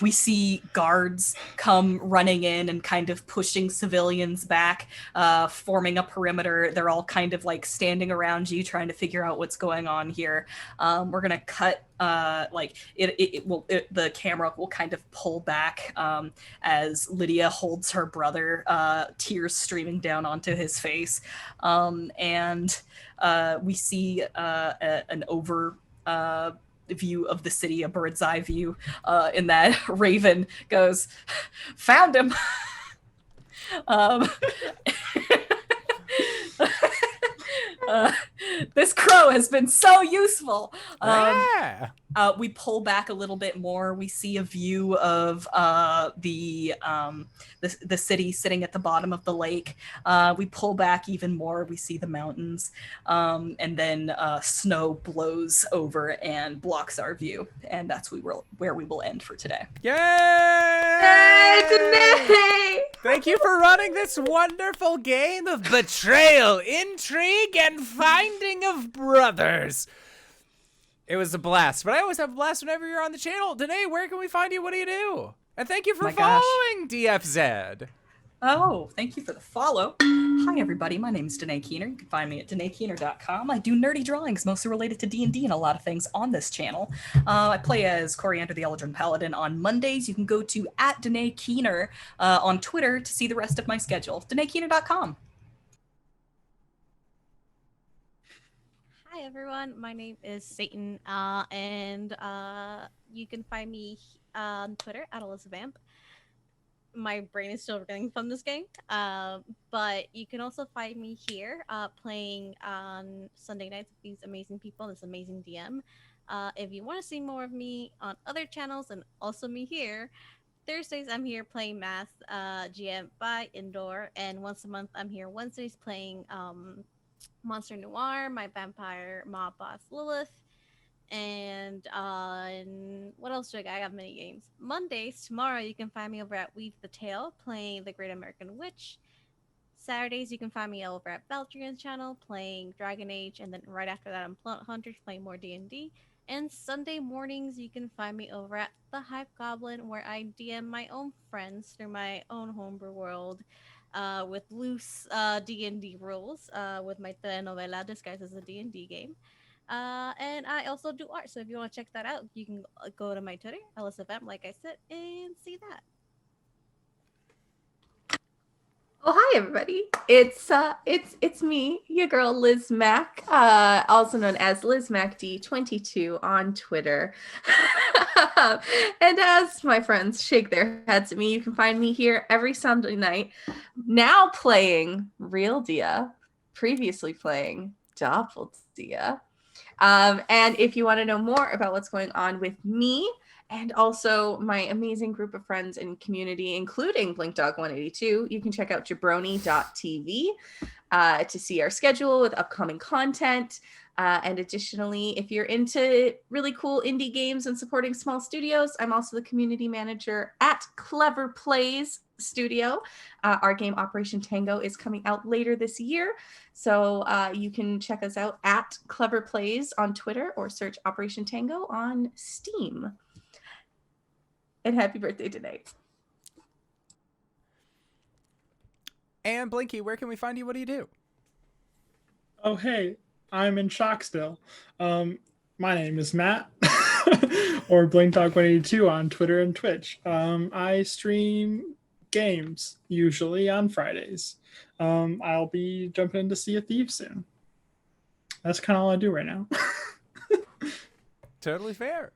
We see guards come running in and kind of pushing civilians back, forming a perimeter. They're all kind of like standing around you, trying to figure out what's going on here. We're gonna cut the camera will kind of pull back as Lydia holds her brother, tears streaming down onto his face, and we see an over view of the city, a bird's eye view, in that Raven goes, "Found him." This crow has been so useful. We pull back a little bit more. We see a view of the city sitting at the bottom of the lake. We pull back even more. We see the mountains, and then snow blows over and blocks our view. And that's where we will end for today. Yay! Yay, today! Thank you for running this wonderful game of betrayal, intrigue, and finding of brothers. It was a blast, but I always have a blast whenever you're on the channel. Danae, where can we find you? What do you do? And thank you for following DFZ. Oh, thank you for the follow. Hi, everybody. My name is Danae Keener. You can find me at DanaeKeener.com. I do nerdy drawings, mostly related to D&D and a lot of things on this channel. I play as Coriander the Eldrin Paladin on Mondays. You can go to @DanaeKeener on Twitter to see the rest of my schedule. DanaeKeener.com. Hi everyone, my name is Satan, and you can find me on Twitter at Elizabeth. My brain is still reeling from this game, but you can also find me here playing on Sunday nights with these amazing people, this amazing DM. If you want to see more of me on other channels and also me here, Thursdays I'm here playing Math GM by Indoor, and once a month I'm here Wednesdays playing Monster Noir, my vampire mob boss Lilith, and what else do I got? I got many games. Mondays, tomorrow, you can find me over at Weave the Tale playing The Great American Witch. Saturdays, you can find me over at Valtrian's channel playing Dragon Age, and then right after that, I'm Plant Hunters playing more D&D. And Sunday mornings, you can find me over at The Hype Goblin, where I DM my own friends through my own homebrew world. With loose D&D rules, with my telenovela disguised as a D&D game. And I also do art, so if you want to check that out, you can go to my Twitter, LSFM, like I said, and see that. Oh, hi everybody. It's me, your girl LizMac, also known as LizMacD22 on Twitter. And as my friends shake their heads at me, you can find me here every Sunday night, now playing Real Dia, previously playing Doppeldia. And if you want to know more about what's going on with me, and also my amazing group of friends and community, including BlinkDog182, you can check out jabroni.tv to see our schedule with upcoming content. And additionally, if you're into really cool indie games and supporting small studios, I'm also the community manager at Clever Plays Studio. Our game Operation Tango is coming out later this year. So you can check us out at Clever Plays on Twitter or search Operation Tango on Steam. And happy birthday tonight. And Blinky, where can we find you? What do you do? Oh, hey, I'm in shock still. My name is Matt, or BlinkDog182 on Twitter and Twitch. I stream games, usually on Fridays. I'll be jumping into Sea of Thieves soon. That's kind of all I do right now. Totally fair.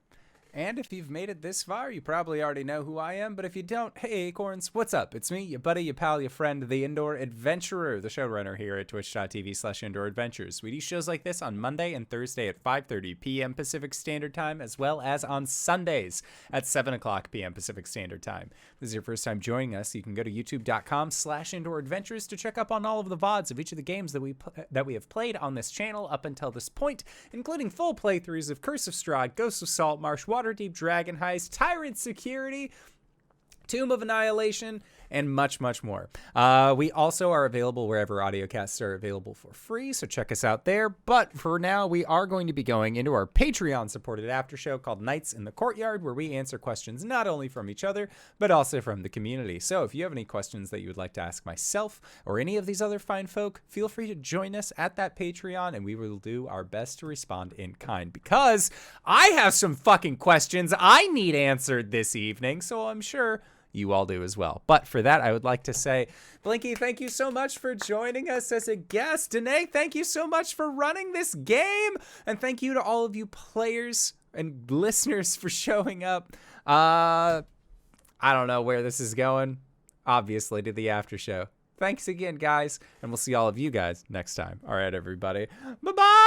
And if you've made it this far, you probably already know who I am, but if you don't, hey Acorns, what's up? It's me, your buddy, your pal, your friend, the Indoor Adventurer, the showrunner here at twitch.tv/Indoor Adventures. We do shows like this on Monday and Thursday at 5:30 p.m. Pacific Standard Time, as well as on Sundays at 7 o'clock p.m. Pacific Standard Time. If this is your first time joining us, you can go to youtube.com/Indoor Adventures to check up on all of the VODs of each of the games that we have played on this channel up until this point, including full playthroughs of Curse of Strahd, Ghosts of Saltmarsh, Waterdeep Dragon Heist, Tyrant Security, Tomb of Annihilation, and much, much more. We also are available wherever audiocasts are available for free, so check us out there. But for now, we are going to be going into our Patreon-supported after show called Nights in the Courtyard, where we answer questions not only from each other, but also from the community. So if you have any questions that you would like to ask myself or any of these other fine folk, feel free to join us at that Patreon, and we will do our best to respond in kind, because I have some fucking questions I need answered this evening, so I'm sure you all do as well. But for that, I would like to say, Blinky, thank you so much for joining us as a guest. Danae, thank you so much for running this game. And thank you to all of you players and listeners for showing up. I don't know where this is going. Obviously, to the after show. Thanks again, guys. And we'll see all of you guys next time. All right, everybody. Bye-bye.